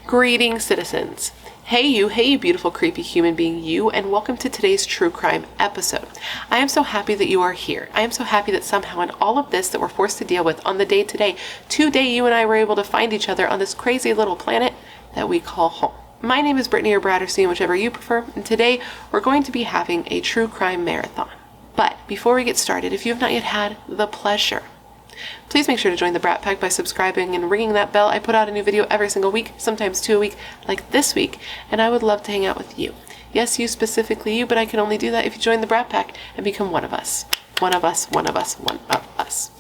Greetings, citizens. Hey you beautiful creepy human being you, and welcome to today's true crime episode. I am so happy that you are here. I am so happy that somehow in all of this that we're forced to deal with on the day today you and I were able to find each other on this crazy little planet that we call home. My name is Brittany or BRATTERSTEIN, whichever you prefer, and today we're going to be having a true crime marathon. But before we get started, if you have not yet had the pleasure, please make sure to join the Brat Pack by subscribing and ringing that bell. I put out a new video every single week, sometimes 2 a week, like this week, and I would love to hang out with you. Yes, you specifically you, but I can only do that if you join the Brat Pack and become one of us. One of us, one of us, one of us.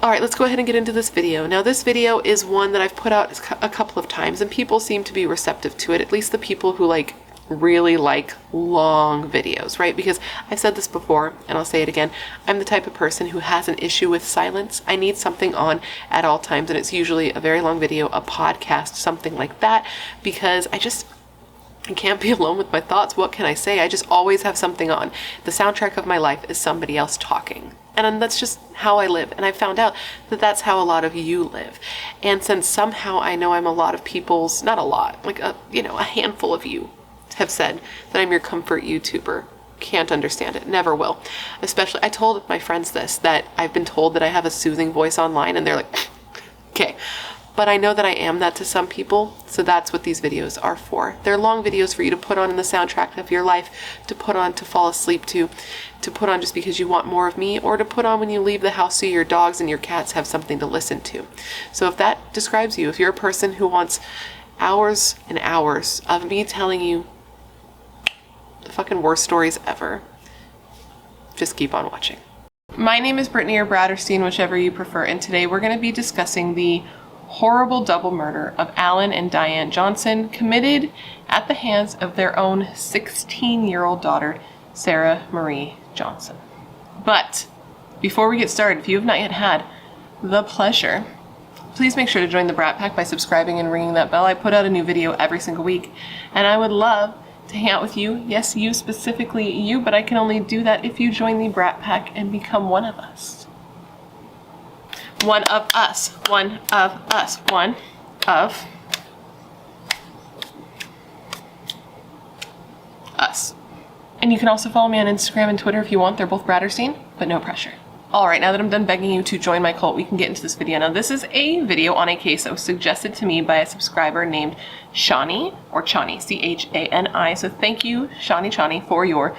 Alright, let's go ahead and get into this video. Now this video is one that I've put out a couple of times and people seem to be receptive to it, at least the people who really like long videos, right? Because I've said this before and I'll say it again, I'm the type of person who has an issue with silence. I need something on at all times, and it's usually a very long video, a podcast, something like that, because I can't be alone with my thoughts. What can I say? I just always have something on. The soundtrack of my life is somebody else talking. And that's just how I live. And I found out that that's how a lot of you live. And since somehow I know I'm a lot of people's, not a lot, like a handful of you have said that I'm your comfort YouTuber. Can't understand it. Never will. Especially, I told my friends this, that I've been told that I have a soothing voice online, and they're like, okay. But I know that I am that to some people, so that's what these videos are for. They're long videos for you to put on in the soundtrack of your life, to put on to fall asleep to put on just because you want more of me, or to put on when you leave the house so your dogs and your cats have something to listen to. So if that describes you, if you're a person who wants hours and hours of me telling you the fucking worst stories ever, just keep on watching. My name is Brittany or BRATTERSTEIN, whichever you prefer, and today we're going to be discussing the horrible double murder of Alan and Diane Johnson, committed at the hands of their own 16-year-old daughter, Sarah Marie Johnson. But before we get started, if you have not yet had the pleasure, please make sure to join the Brat Pack by subscribing and ringing that bell. I put out a new video every single week, and I would love to hang out with you. Yes, you specifically you, but I can only do that if you join the Brat Pack and become one of us. One of us. One of us. One of us. And you can also follow me on Instagram and Twitter if you want. They're both BRATTERSTEIN, but no pressure. Alright, now that I'm done begging you to join my cult, we can get into this video. Now, this is a video on a case that was suggested to me by a subscriber named Shani, or Chani, C-H-A-N-I. So thank you, Chani, for your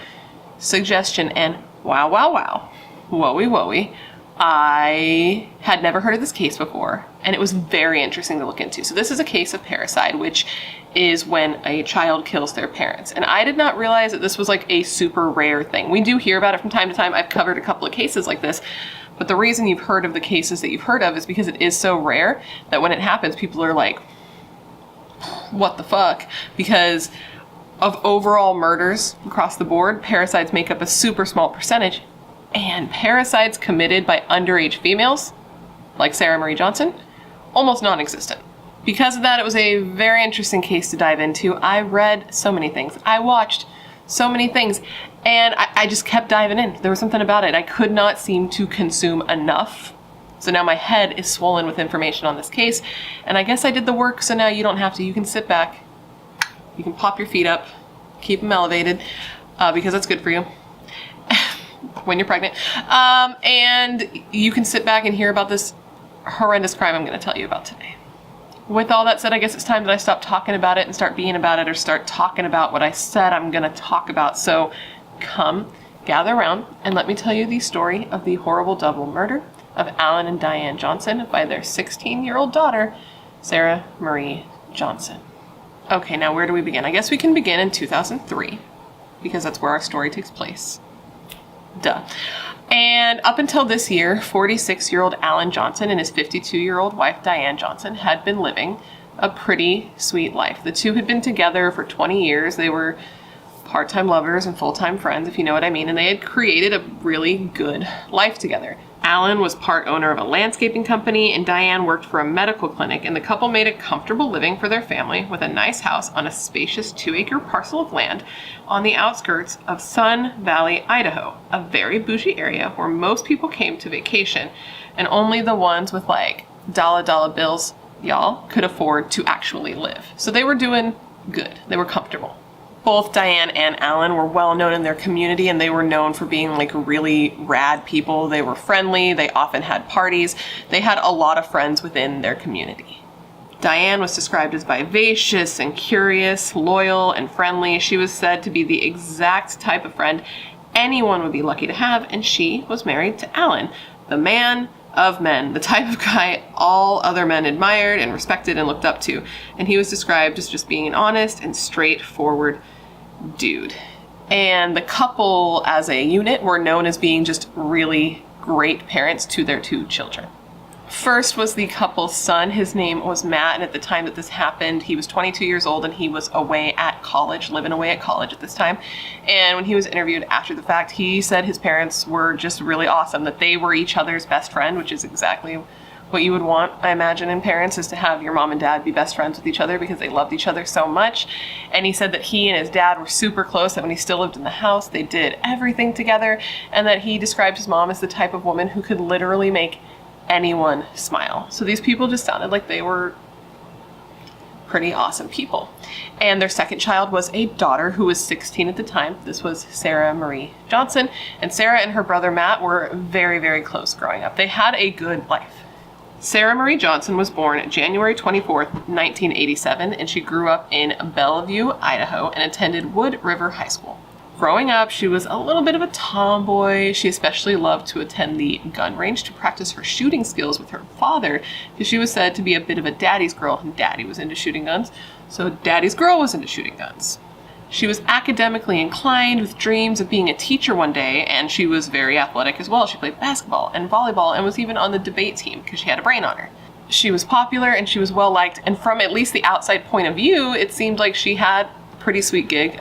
suggestion. And wow, woey. I had never heard of this case before, and it was very interesting to look into. So this is a case of parricide, which is when a child kills their parents. And I did not realize that this was like a super rare thing. We do hear about it from time to time. I've covered a couple of cases like this, but the reason you've heard of the cases that you've heard of is because it is so rare that when it happens, people are like, what the fuck? Because of overall murders across the board, parricides make up a super small percentage. And parricides committed by underage females, like Sarah Marie Johnson, almost non-existent. Because of that, it was a very interesting case to dive into. I read so many things. I watched so many things. And I just kept diving in. There was something about it. I could not seem to consume enough. So now my head is swollen with information on this case. And I guess I did the work, so now you don't have to. You can sit back. You can pop your feet up. Keep them elevated. Because that's good for you. When you're pregnant, and you can sit back and hear about this horrendous crime I'm going to tell you about today. With all that said, I guess it's time that I stop talking about it and start being about it, or start talking about what I said I'm going to talk about. So come, gather around, and let me tell you the story of the horrible double murder of Alan and Diane Johnson by their 16-year-old daughter, Sarah Marie Johnson. Okay, now where do we begin? I guess we can begin in 2003, because that's where our story takes place. Duh. And up until this year, 46-year-old Alan Johnson and his 52-year-old wife Diane Johnson had been living a pretty sweet life. The two had been together for 20 years. They were part-time lovers and full-time friends, if you know what I mean, and they had created a really good life together. Alan was part owner of a landscaping company, and Diane worked for a medical clinic, and the couple made a comfortable living for their family with a nice house on a spacious 2-acre parcel of land on the outskirts of Sun Valley, Idaho, a very bougie area where most people came to vacation, and only the ones with like dollar bills y'all, could afford to actually live. So they were doing good. They were comfortable. Both Diane and Alan were well known in their community, and they were known for being like really rad people. They were friendly. They often had parties. They had a lot of friends within their community. Diane was described as vivacious and curious, loyal and friendly. She was said to be the exact type of friend anyone would be lucky to have, and she was married to Alan, the man of men, the type of guy all other men admired and respected and looked up to. And he was described as just being an honest and straightforward dude. And the couple as a unit were known as being just really great parents to their 2 children. First was the couple's son. His name was Matt, and at the time that this happened, he was 22 years old and he was away at college, living away at college at this time. And when he was interviewed after the fact, he said his parents were just really awesome, that they were each other's best friend, which is exactly what you would want, I imagine, in parents, is to have your mom and dad be best friends with each other because they loved each other so much. And he said that he and his dad were super close, that when he still lived in the house, they did everything together, and that he described his mom as the type of woman who could literally make anyone smile. So these people just sounded like they were pretty awesome people. And their second child was a daughter who was 16 at the time. This was Sarah Marie Johnson. And Sarah and her brother Matt were very, very close growing up. They had a good life. Sarah Marie Johnson was born January 24th, 1987, and she grew up in Bellevue, Idaho, and attended Wood River High School. Growing up, she was a little bit of a tomboy. She especially loved to attend the gun range to practice her shooting skills with her father, because she was said to be a bit of a daddy's girl, and daddy was into shooting guns, so daddy's girl was into shooting guns. She was academically inclined with dreams of being a teacher one day, and she was very athletic as well. She played basketball and volleyball and was even on the debate team because she had a brain on her. She was popular and she was well liked, and from at least the outside point of view, it seemed like she had a pretty sweet gig,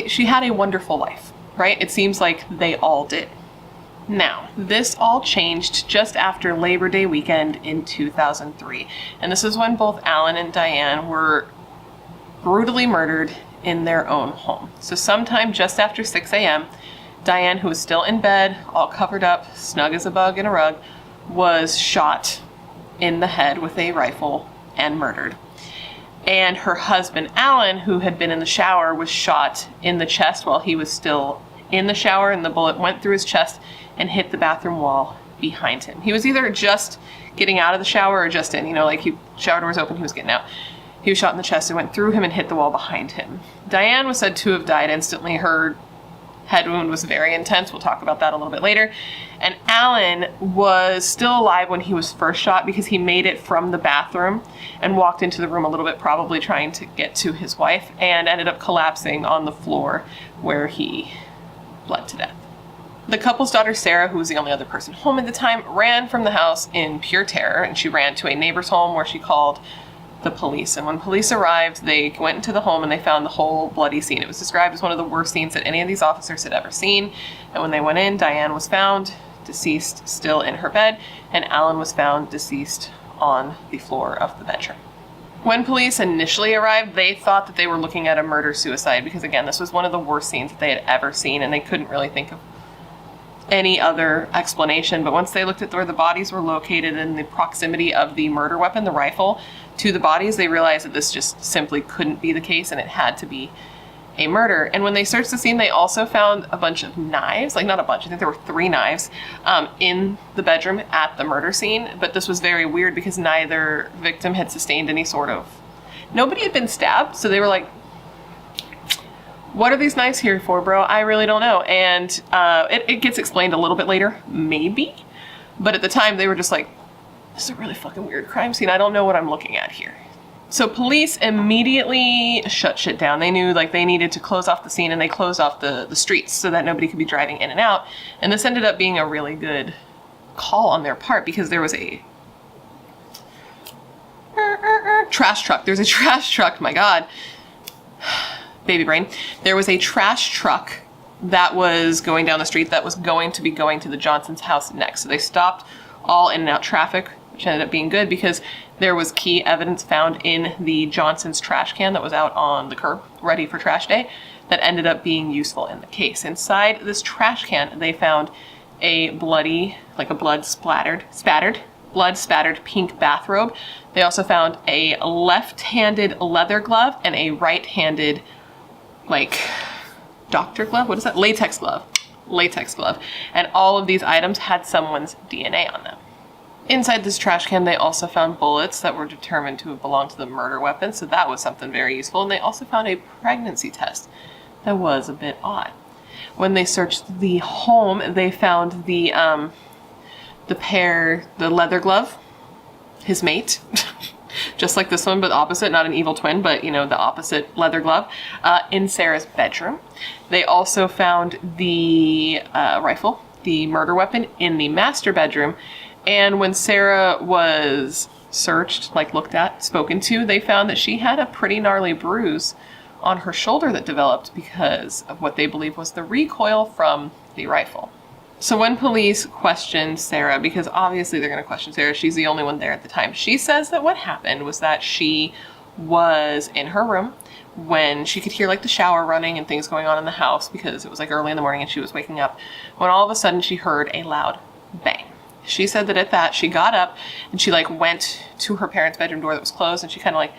she had a wonderful life, right? It seems like they all did. Now, this all changed just after Labor Day weekend in 2003, and this is when both Alan and Diane were brutally murdered in their own home. So sometime just after 6 a.m., Diane, who was still in bed, all covered up, snug as a bug in a rug, was shot in the head with a rifle and murdered. And her husband, Alan, who had been in the shower, was shot in the chest while he was still in the shower, and the bullet went through his chest and hit the bathroom wall behind him. He was either just getting out of the shower or just in, shower door was open, he was getting out. He was shot in the chest, it went through him and hit the wall behind him. Diane was said to have died instantly. Her head wound was very intense. We'll talk about that a little bit later. And Alan was still alive when he was first shot because he made it from the bathroom and walked into the room a little bit, probably trying to get to his wife, and ended up collapsing on the floor where he bled to death. The couple's daughter, Sarah, who was the only other person home at the time, ran from the house in pure terror, and she ran to a neighbor's home where she called the police. And when police arrived, they went into the home and they found the whole bloody scene. It was described as one of the worst scenes that any of these officers had ever seen. And when they went in, Diane was found deceased still in her bed, and Alan was found deceased on the floor of the bedroom. When police initially arrived, they thought that they were looking at a murder-suicide because, again, this was one of the worst scenes that they had ever seen, and they couldn't really think of any other explanation. But once they looked at where the bodies were located and the proximity of the murder weapon, the rifle, to the bodies, they realized that this just simply couldn't be the case and it had to be a murder. And when they searched the scene, they also found a bunch of knives, like not a bunch, I think there were 3 knives in the bedroom at the murder scene. But this was very weird because neither victim had sustained any sort of, nobody had been stabbed. So they were like, what are these knives here for, bro? I really don't know. And it gets explained a little bit later, maybe. But at the time they were just like, this is a really fucking weird crime scene. I don't know what I'm looking at here. So police immediately shut shit down. They knew like they needed to close off the scene, and they closed off the streets so that nobody could be driving in and out. And this ended up being a really good call on their part because there was a trash truck. There's a trash truck, my God. Baby brain. There was a trash truck that was going down the street that was going to be going to the Johnson's house next. So they stopped all in and out traffic, which ended up being good because there was key evidence found in the Johnson's trash can that was out on the curb, ready for trash day, that ended up being useful in the case. Inside this trash can, they found a bloody, like a blood spattered blood-spattered pink bathrobe. They also found a left-handed leather glove and a right-handed, like, doctor glove? What is that? Latex glove. Latex glove. And all of these items had someone's DNA on them. Inside this trash can, they also found bullets that were determined to have belonged to the murder weapon, so that was something very useful. And they also found a pregnancy test that was a bit odd. When they searched the home, they found the leather glove, his mate, just like this one, but opposite, not an evil twin, but, you know, the opposite leather glove, in Sarah's bedroom. They also found the rifle, the murder weapon, in the master bedroom. And when Sarah was searched, like looked at, spoken to, they found that she had a pretty gnarly bruise on her shoulder that developed because of what they believe was the recoil from the rifle. So when police questioned Sarah, because obviously they're going to question Sarah, she's the only one there at the time, she says that what happened was that she was in her room when she could hear like the shower running and things going on in the house because it was like early in the morning and she was waking up, when all of a sudden she heard a loud bang. She said that at that she got up and she like went to her parents' bedroom door that was closed and she kind of like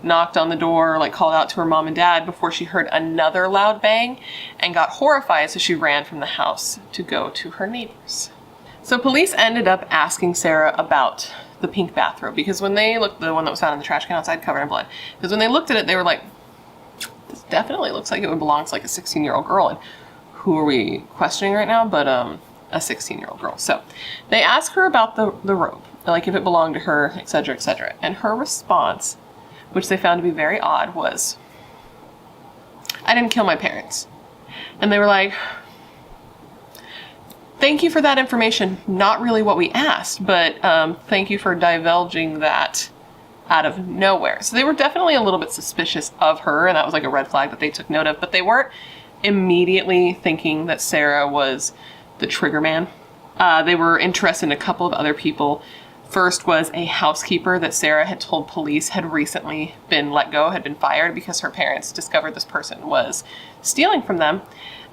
knocked on the door, like called out to her mom and dad before she heard another loud bang and got horrified, so she ran from the house to go to her neighbors. So police ended up asking Sarah about the pink bathrobe because when they looked, the one that was found in the trash can outside covered in blood, because when they looked at it, they were like, this definitely looks like it would belong to like a 16-year-old girl. And who are we questioning right now? But a 16-year-old girl. So they asked her about the robe, like if it belonged to her, etc., etc. And her response, which they found to be very odd, was, I didn't kill my parents. And they were like, thank you for that information. Not really what we asked, but thank you for divulging that out of nowhere. So they were definitely a little bit suspicious of her, and that was like a red flag that they took note of, but they weren't immediately thinking that Sarah was the trigger man. They were interested in a couple of other people. First was a housekeeper that Sarah had told police had recently been let go, had been fired because her parents discovered this person was stealing from them.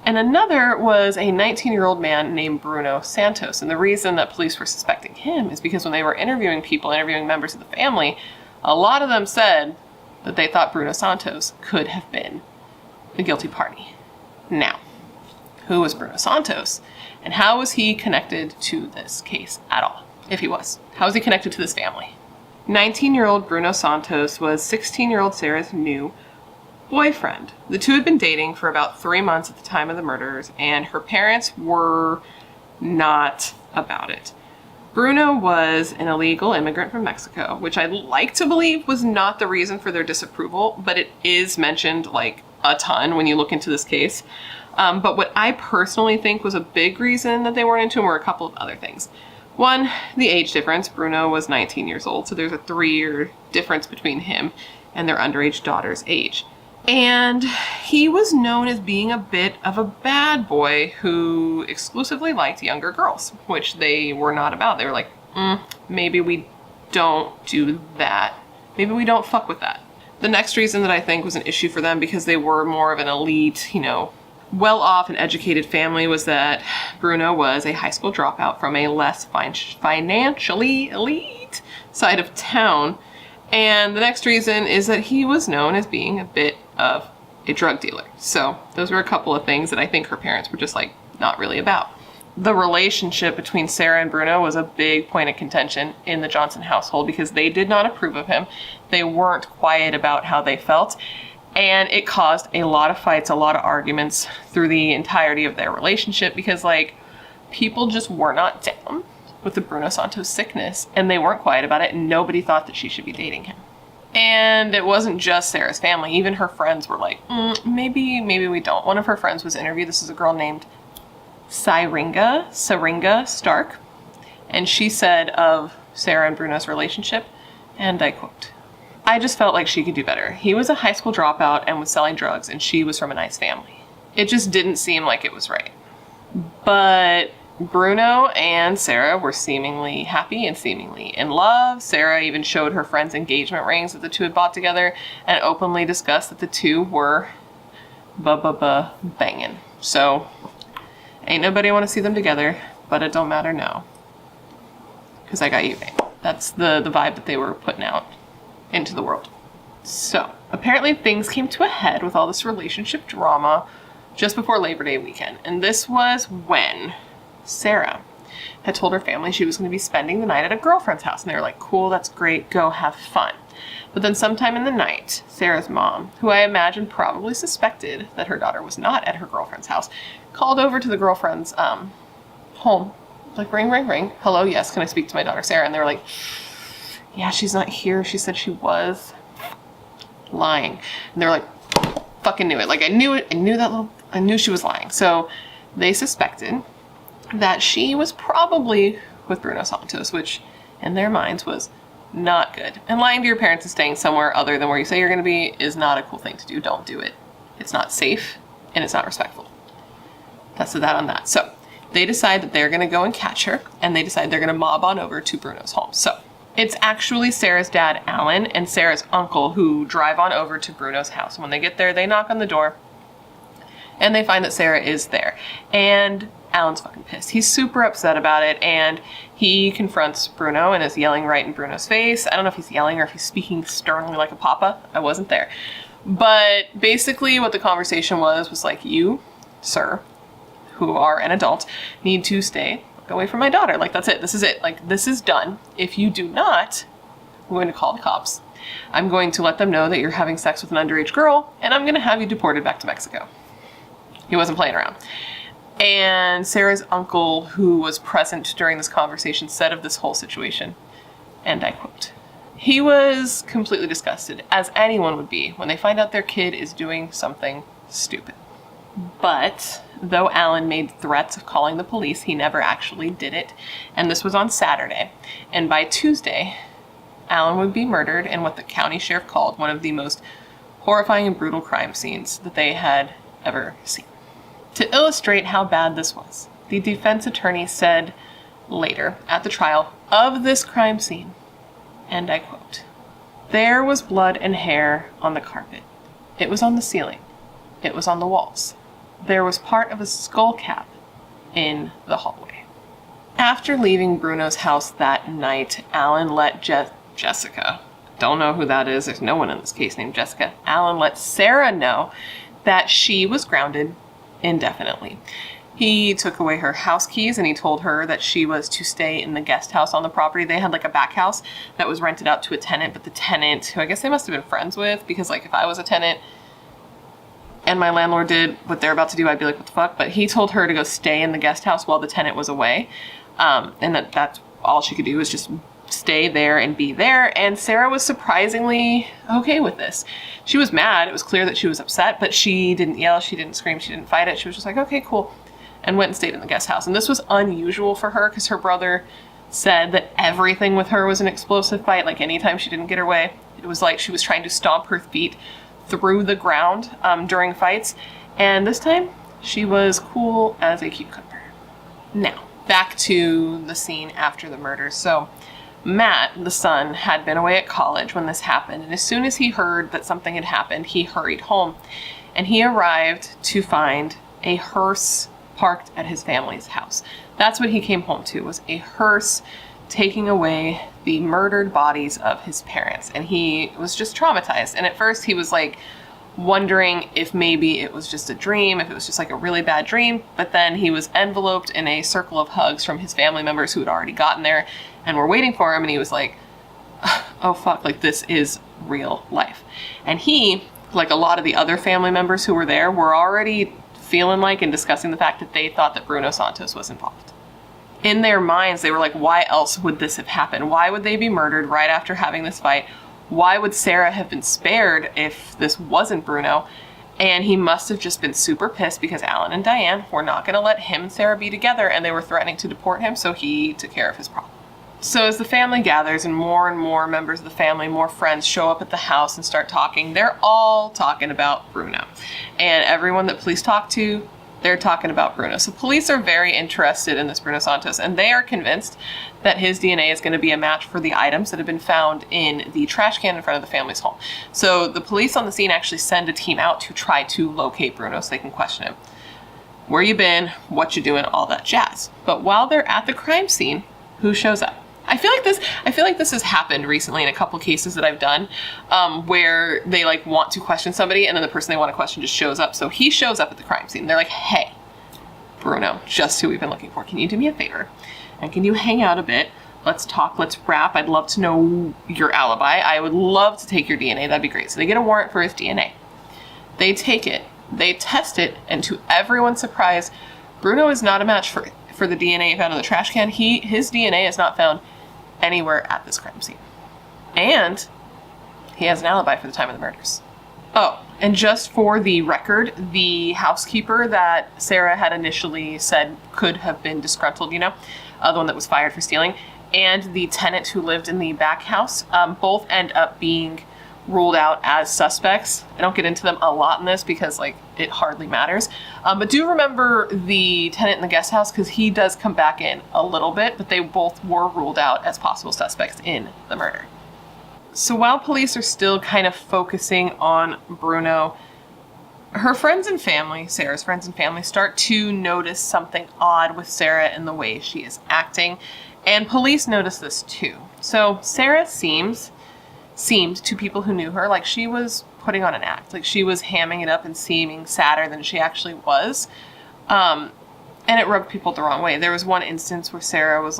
And another was a 19-year-old man named Bruno Santos. And the reason that police were suspecting him is because when they were interviewing people, interviewing members of the family, a lot of them said that they thought Bruno Santos could have been the guilty party. Now, who was Bruno Santos? And how was he connected to this case at all? If he was. How was he connected to this family? 19-year-old Bruno Santos was 16-year-old Sarah's new boyfriend. The two had been dating for about 3 months at the time of the murders, and her parents were not about it. Bruno was an illegal immigrant from Mexico, which I'd like to believe was not the reason for their disapproval, but it is mentioned like a ton when you look into this case. But what I personally think was a big reason that they weren't into him were a couple of other things. One, the age difference. Bruno was 19 years old, so there's a 3-year difference between him and their underage daughter's age. And he was known as being a bit of a bad boy who exclusively liked younger girls, which they were not about. They were like, maybe we don't do that. Maybe we don't fuck with that. The next reason that I think was an issue for them, because they were more of an elite, well-off and educated family, was that Bruno was a high school dropout from a less financially elite side of town. And the next reason is that he was known as being a bit of a drug dealer. So those were a couple of things that I think her parents were just like not really about. The relationship between Sarah and Bruno was a big point of contention in the Johnson household because they did not approve of him. They weren't quiet about how they felt. And it caused a lot of fights, a lot of arguments through the entirety of their relationship because, people just were not down with the Bruno Santos sickness, and they weren't quiet about it, and nobody thought that she should be dating him. And it wasn't just Sarah's family. Even her friends were like, maybe we don't. One of her friends was interviewed. This is a girl named Syringa Stark. And she said of Sarah and Bruno's relationship, and I quote, I just felt like she could do better. He was a high school dropout and was selling drugs, and she was from a nice family. It just didn't seem like it was right. But Bruno and Sarah were seemingly happy and seemingly in love. Sarah even showed her friends engagement rings that the two had bought together and openly discussed that the two were banging. So, ain't nobody want to see them together, but it don't matter now. Because I got you, babe. That's the vibe that they were putting out into the world. So apparently things came to a head with all this relationship drama just before Labor Day weekend. And this was when Sarah had told her family she was going to be spending the night at a girlfriend's house. And they were like, cool, that's great, go have fun. But then sometime in the night, Sarah's mom, who I imagine probably suspected that her daughter was not at her girlfriend's house, called over to the girlfriend's home. Like, ring, ring, ring. Hello, yes, can I speak to my daughter Sarah? And they were like, yeah, she's not here. She said she was. Lying. And they were like, fucking knew it. Like, I knew it. I knew she was lying. So they suspected that she was probably with Bruno Santos, which in their minds was not good. And lying to your parents and staying somewhere other than where you say you're going to be is not a cool thing to do. Don't do it. It's not safe and it's not respectful. That's that on that. So they decide that they're going to go and catch her, and they decide they're going to mob on over to Bruno's home. So it's actually Sarah's dad, Alan, and Sarah's uncle who drive on over to Bruno's house. When they get there, they knock on the door and they find that Sarah is there. And Alan's fucking pissed. He's super upset about it, and he confronts Bruno and is yelling right in Bruno's face. I don't know if he's yelling or if he's speaking sternly like a papa. I wasn't there. But basically what the conversation was like, you, sir, who are an adult, need to stay away from my daughter. Like, that's it. This is it. Like, this is done. If you do not, I'm going to call the cops. I'm going to let them know that you're having sex with an underage girl, and I'm going to have you deported back to Mexico. He wasn't playing around. And Sarah's uncle, who was present during this conversation, said of this whole situation, and I quote, he was completely disgusted, as anyone would be when they find out their kid is doing something stupid. But though Alan made threats of calling the police, he never actually did it. And this was on Saturday. And by Tuesday, Alan would be murdered in what the county sheriff called one of the most horrifying and brutal crime scenes that they had ever seen. To illustrate how bad this was, the defense attorney said later at the trial of this crime scene, and I quote, there was blood and hair on the carpet. It was on the ceiling. It was on the walls. There was part of a skull cap in the hallway. After leaving Bruno's house that night, Alan let Jessica, don't know who that is, there's no one in this case named Jessica, Alan let Sarah know that she was grounded indefinitely. He took away her house keys and he told her that she was to stay in the guest house on the property. They had like a back house that was rented out to a tenant, but the tenant, who I guess they must have been friends with, because like if I was a tenant and my landlord did what they're about to do, I'd be like, what the fuck? But he told her to go stay in the guest house while the tenant was away. And that's all she could do was just stay there and be there. And Sarah was surprisingly okay with this. She was mad. It was clear that she was upset, but she didn't yell, she didn't scream, she didn't fight it. She was just like, okay, cool. And went and stayed in the guest house. And this was unusual for her because her brother said that everything with her was an explosive fight. Like anytime she didn't get her way, it was like she was trying to stomp her feet through the ground during fights. And this time she was cool as a cucumber. Now, back to the scene after the murder. So Matt, the son, had been away at college when this happened. And as soon as he heard that something had happened, he hurried home. And he arrived to find a hearse parked at his family's house. That's what he came home to, was a hearse taking away the murdered bodies of his parents. And he was just traumatized. And at first he was like wondering if maybe it was just a dream, if it was just like a really bad dream. But then he was enveloped in a circle of hugs from his family members who had already gotten there and were waiting for him. And he was like, oh fuck, like this is real life. And he, like a lot of the other family members who were there, were already feeling like and discussing the fact that they thought that Bruno Santos was involved. In their minds, they were like, why else would this have happened? Why would they be murdered right after having this fight? Why would Sarah have been spared if this wasn't Bruno? And he must have just been super pissed because Alan and Diane were not going to let him and Sarah be together, and they were threatening to deport him, so he took care of his problem. So as the family gathers and more members of the family, more friends show up at the house and start talking, they're all talking about Bruno. And everyone that police talk to, they're talking about Bruno. So police are very interested in this Bruno Santos, and they are convinced that his DNA is going to be a match for the items that have been found in the trash can in front of the family's home. So the police on the scene actually send a team out to try to locate Bruno so they can question him. Where you been? What you doing? All that jazz. But while they're at the crime scene, who shows up? I feel like this has happened recently in a couple cases that I've done, where they like want to question somebody and then the person they want to question just shows up. So he shows up at the crime scene. They're like, hey, Bruno, just who we've been looking for. Can you do me a favor? And can you hang out a bit? Let's talk, let's rap. I'd love to know your alibi. I would love to take your DNA. That'd be great. So they get a warrant for his DNA. They take it, they test it, and to everyone's surprise, Bruno is not a match for the DNA found in the trash can. His DNA is not found anywhere at this crime scene. And he has an alibi for the time of the murders. Oh, and just for the record, the housekeeper that Sarah had initially said could have been disgruntled, the one that was fired for stealing, and the tenant who lived in the back house, both end up being ruled out as suspects. I don't get into them a lot in this because it hardly matters. But do remember the tenant in the guest house, because he does come back in a little bit, but they both were ruled out as possible suspects in the murder. So while police are still kind of focusing on Bruno, her friends and family, Sarah's friends and family, start to notice something odd with Sarah in the way she is acting. And police notice this too. So Sarah seemed to people who knew her like she was putting on an act. Like she was hamming it up and seeming sadder than she actually was. And it rubbed people the wrong way. There was one instance where Sarah was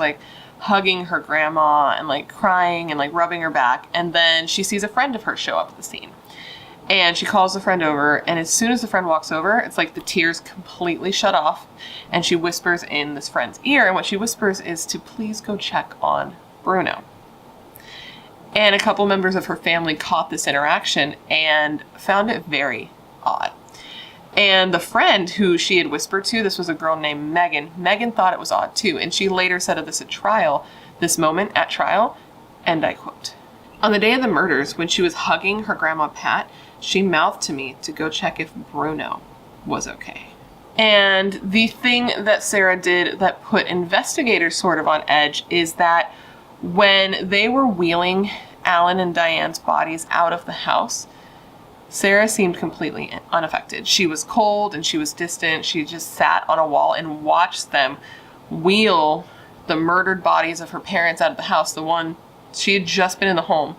hugging her grandma and crying and rubbing her back. And then she sees a friend of hers show up at the scene. And she calls the friend over, and as soon as the friend walks over, it's like the tears completely shut off, and she whispers in this friend's ear, and what she whispers is to please go check on Bruno. And a couple members of her family caught this interaction and found it very odd. And the friend who she had whispered to, this was a girl named Megan thought it was odd too, and she later said of this moment at trial, and I quote, "On the day of the murders, when she was hugging her grandma Pat, she mouthed to me to go check if Bruno was okay." And the thing that Sarah did that put investigators sort of on edge is that when they were wheeling Alan and Diane's bodies out of the house, Sarah seemed completely unaffected. She was cold and she was distant. She just sat on a wall and watched them wheel the murdered bodies of her parents out of the house. The one, she had just been in the home,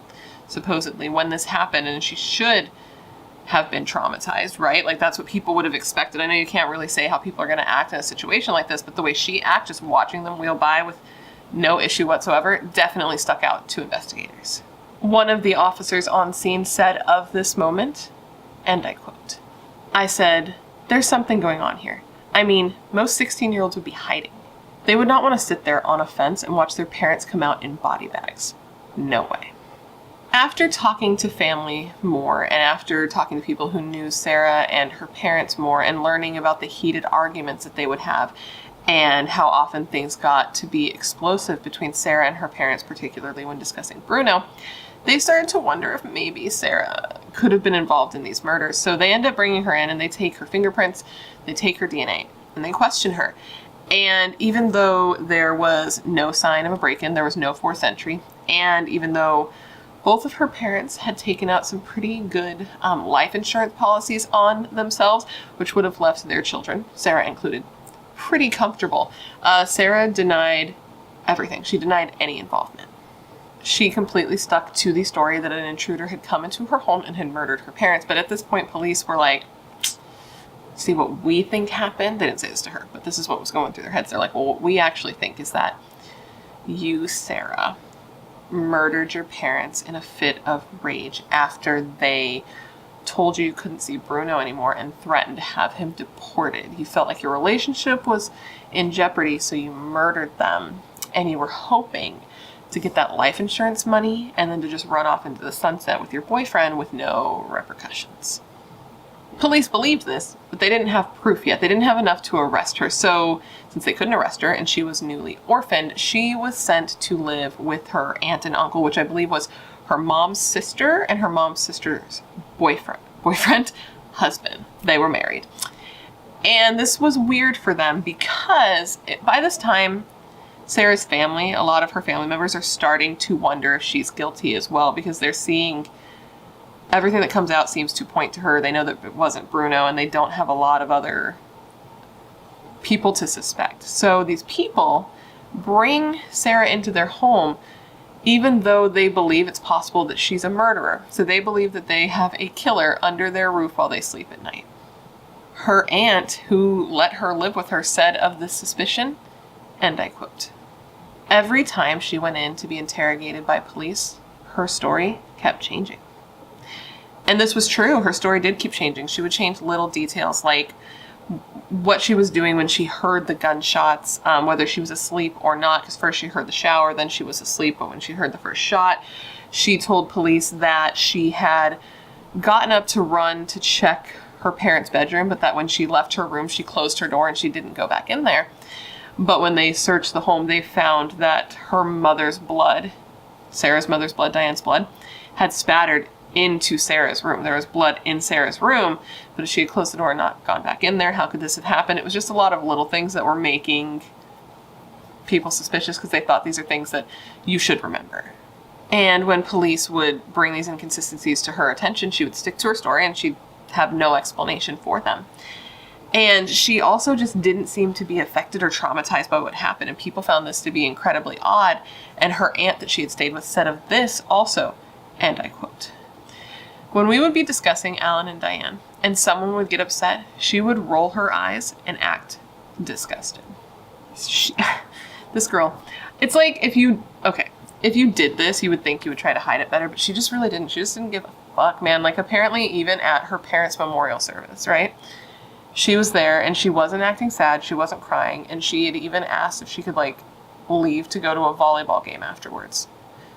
supposedly, when this happened, and she should have been traumatized, right? That's what people would have expected. I know you can't really say how people are going to act in a situation like this, but the way she acted, just watching them wheel by with no issue whatsoever, definitely stuck out to investigators. One of the officers on scene said of this moment, and I quote, "I said, there's something going on here. I mean, most 16-year-olds would be hiding. They would not want to sit there on a fence and watch their parents come out in body bags. No way." After talking to family more, and after talking to people who knew Sarah and her parents more, and learning about the heated arguments that they would have, and how often things got to be explosive between Sarah and her parents, particularly when discussing Bruno, they started to wonder if maybe Sarah could have been involved in these murders. So they end up bringing her in, and they take her fingerprints, they take her DNA, and they question her. And even though there was no sign of a break-in, there was no forced entry, and even though both of her parents had taken out some pretty good life insurance policies on themselves, which would have left their children, Sarah included, pretty comfortable, Sarah denied everything. She denied any involvement. She completely stuck to the story that an intruder had come into her home and had murdered her parents. But at this point, police were like, see what we think happened? They didn't say this to her, but this is what was going through their heads. They're like, well, what we actually think is that you, Sarah, murdered your parents in a fit of rage after they told you couldn't see Bruno anymore and threatened to have him deported. You felt like your relationship was in jeopardy, so you murdered them, and you were hoping to get that life insurance money and then to just run off into the sunset with your boyfriend with no repercussions. Police believed this, but they didn't have proof yet. They didn't have enough to arrest her. So since they couldn't arrest her and she was newly orphaned, she was sent to live with her aunt and uncle, which I believe was her mom's sister and her mom's sister's boyfriend, husband. They were married. And this was weird for them because by this time, Sarah's family, a lot of her family members are starting to wonder if she's guilty as well, because they're seeing everything that comes out seems to point to her. They know that it wasn't Bruno, and they don't have a lot of other people to suspect. So these people bring Sarah into their home, even though they believe it's possible that she's a murderer. So they believe that they have a killer under their roof while they sleep at night. Her aunt, who let her live with her, said of this suspicion, and I quote, "Every time she went in to be interrogated by police, her story kept changing." And this was true. Her story did keep changing. She would change little details like what she was doing when she heard the gunshots, whether she was asleep or not, because first she heard the shower, then she was asleep, but when she heard the first shot, she told police that she had gotten up to run to check her parents' bedroom, but that when she left her room, she closed her door and she didn't go back in there. But when they searched the home, they found that her mother's blood, Sarah's mother's blood, Diane's blood, had spattered into Sarah's room. There was blood in Sarah's room, but if she had closed the door and not gone back in there, how could this have happened? It was just a lot of little things that were making people suspicious because they thought these are things that you should remember. And when police would bring these inconsistencies to her attention, she would stick to her story and she'd have no explanation for them. And she also just didn't seem to be affected or traumatized by what happened, and people found this to be incredibly odd. And her aunt that she had stayed with said of this also, and I quote, "When we would be discussing Alan and Diane, and someone would get upset, she would roll her eyes and act disgusted." This girl, it's like if you did this, you would think you would try to hide it better, but she just really didn't. She just didn't give a fuck, man. Like apparently even at her parents' memorial service, right? She was there and she wasn't acting sad, she wasn't crying, and she had even asked if she could like leave to go to a volleyball game afterwards.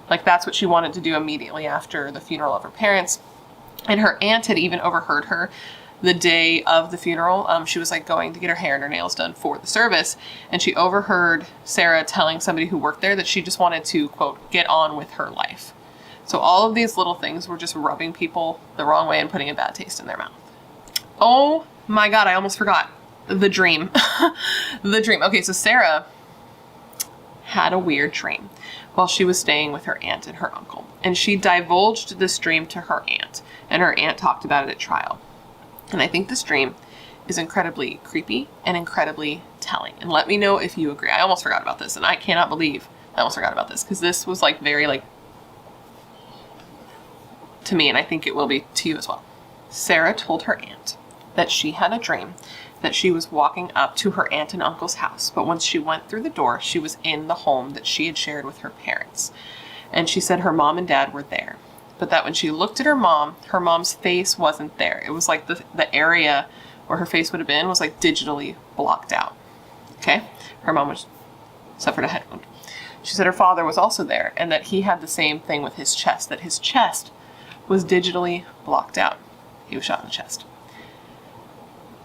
Like that's what she wanted to do immediately after the funeral of her parents. And her aunt had even overheard her the day of the funeral. She was like going to get her hair and her nails done for the service. And she overheard Sarah telling somebody who worked there that she just wanted to, quote, get on with her life. So all of these little things were just rubbing people the wrong way and putting a bad taste in their mouth. Oh my God, I almost forgot. The dream. The dream. Okay, so Sarah had a weird dream while she was staying with her aunt and her uncle. And she divulged this dream to her aunt. And her aunt talked about it at trial. And I think this dream is incredibly creepy and incredibly telling. And let me know if you agree. I almost forgot about this. And I cannot believe I almost forgot about this. Because this was like very like to me. And I think it will be to you as well. Sarah told her aunt that she had a dream that she was walking up to her aunt and uncle's house. But once she went through the door, she was in the home that she had shared with her parents. And she said her mom and dad were there. But that when she looked at her mom's face wasn't there. It was like the area where her face would have been was like digitally blocked out. Okay? Her mom suffered a head wound. She said her father was also there and that he had the same thing with his chest, that his chest was digitally blocked out. He was shot in the chest.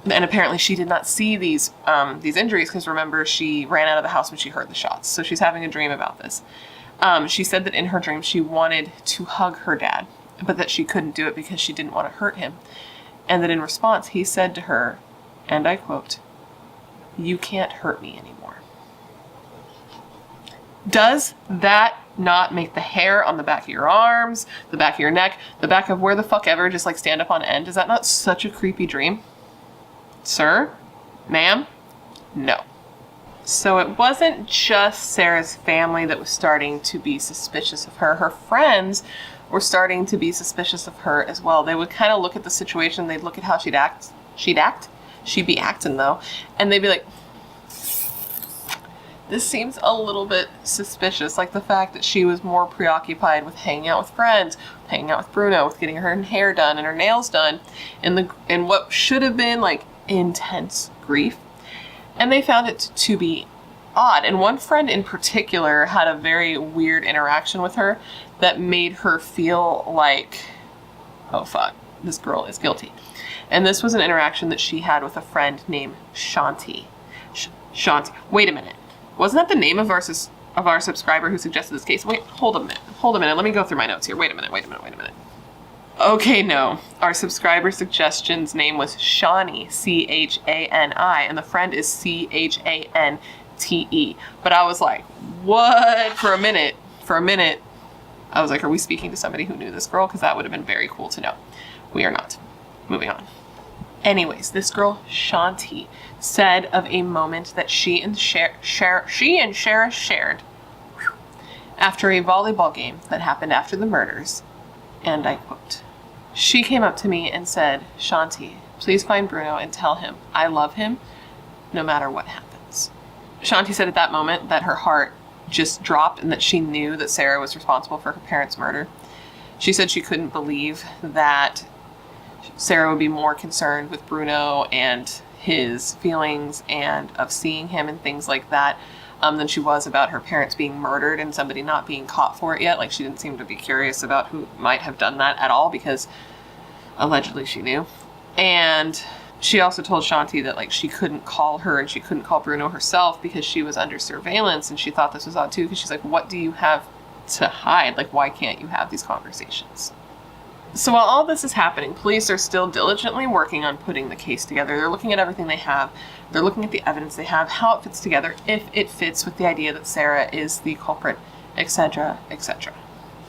And apparently she did not see these injuries because remember she ran out of the house when she heard the shots. So she's having a dream about this. She said that in her dream she wanted to hug her dad, but that she couldn't do it because she didn't want to hurt him. And that in response he said to her, and I quote, "You can't hurt me anymore." Does that not make the hair on the back of your arms, the back of your neck, the back of where the fuck ever just like stand up on end? Is that not such a creepy dream? Sir? Ma'am? No. So it wasn't just Sarah's family that was starting to be suspicious of her. Her friends were starting to be suspicious of her as well. They would kind of look at the situation. They'd look at how she'd act. She'd be acting though. And they'd be like, this seems a little bit suspicious. Like the fact that she was more preoccupied with hanging out with friends, hanging out with Bruno, with getting her hair done and her nails done in what should have been like intense grief. And they found it to be odd. And one friend in particular had a very weird interaction with her that made her feel like, oh fuck, this girl is guilty. And this was an interaction that she had with a friend named Shanti. Shanti. Wait a minute. Wasn't that the name of our subscriber who suggested this case? Wait, hold a minute. Let me go through my notes here. Wait a minute. Okay, no. Our subscriber suggestion's name was Shani, C-H-A-N-I, and the friend is C-H-A-N-T-E. But I was like, what? For a minute, I was like, are we speaking to somebody who knew this girl? Because that would have been very cool to know. We are not. Moving on. Anyways, this girl, Shanti, said of a moment that she and Shara shared after a volleyball game that happened after the murders, and I quote, "She came up to me and said, 'Shanti, please find Bruno and tell him I love him no matter what happens.'" Shanti said at that moment that her heart just dropped and that she knew that Sarah was responsible for her parents' murder. She said she couldn't believe that Sarah would be more concerned with Bruno and his feelings and of seeing him and things like that than she was about her parents being murdered and somebody not being caught for it yet. Like, she didn't seem to be curious about who might have done that at all because allegedly she knew. And she also told Shanti that, like, she couldn't call her and she couldn't call Bruno herself because she was under surveillance, and she thought this was odd too because she's like, what do you have to hide? Like, why can't you have these conversations? So while all this is happening, police are still diligently working on putting the case together. They're looking at everything they have. They're looking at the evidence they have, how it fits together, if it fits with the idea that Sarah is the culprit, etc., etc.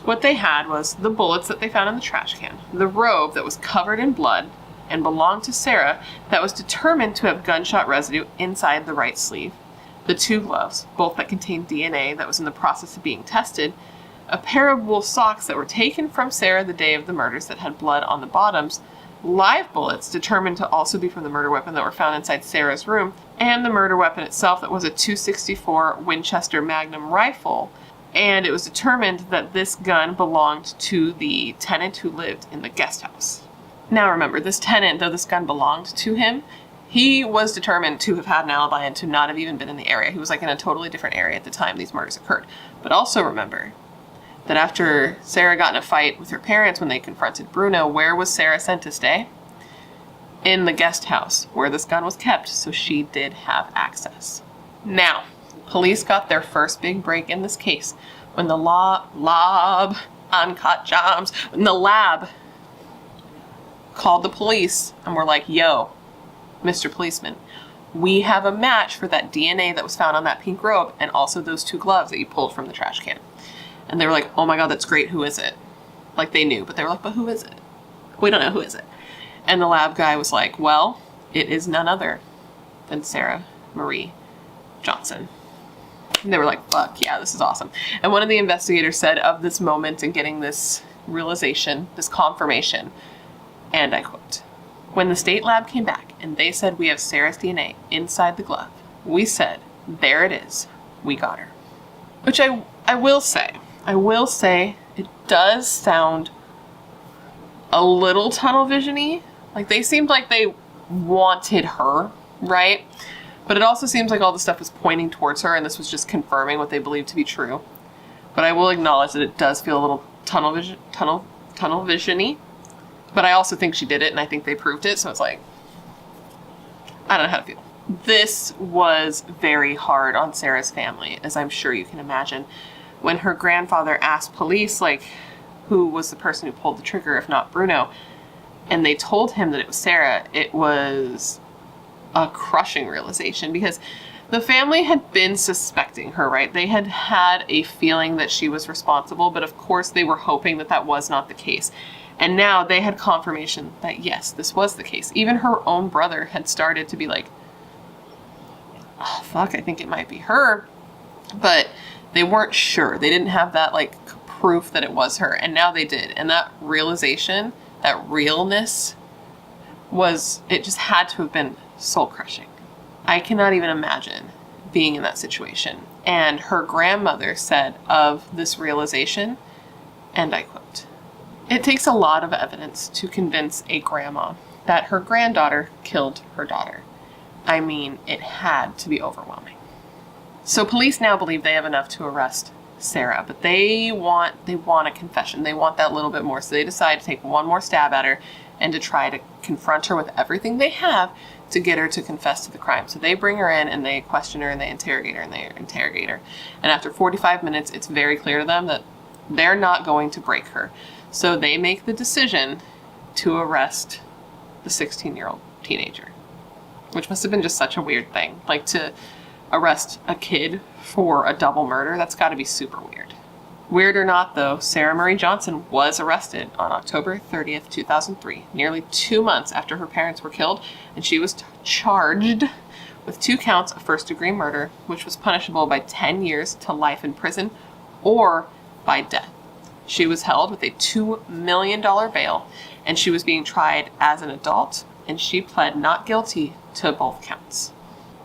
What they had was the bullets that they found in the trash can, the robe that was covered in blood and belonged to Sarah that was determined to have gunshot residue inside the right sleeve, the 2 gloves, both that contained DNA that was in the process of being tested, a pair of wool socks that were taken from Sarah the day of the murders that had blood on the bottoms, live bullets determined to also be from the murder weapon that were found inside Sarah's room, and the murder weapon itself that was a .264 Winchester Magnum rifle. And it was determined that this gun belonged to the tenant who lived in the guest house. Now remember, this tenant, though this gun belonged to him, he was determined to have had an alibi and to not have even been in the area. He was like in a totally different area at the time these murders occurred. But also remember that after Sarah got in a fight with her parents when they confronted Bruno, where was Sarah sent to stay? In the guest house, where this gun was kept, so she did have access. Now, police got their first big break in this case when the lab called the police and were like, yo, Mr. Policeman, we have a match for that DNA that was found on that pink robe and also those 2 gloves that you pulled from the trash can. And they were like, oh my God, that's great. Who is it? Like, they knew, but they were like, but who is it? We don't know who is it. And the lab guy was like, well, it is none other than Sarah Marie Johnson. And they were like, fuck yeah, this is awesome. And one of the investigators said of this moment and getting this realization, this confirmation, and I quote, "When the state lab came back and they said we have Sarah's DNA inside the glove, we said, there it is. We got her." Which I will say it does sound a little tunnel vision-y. Like, they seemed like they wanted her, right? But it also seems like all the stuff was pointing towards her and this was just confirming what they believed to be true. But I will acknowledge that it does feel a little tunnel vision-y. But I also think she did it and I think they proved it. So it's like, I don't know how to feel. This was very hard on Sarah's family, as I'm sure you can imagine. When her grandfather asked police, like, who was the person who pulled the trigger, if not Bruno, and they told him that it was Sarah, it was a crushing realization because the family had been suspecting her, right? They had had a feeling that she was responsible, but of course they were hoping that that was not the case. And now they had confirmation that yes, this was the case. Even her own brother had started to be like, oh, fuck, I think it might be her. But they weren't sure. They didn't have that, like, proof that it was her. And now they did. And that realization, that realness, it just had to have been soul-crushing. I cannot even imagine being in that situation. And her grandmother said of this realization, and I quote, "It takes a lot of evidence to convince a grandma that her granddaughter killed her daughter. I mean, it had to be overwhelming." So police now believe they have enough to arrest Sarah, but they want a confession. They want that little bit more. So they decide to take one more stab at her and to try to confront her with everything they have to get her to confess to the crime. So they bring her in and they question her and they interrogate her and they interrogate her. And after 45 minutes, it's very clear to them that they're not going to break her. So they make the decision to arrest the 16-year-old teenager, which must have been just such a weird thing. Like, to arrest a kid for a double murder, that's got to be super weird. Weird or not, though, Sarah Marie Johnson was arrested on October 30th, 2003, nearly 2 months after her parents were killed, and she was charged with 2 counts of first-degree murder, which was punishable by 10 years to life in prison or by death. She was held with a $2 million bail, and she was being tried as an adult, and she pled not guilty to both counts.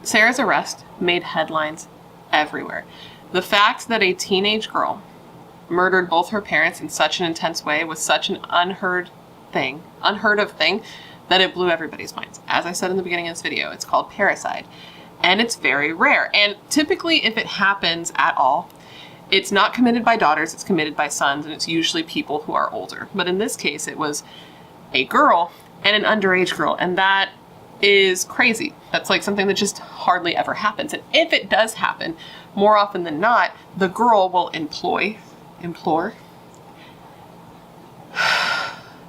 Sarah's arrest made headlines everywhere. The fact that a teenage girl murdered both her parents in such an intense way was such an unheard of thing, that it blew everybody's minds. As I said in the beginning of this video, it's called parricide, and it's very rare. And typically, if it happens at all, it's not committed by daughters, it's committed by sons, and it's usually people who are older. But in this case, it was a girl and an underage girl, and that is crazy. That's like something that just hardly ever happens. And if it does happen, more often than not, the girl will implore.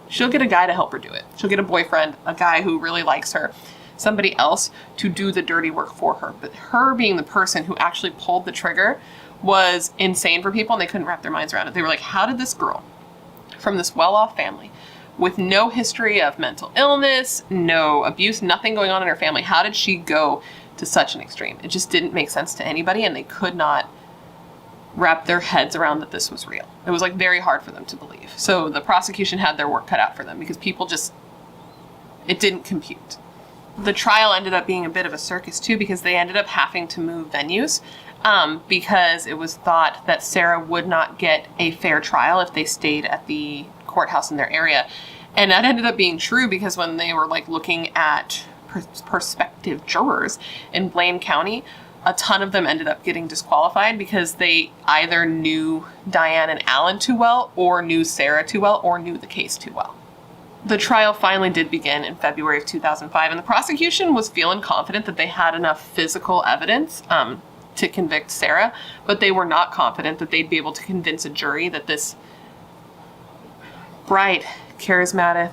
She'll get a guy to help her do it. She'll get a boyfriend, a guy who really likes her, somebody else to do the dirty work for her. But her being the person who actually pulled the trigger was insane for people, and they couldn't wrap their minds around it. They were like, how did this girl from this well-off family with no history of mental illness, no abuse, nothing going on in her family, how did she go to such an extreme? It just didn't make sense to anybody, and they could not wrap their heads around that this was real. It was like very hard for them to believe. So the prosecution had their work cut out for them because people it didn't compute. The trial ended up being a bit of a circus too, because they ended up having to move venues because it was thought that Sarah would not get a fair trial if they stayed at the courthouse in their area. And that ended up being true, because when they were like looking at prospective jurors in Blaine County, a ton of them ended up getting disqualified because they either knew Diane and Alan too well, or knew Sarah too well, or knew the case too well. The trial finally did begin in February of 2005, and the prosecution was feeling confident that they had enough physical evidence to convict Sarah, but they were not confident that they'd be able to convince a jury that this bright, charismatic,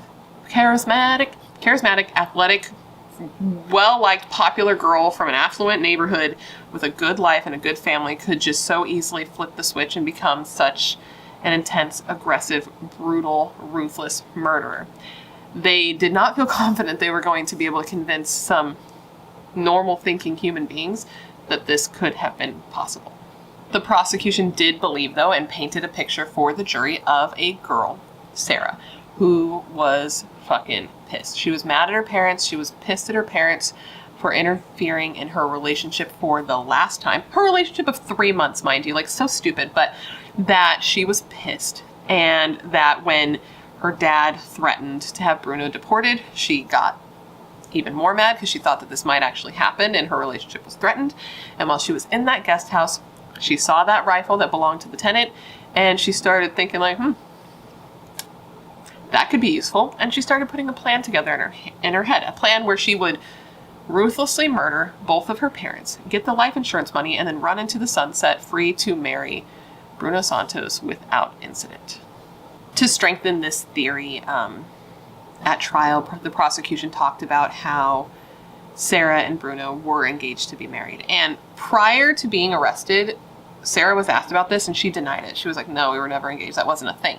athletic, well-liked, popular girl from an affluent neighborhood with a good life and a good family could just so easily flip the switch and become such an intense, aggressive, brutal, ruthless murderer. They did not feel confident they were going to be able to convince some normal thinking human beings that this could have been possible. The prosecution did believe, though, and painted a picture for the jury of a girl, Sarah, who was fucking pissed. She was mad at her parents. She was pissed at her parents for interfering in her relationship for the last time. Her relationship of 3 months, mind you, like so stupid, but that she was pissed. And that when her dad threatened to have Bruno deported, she got even more mad because she thought that this might actually happen and her relationship was threatened. And while she was in that guest house, she saw that rifle that belonged to the tenant, and she started thinking like, that could be useful. And she started putting a plan together in her head, a plan where she would ruthlessly murder both of her parents, get the life insurance money, and then run into the sunset free to marry Bruno Santos without incident. To strengthen this theory, at trial, the prosecution talked about how Sarah and Bruno were engaged to be married. And prior to being arrested, Sarah was asked about this and she denied it. She was like, no, we were never engaged. That wasn't a thing.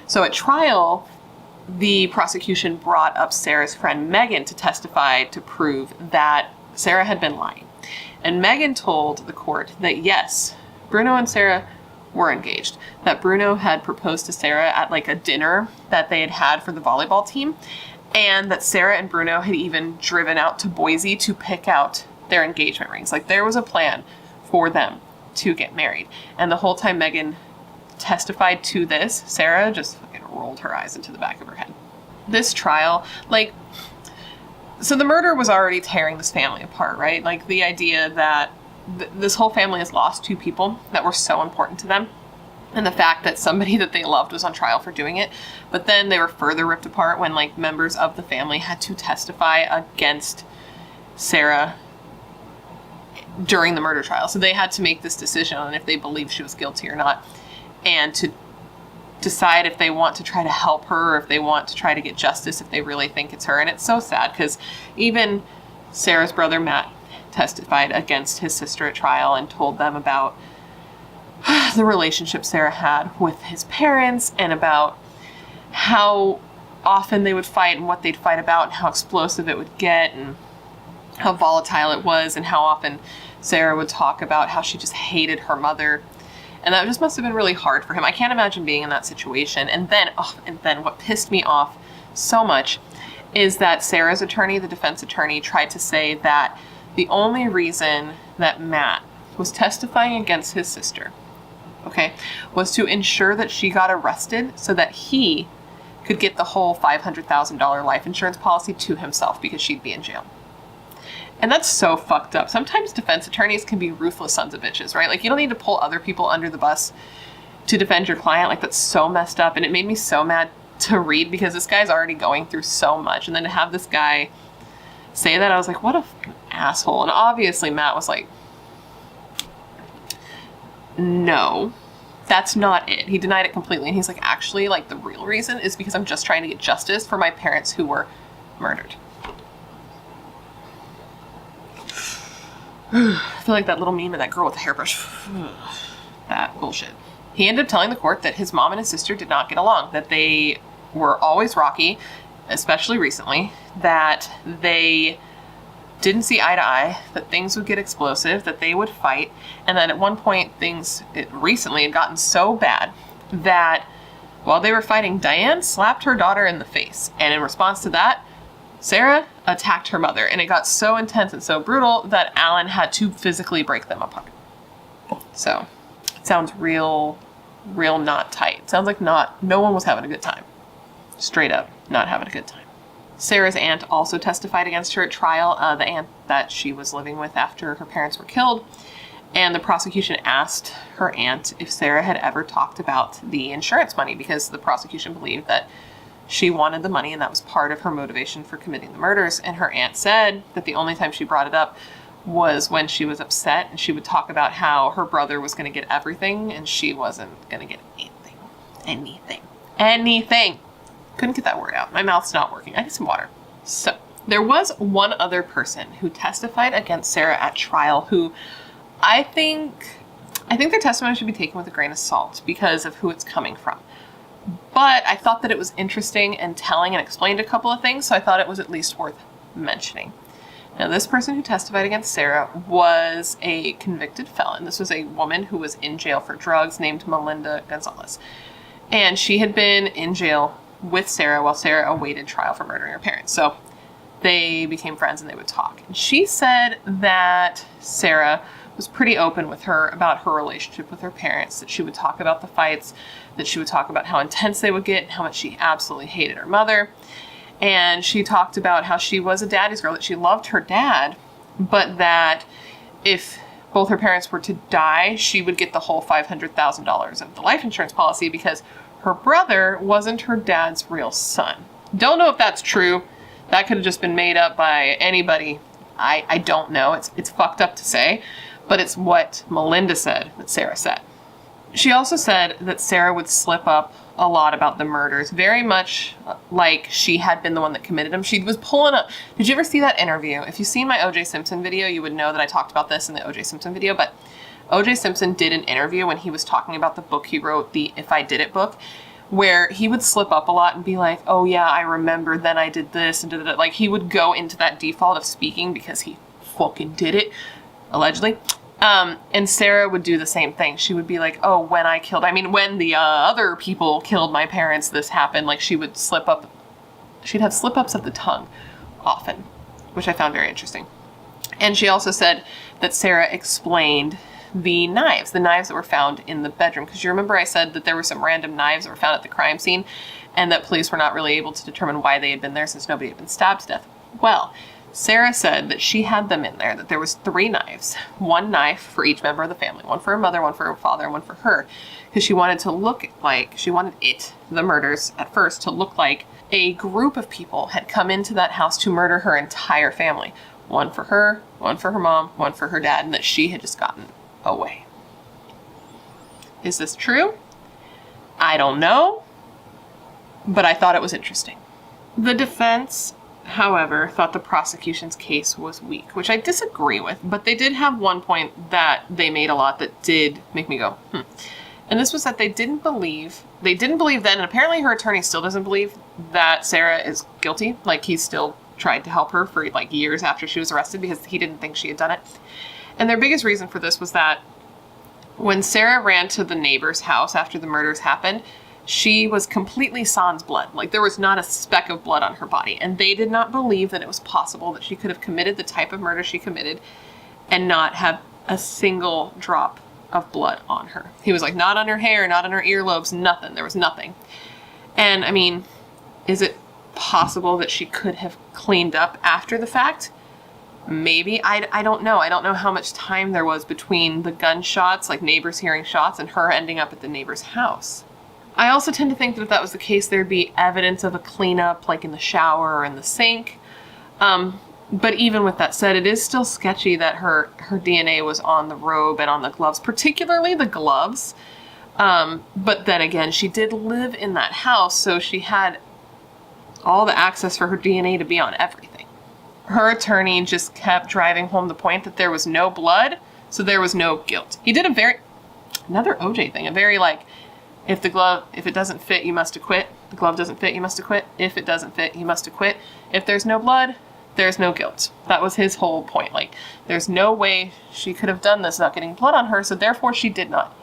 So at trial, the prosecution brought up Sarah's friend Megan to testify to prove that Sarah had been lying. And Megan told the court that yes, Bruno and Sarah were engaged, that Bruno had proposed to Sarah at like a dinner that they had had for the volleyball team, and that Sarah and Bruno had even driven out to Boise to pick out their engagement rings. Like there was a plan for them to get married. And the whole time Megan testified to this, Sarah just fucking rolled her eyes into the back of her head. This trial, so the murder was already tearing this family apart, right? Like the idea that this whole family has lost 2 people that were so important to them, and the fact that somebody that they loved was on trial for doing it. But then they were further ripped apart when like members of the family had to testify against Sarah during the murder trial. So they had to make this decision on if they believed she was guilty or not, and to decide if they want to try to help her or if they want to try to get justice if they really think it's her. And it's so sad because even Sarah's brother Matt testified against his sister at trial and told them about the relationship Sarah had with his parents and about how often they would fight and what they'd fight about and how explosive it would get and how volatile it was and how often Sarah would talk about how she just hated her mother. And that just must have been really hard for him. I can't imagine being in that situation. And then what pissed me off so much is that Sarah's attorney, the defense attorney, tried to say that the only reason that Matt was testifying against his sister, okay, was to ensure that she got arrested so that he could get the whole $500,000 life insurance policy to himself because she'd be in jail. And that's so fucked up. Sometimes defense attorneys can be ruthless sons of bitches, right? Like, you don't need to pull other people under the bus to defend your client. Like, that's so messed up. And it made me so mad to read because this guy's already going through so much. And then to have this guy say that, I was like, what a asshole. And obviously Matt was like, no, that's not it. He denied it completely. And he's like, actually, like, the real reason is because I'm just trying to get justice for my parents who were murdered. I feel like that little meme of that girl with the hairbrush. That bullshit. He ended up telling the court that his mom and his sister did not get along, that they were always rocky, especially recently, that they didn't see eye to eye, that things would get explosive, that they would fight, and that at one point things recently had gotten so bad that while they were fighting, Diane slapped her daughter in the face. And in response to that, Sarah attacked her mother, and it got so intense and so brutal that Alan had to physically break them apart. So, it sounds real not tight. It sounds like no one was having a good time. Straight up, not having a good time. Sarah's aunt also testified against her at trial, the aunt that she was living with after her parents were killed. And the prosecution asked her aunt if Sarah had ever talked about the insurance money because the prosecution believed that she wanted the money and that was part of her motivation for committing the murders. And her aunt said that the only time she brought it up was when she was upset, and she would talk about how her brother was going to get everything and she wasn't going to get anything. Couldn't get that word out. My mouth's not working. I need some water. So there was one other person who testified against Sarah at trial who I think their testimony should be taken with a grain of salt because of who it's coming from. But I thought that it was interesting and telling and explained a couple of things, so I thought it was at least worth mentioning. Now, this person who testified against Sarah was a convicted felon. This was a woman who was in jail for drugs named Melinda Gonzalez. And she had been in jail with Sarah while Sarah awaited trial for murdering her parents. So they became friends and they would talk. And she said that Sarah was pretty open with her about her relationship with her parents, that she would talk about the fights, that she would talk about how intense they would get and how much she absolutely hated her mother. And she talked about how she was a daddy's girl, that she loved her dad, but that if both her parents were to die, she would get the whole $500,000 of the life insurance policy because her brother wasn't her dad's real son. Don't know if that's true. That could have just been made up by anybody. I don't know. It's fucked up to say, but it's what Melinda said that Sarah said. She also said that Sarah would slip up a lot about the murders, very much like she had been the one that committed them. She was pulling up. Did you ever see that interview? If you've seen my O.J. Simpson video, you would know that I talked about this in the O.J. Simpson video, but O.J. Simpson did an interview when he was talking about the book he wrote, the If I Did It book, where he would slip up a lot and be like, oh yeah, I remember, then I did this and did that. Like, he would go into that default of speaking because he fucking did it, allegedly. And Sarah would do the same thing. She would be like, oh, when the other people killed my parents, this happened. Like, she would slip up. She'd have slip-ups of the tongue often, which I found very interesting. And she also said that Sarah explained the knives that were found in the bedroom. Because you remember I said that there were some random knives that were found at the crime scene and that police were not really able to determine why they had been there since nobody had been stabbed to death. Well, Sarah said that she had them in there, that there was 3 knives, 1 knife for each member of the family, 1 for her mother, 1 for her father, and 1 for her, because she wanted the murders at first to look like a group of people had come into that house to murder her entire family. 1 for her, 1 for her mom, 1 for her dad, and that she had just gotten away. Is this true? I don't know, but I thought it was interesting. The defense, however, thought the prosecution's case was weak, which I disagree with, but they did have one point that they made a lot that did make me go, And this was that they didn't believe then, and apparently her attorney still doesn't believe that Sarah is guilty. Like, he still tried to help her for like years after she was arrested because he didn't think she had done it. And their biggest reason for this was that when Sarah ran to the neighbor's house after the murders happened, she was completely sans blood. Like, there was not a speck of blood on her body. And they did not believe that it was possible that she could have committed the type of murder she committed and not have a single drop of blood on her. He was like, not on her hair, not on her earlobes, nothing. There was nothing. And I mean, is it possible that she could have cleaned up after the fact? Maybe. I don't know. I don't know how much time there was between the gunshots, like neighbors hearing shots, and her ending up at the neighbor's house. I also tend to think that if that was the case, there'd be evidence of a cleanup, like in the shower or in the sink. But even with that said, it is still sketchy that her DNA was on the robe and on the gloves, particularly the gloves. But then again, she did live in that house, so she had all the access for her DNA to be on everything. Her attorney just kept driving home the point that there was no blood, so there was no guilt. He did another OJ thing, if it doesn't fit, you must acquit. The glove doesn't fit, you must acquit. If it doesn't fit, you must acquit. If there's no blood, there's no guilt. That was his whole point. Like, there's no way she could have done this without getting blood on her, so therefore she did not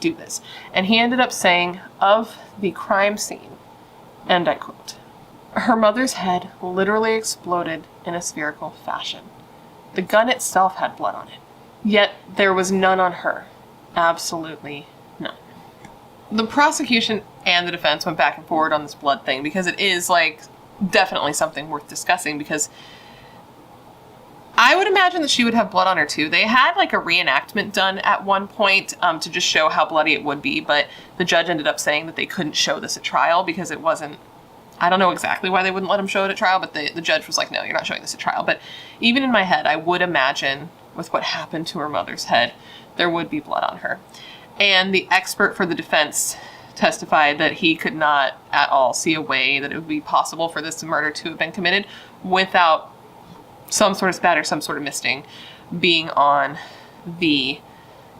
do this. And he ended up saying of the crime scene, and I quote, "Her mother's head literally exploded in a spherical fashion. The gun itself had blood on it. Yet there was none on her. Absolutely none." The prosecution and the defense went back and forward on this blood thing because it is, like, definitely something worth discussing, because I would imagine that she would have blood on her too. They had like a reenactment done at one point to just show how bloody it would be, but the judge ended up saying that they couldn't show this at trial because it wasn't, I don't know exactly why they wouldn't let him show it at trial, but the judge was like, no, you're not showing this at trial. But even in my head, I would imagine with what happened to her mother's head, there would be blood on her. And the expert for the defense testified that he could not at all see a way that it would be possible for this murder to have been committed without some sort of spatter, some sort of misting being on the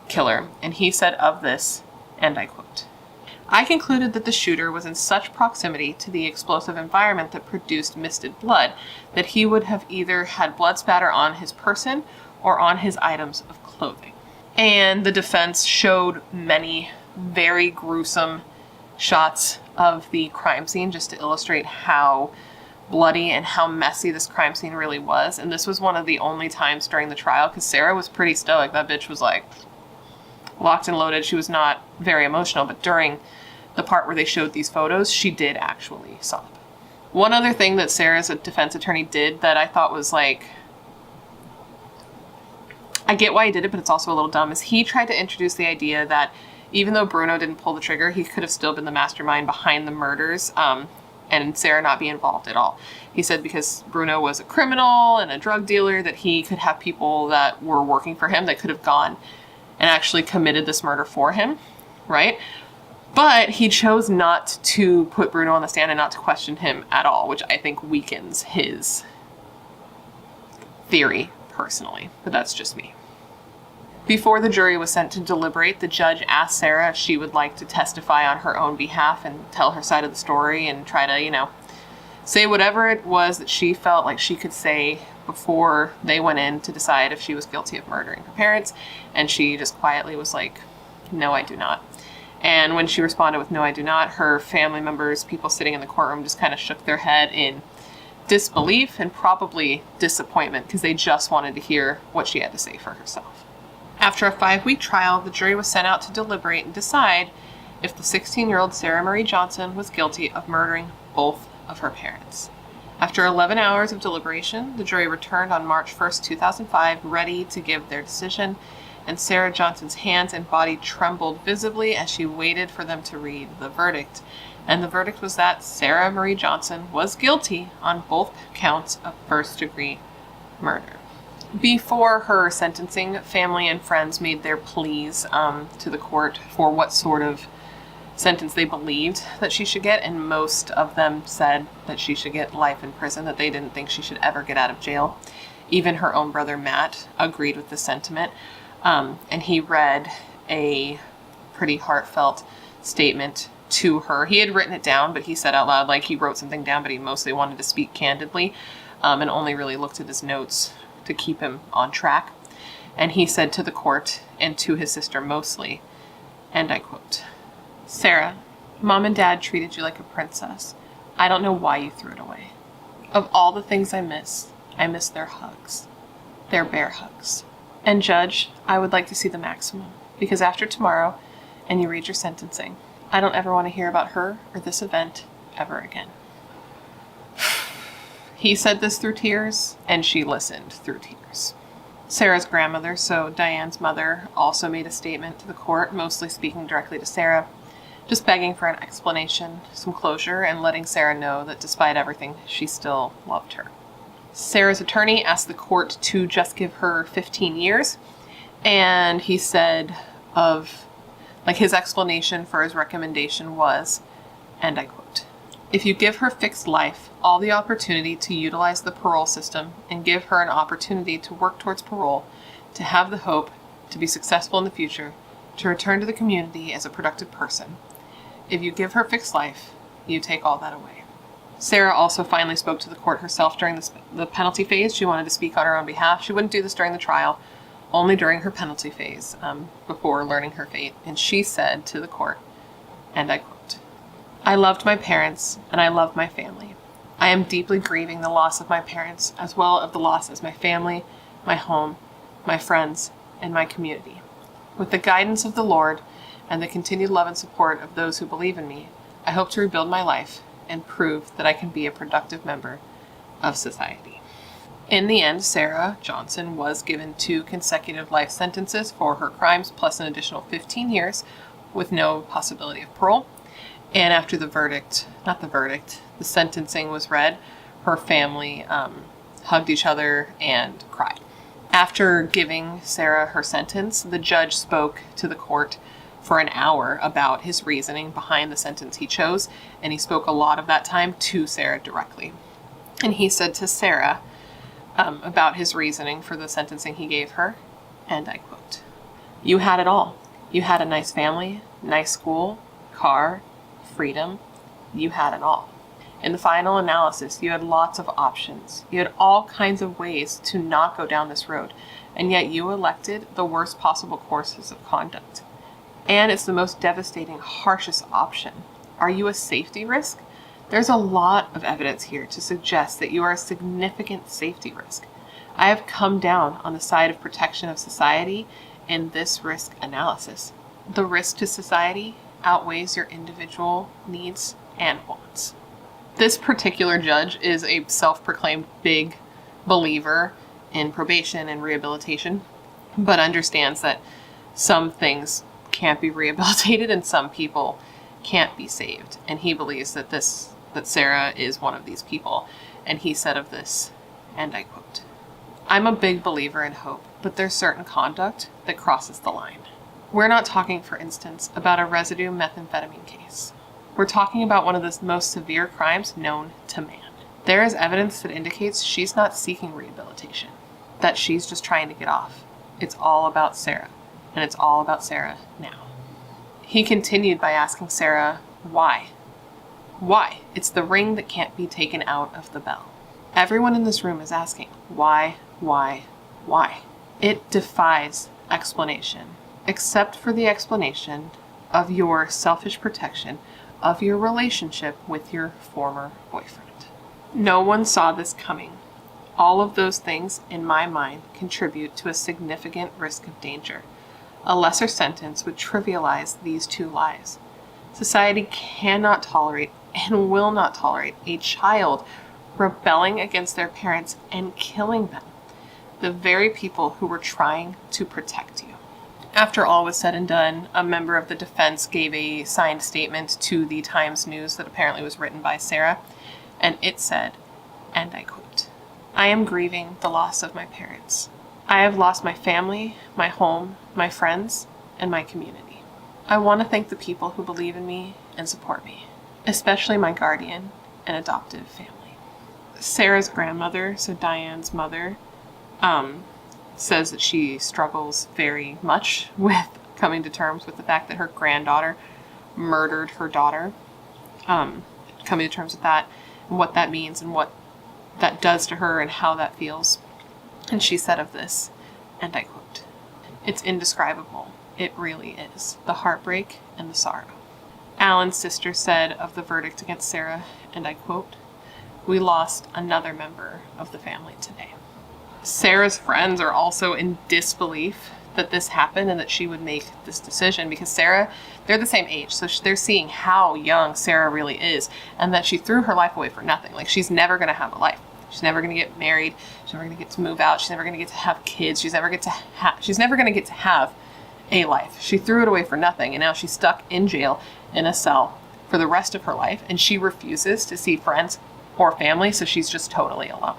killer. And he said of this, and I quote, "I concluded that the shooter was in such proximity to the explosive environment that produced misted blood that he would have either had blood spatter on his person or on his items of clothing." And the defense showed many very gruesome shots of the crime scene just to illustrate how bloody and how messy this crime scene really was. And this was one of the only times during the trial, because Sarah was pretty stoic. That bitch was like locked and loaded. She was not very emotional, but during the part where they showed these photos, she did actually sob. One other thing that Sarah's defense attorney did that I thought was like, I get why he did it, but it's also a little dumb, is he tried to introduce the idea that even though Bruno didn't pull the trigger, he could have still been the mastermind behind the murders, and Sarah not be involved at all. He said because Bruno was a criminal and a drug dealer, that he could have people that were working for him that could have gone and actually committed this murder for him, right? But he chose not to put Bruno on the stand and not to question him at all, which I think weakens his theory personally, but that's just me. Before the jury was sent to deliberate, the judge asked Sarah if she would like to testify on her own behalf and tell her side of the story and try to, say whatever it was that she felt like she could say before they went in to decide if she was guilty of murdering her parents. And she just quietly was like, "No, I do not." And when she responded with "No, I do not," her family members, people sitting in the courtroom, just kind of shook their head in disbelief and probably disappointment because they just wanted to hear what she had to say for herself. After a 5-week trial, the jury was sent out to deliberate and decide if the 16-year-old Sarah Marie Johnson was guilty of murdering both of her parents. After 11 hours of deliberation, the jury returned on March 1st, 2005, ready to give their decision, and Sarah Johnson's hands and body trembled visibly as she waited for them to read the verdict. And the verdict was that Sarah Marie Johnson was guilty on both counts of first-degree murder. Before her sentencing, family and friends made their pleas to the court for what sort of sentence they believed that she should get, and most of them said that she should get life in prison, that they didn't think she should ever get out of jail. Even her own brother, Matt, agreed with the sentiment, and he read a pretty heartfelt statement to her. He had written it down, but he said out loud, like he wrote something down, but he mostly wanted to speak candidly, and only really looked at his notes to keep him on track. And he said to the court, and to his sister mostly, and I quote, "Sarah, Mom and Dad treated you like a princess. I don't know why you threw it away. Of all the things I miss their hugs. Their bear hugs. And Judge, I would like to see the maximum, because after tomorrow, and you read your sentencing, I don't ever want to hear about her or this event ever again." He said this through tears, and she listened through tears. Sarah's grandmother, so Diane's mother, also made a statement to the court, mostly speaking directly to Sarah, just begging for an explanation, some closure, and letting Sarah know that despite everything, she still loved her. Sarah's attorney asked the court to just give her 15 years, and he said his explanation for his recommendation was, and I quote, "If you give her fixed life, all the opportunity to utilize the parole system and give her an opportunity to work towards parole, to have the hope to be successful in the future, to return to the community as a productive person. If you give her fixed life, you take all that away." Sarah also finally spoke to the court herself during the penalty phase. She wanted to speak on her own behalf. She wouldn't do this during the trial, only during her penalty phase, before learning her fate. And she said to the court, and I quote, "I loved my parents and I love my family. I am deeply grieving the loss of my parents, as well as the loss of my family, my home, my friends, and my community. With the guidance of the Lord and the continued love and support of those who believe in me, I hope to rebuild my life and prove that I can be a productive member of society." In the end, Sarah Johnson was given 2 consecutive life sentences for her crimes, plus an additional 15 years with no possibility of parole. And after the sentencing was read, her family hugged each other and cried. After giving Sarah her sentence, the judge spoke to the court for an hour about his reasoning behind the sentence he chose, and he spoke a lot of that time to Sarah directly. And he said to Sarah about his reasoning for the sentencing he gave her, and I quote, "You had it all. You had a nice family, nice school, car, freedom. You had it all. In the final analysis, you had lots of options. You had all kinds of ways to not go down this road, and yet you elected the worst possible courses of conduct. And it's the most devastating, harshest option. Are you a safety risk? There's a lot of evidence here to suggest that you are a significant safety risk. I have come down on the side of protection of society in this risk analysis. The risk to society outweighs your individual needs and wants." This particular judge is a self-proclaimed big believer in probation and rehabilitation, but understands that some things can't be rehabilitated and some people can't be saved. And he believes that Sarah is one of these people. And he said of this, and I quote, "I'm a big believer in hope, but there's certain conduct that crosses the line. We're not talking, for instance, about a residue methamphetamine case. We're talking about one of the most severe crimes known to man. There is evidence that indicates she's not seeking rehabilitation, that she's just trying to get off. It's all about Sarah, and it's all about Sarah now." He continued by asking Sarah, why? Why? It's the ring that can't be taken out of the bell. Everyone in this room is asking, why? It defies explanation, except for the explanation of your selfish protection of your relationship with your former boyfriend. No one saw this coming. All of those things, in my mind, contribute to a significant risk of danger. A lesser sentence would trivialize these 2 lies. Society cannot tolerate and will not tolerate a child rebelling against their parents and killing them, the very people who were trying to protect you. After all was said and done, a member of the defense gave a signed statement to the Times News that apparently was written by Sarah, and it said, and I quote, "I am grieving the loss of my parents. I have lost my family, my home, my friends, and my community. I want to thank the people who believe in me and support me, especially my guardian and adoptive family." Sarah's grandmother, so Diane's mother, says that she struggles very much with coming to terms with the fact that her granddaughter murdered her daughter. Coming to terms with that and what that means and what that does to her and how that feels. And she said of this, and I quote, "It's indescribable. It really is. The heartbreak and the sorrow." Alan's sister said of the verdict against Sarah, and I quote, "We lost another member of the family today." Sarah's friends are also in disbelief that this happened and that she would make this decision, because Sarah, they're the same age, so they're seeing how young Sarah really is and that she threw her life away for nothing. Like, she's never going to have a life. She's never going to get married. She's never going to get to move out. She's never going to get to have kids. She's never going to get to have a life. She threw it away for nothing, and now she's stuck in jail in a cell for the rest of her life, and she refuses to see friends or family, so she's just totally alone.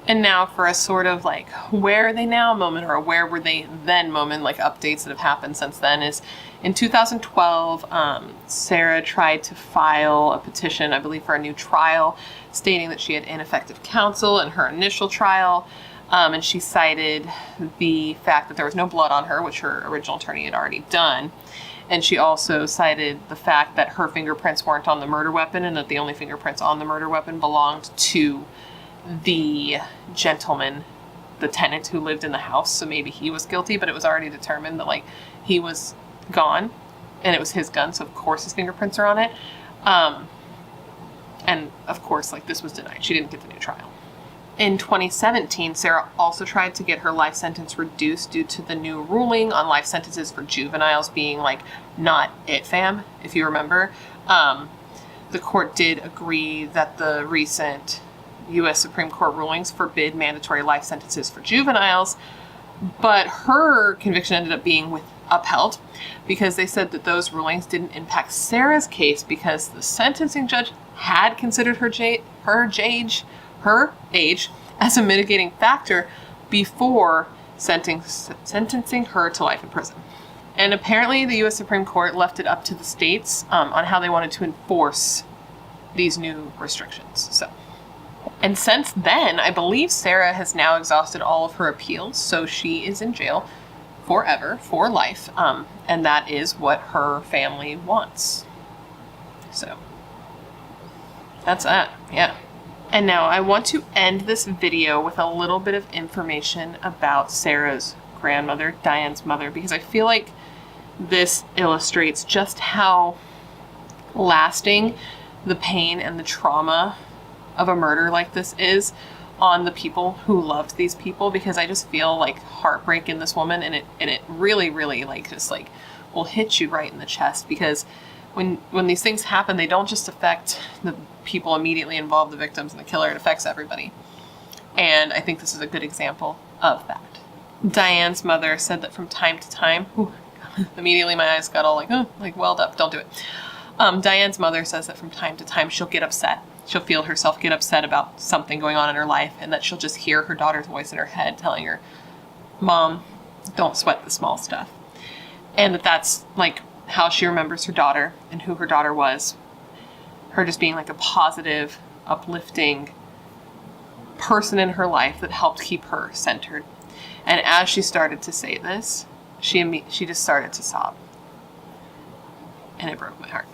And now for a sort of like, where are they now moment, or a where were they then moment, like updates that have happened since then, is in 2012, Sarah tried to file a petition, I believe, for a new trial, stating that she had ineffective counsel in her initial trial. And she cited the fact that there was no blood on her, which her original attorney had already done. And she also cited the fact that her fingerprints weren't on the murder weapon, and that the only fingerprints on the murder weapon belonged to the gentleman, the tenant who lived in the house. So maybe he was guilty, but it was already determined that, like, he was gone and it was his gun, so of course his fingerprints are on it. And of course, like, this was denied. She didn't get the new trial. In 2017, Sarah also tried to get her life sentence reduced due to the new ruling on life sentences for juveniles being, like, not it, fam, if you remember. The court did agree that the recent U.S. Supreme Court rulings forbid mandatory life sentences for juveniles, but her conviction ended up being upheld because they said that those rulings didn't impact Sarah's case because the sentencing judge had considered her age as a mitigating factor before sentencing her to life in prison. And apparently the U.S. Supreme Court left it up to the states on how they wanted to enforce these new restrictions. And since then, I believe Sarah has now exhausted all of her appeals, so she is in jail forever, for life, and that is what her family wants. So, that's that, yeah. And now I want to end this video with a little bit of information about Sarah's grandmother, Diane's mother, because I feel like this illustrates just how lasting the pain and the trauma of a murder like this is on the people who loved these people, because I just feel like heartbreak in this woman, and it really, really, like, just like will hit you right in the chest, because when these things happen, they don't just affect the people immediately involved, the victims and the killer, it affects everybody. And I think this is a good example of that. Diane's mother said that from time to time, immediately my eyes got all like welled up, don't do it. Diane's mother says that from time to time she'll get upset. She'll feel herself get upset about something going on in her life, and that she'll just hear her daughter's voice in her head telling her, "Mom, don't sweat the small stuff." And that's like how she remembers her daughter and who her daughter was. Her just being like a positive, uplifting person in her life that helped keep her centered. And as she started to say this, she just started to sob. And it broke my heart.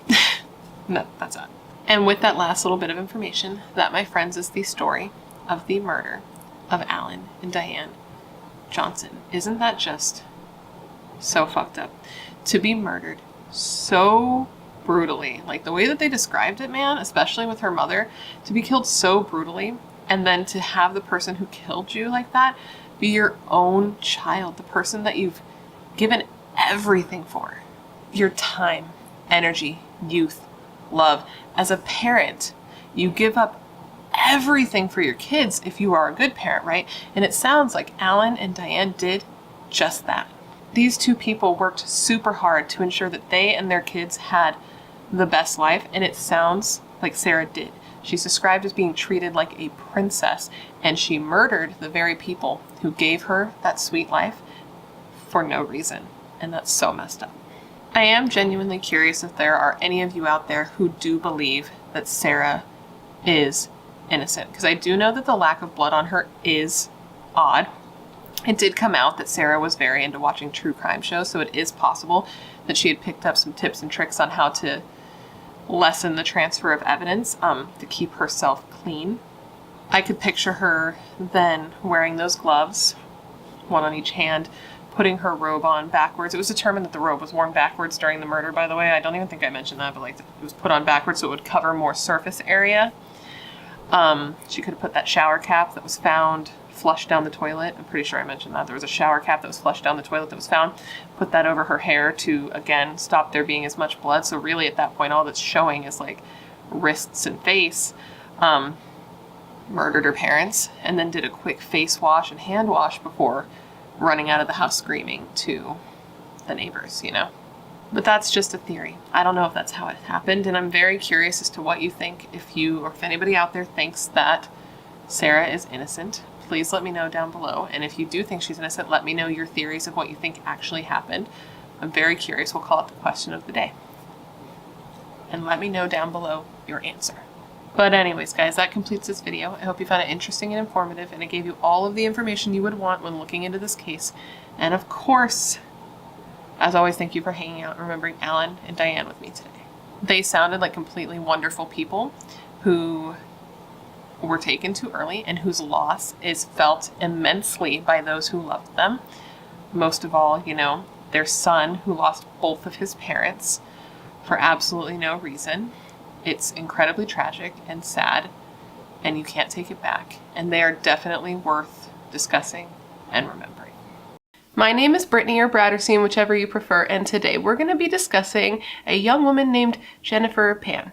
No, that's it. And with that last little bit of information, that, my friends, is the story of the murder of Alan and Diane Johnson. Isn't that just so fucked up? To be murdered so brutally. Like, the way that they described it, man, especially with her mother, to be killed so brutally, and then to have the person who killed you like that be your own child, the person that you've given everything for. Your time, energy, youth, love. As a parent, you give up everything for your kids if you are a good parent, right? And it sounds like Alan and Diane did just that. These two people worked super hard to ensure that they and their kids had the best life, and it sounds like Sarah did. She's described as being treated like a princess, and she murdered the very people who gave her that sweet life for no reason, and that's so messed up. I am genuinely curious if there are any of you out there who do believe that Sarah is innocent, because I do know that the lack of blood on her is odd, It did come out that Sarah was very into watching true crime shows, so it is possible that she had picked up some tips and tricks on how to lessen the transfer of evidence, to keep herself clean. I could picture her then wearing those gloves, one on each hand, putting her robe on backwards. It was determined that the robe was worn backwards during the murder, by the way. I don't even think I mentioned that, but like it was put on backwards so it would cover more surface area. She could have put that shower cap that was found flushed down the toilet. I'm pretty sure I mentioned that. There was a shower cap that was flushed down the toilet that was found. Put that over her hair to, again, stop there being as much blood. So really at that point, all that's showing is like wrists and face. Murdered her parents and then did a quick face wash and hand wash before running out of the house screaming to the neighbors, you know. But that's just a theory. I don't know if that's how it happened, and I'm very curious as to what you think. If you or if anybody out there thinks that Sarah is innocent, please let me know down below. And if you do think she's innocent, let me know your theories of what you think actually happened. I'm very curious. We'll call it the question of the day. And let me know down below your answer. But anyways, guys, that completes this video. I hope you found it interesting and informative, and it gave you all of the information you would want when looking into this case. And of course, as always, thank you for hanging out and remembering Alan and Diane with me today. They sounded like completely wonderful people who were taken too early and whose loss is felt immensely by those who loved them. Most of all, you know, their son who lost both of his parents for absolutely no reason. It's incredibly tragic and sad, and you can't take it back. And they are definitely worth discussing and remembering. My name is Brittany or Bratterstein, whichever you prefer, and today we're going to be discussing a young woman named Jennifer Pan.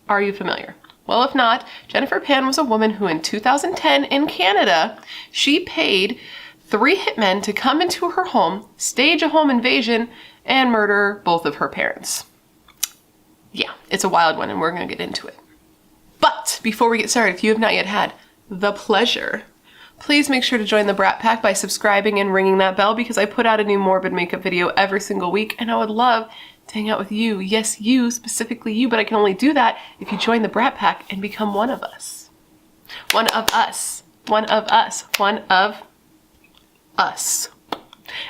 Are you familiar? Well, if not, Jennifer Pan was a woman who in 2010 in Canada, she paid 3 hitmen to come into her home, stage a home invasion, and murder both of her parents. Yeah, it's a wild one, and we're going to get into it. But before we get started, if you have not yet had the pleasure, please make sure to join the Brat Pack by subscribing and ringing that bell, because I put out a new morbid makeup video every single week, and I would love to hang out with you. Yes, you, specifically you, but I can only do that if you join the Brat Pack and become one of us. One of us. One of us. One of us.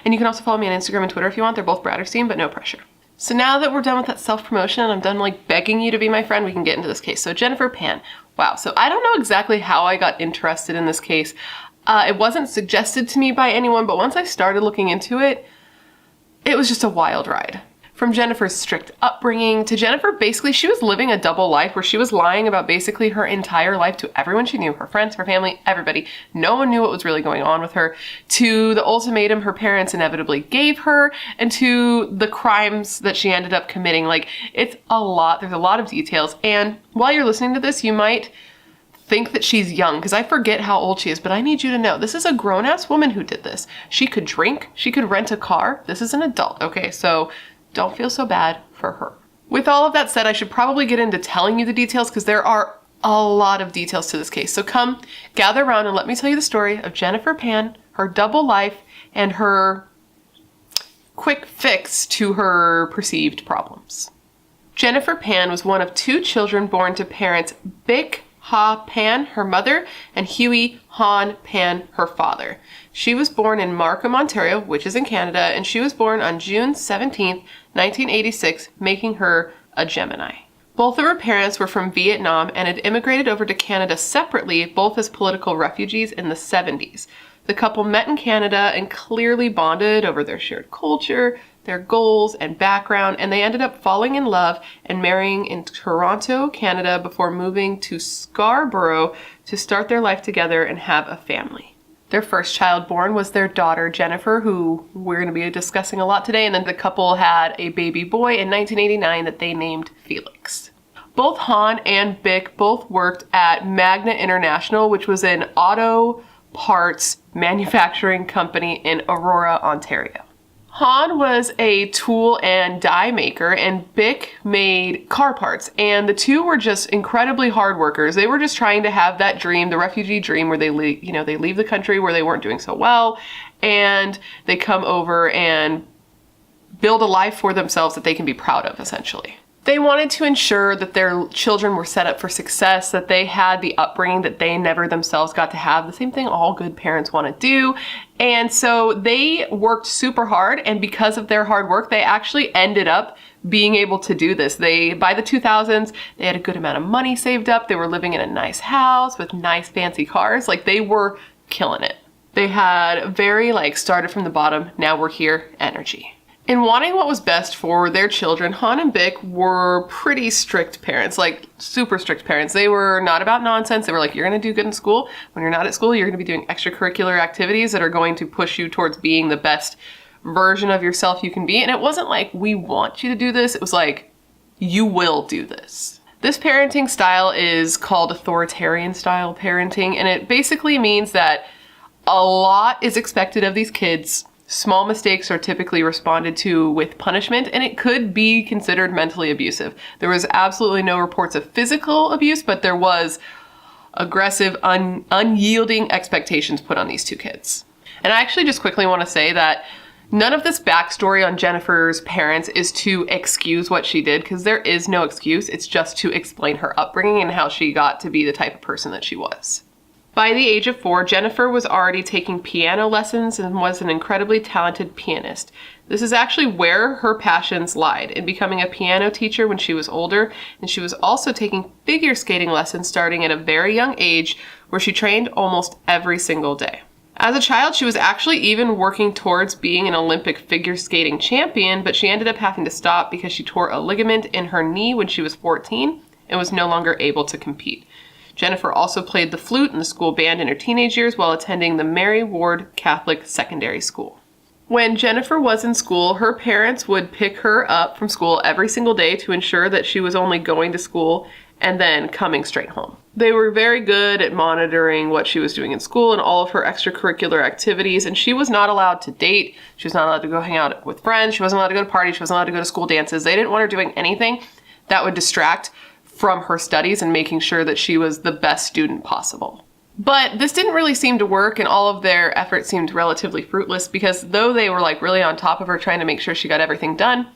And you can also follow me on Instagram and Twitter if you want. They're both Bratterstein, but no pressure. So now that we're done with that self-promotion and I'm done like begging you to be my friend, we can get into this case. So Jennifer Pan. Wow. So I don't know exactly how I got interested in this case. It wasn't suggested to me by anyone, but once I started looking into it, it was just a wild ride. From Jennifer's strict upbringing to Jennifer, basically, she was living a double life where she was lying about basically her entire life to everyone she knew, her friends, her family, everybody. No one knew what was really going on with her, to the ultimatum her parents inevitably gave her, and to the crimes that she ended up committing. Like, it's a lot. There's a lot of details. And while you're listening to this, you might think that she's young, because I forget how old she is, but I need you to know this is a grown-ass woman who did this. She could drink. She could rent a car. This is an adult. Okay, so don't feel so bad for her. With all of that said, I should probably get into telling you the details, because there are a lot of details to this case. So come, gather around and let me tell you the story of Jennifer Pan, her double life, and her quick fix to her perceived problems. Jennifer Pan was one of 2 children born to parents Bich Ha Pan, her mother, and Hann Pan, her father. She was born in Markham, Ontario, which is in Canada, and she was born on June 17th, 1986, making her a Gemini. Both of her parents were from Vietnam and had immigrated over to Canada separately, both as political refugees in the 70s. The couple met in Canada and clearly bonded over their shared culture, their goals, and background, and they ended up falling in love and marrying in Toronto, Canada, before moving to Scarborough to start their life together and have a family. Their first child born was their daughter, Jennifer, who we're going to be discussing a lot today, and then the couple had a baby boy in 1989 that they named Felix. Both Hann and Bich both worked at Magna International, which was an auto parts manufacturing company in Aurora, Ontario. Hann was a tool and die maker, and Bich made car parts, and the two were just incredibly hard workers. They were just trying to have that dream, the refugee dream, where they leave the country where they weren't doing so well, and they come over and build a life for themselves that they can be proud of, essentially. They wanted to ensure that their children were set up for success, that they had the upbringing that they never themselves got to have, the same thing all good parents want to do. And so they worked super hard, and because of their hard work, they actually ended up being able to do this. By the 2000s, they had a good amount of money saved up. They were living in a nice house with nice fancy cars. Like, they were killing it. They had very started from the bottom, now we're here energy. In wanting what was best for their children, Hann and Bich were pretty strict parents, super strict parents. They were not about nonsense. They were like, you're going to do good in school. When you're not at school, you're going to be doing extracurricular activities that are going to push you towards being the best version of yourself you can be. And it wasn't like, we want you to do this. It was like, you will do this. This parenting style is called authoritarian style parenting, and it basically means that a lot is expected of these kids. Small mistakes are typically responded to with punishment, and it could be considered mentally abusive. There was absolutely no reports of physical abuse, but there was aggressive, unyielding expectations put on these two kids. And I actually just quickly want to say that none of this backstory on Jennifer's parents is to excuse what she did, because there is no excuse. It's just to explain her upbringing and how she got to be the type of person that she was. By the age of 4, Jennifer was already taking piano lessons and was an incredibly talented pianist. This is actually where her passions lied, in becoming a piano teacher when she was older, and she was also taking figure skating lessons starting at a very young age, where she trained almost every single day. As a child, she was actually even working towards being an Olympic figure skating champion, but she ended up having to stop because she tore a ligament in her knee when she was 14 and was no longer able to compete. Jennifer also played the flute in the school band in her teenage years while attending the Mary Ward Catholic Secondary School. When Jennifer was in school, her parents would pick her up from school every single day to ensure that she was only going to school and then coming straight home. They were very good at monitoring what she was doing in school and all of her extracurricular activities, and she was not allowed to date. She was not allowed to go hang out with friends. She wasn't allowed to go to parties. She wasn't allowed to go to school dances. They didn't want her doing anything that would distract from her studies and making sure that she was the best student possible. But this didn't really seem to work, and all of their efforts seemed relatively fruitless, because though they were really on top of her trying to make sure she got everything done,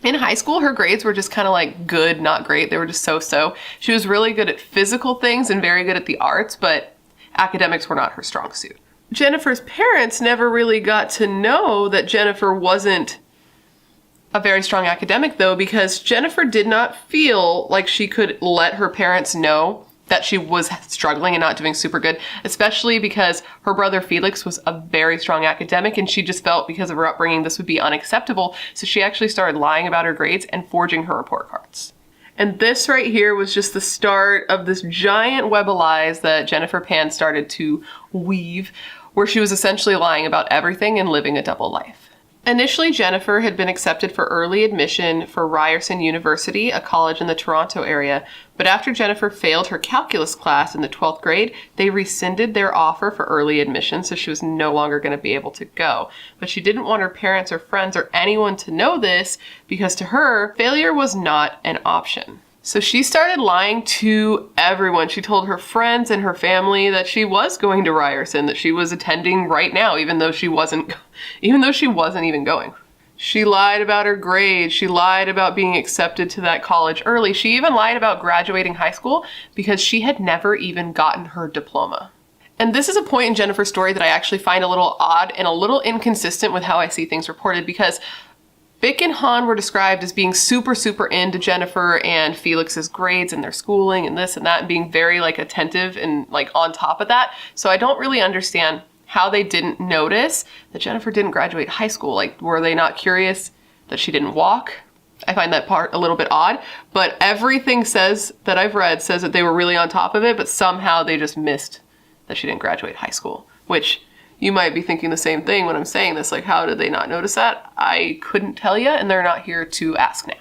in high school her grades were just kind of good, not great. They were just so-so. She was really good at physical things and very good at the arts, but academics were not her strong suit. Jennifer's parents never really got to know that Jennifer wasn't a very strong academic, though, because Jennifer did not feel like she could let her parents know that she was struggling and not doing super good, especially because her brother Felix was a very strong academic, and she just felt because of her upbringing this would be unacceptable. So she actually started lying about her grades and forging her report cards. And this right here was just the start of this giant web of lies that Jennifer Pan started to weave, where she was essentially lying about everything and living a double life. Initially, Jennifer had been accepted for early admission for Ryerson University, a college in the Toronto area, but after Jennifer failed her calculus class in the 12th grade, they rescinded their offer for early admission, so she was no longer going to be able to go. But she didn't want her parents or friends or anyone to know this, because to her, failure was not an option. So she started lying to everyone. She told her friends and her family that she was going to Ryerson, that she was attending right now, even though she wasn't even going. She lied about her grades. She lied about being accepted to that college early. She even lied about graduating high school because she had never even gotten her diploma. And this is a point in Jennifer's story that I actually find a little odd and a little inconsistent with how I see things reported, because Bich and Hann were described as being super into Jennifer and Felix's grades and their schooling and this and that, and being very attentive and on top of that. So I don't really understand how they didn't notice that Jennifer didn't graduate high school. Were they not curious that she didn't walk? I find that part a little bit odd, but everything that I've read says that they were really on top of it, but somehow they just missed that she didn't graduate high school, which you might be thinking the same thing when I'm saying this, how did they not notice that? I couldn't tell you, and they're not here to ask now.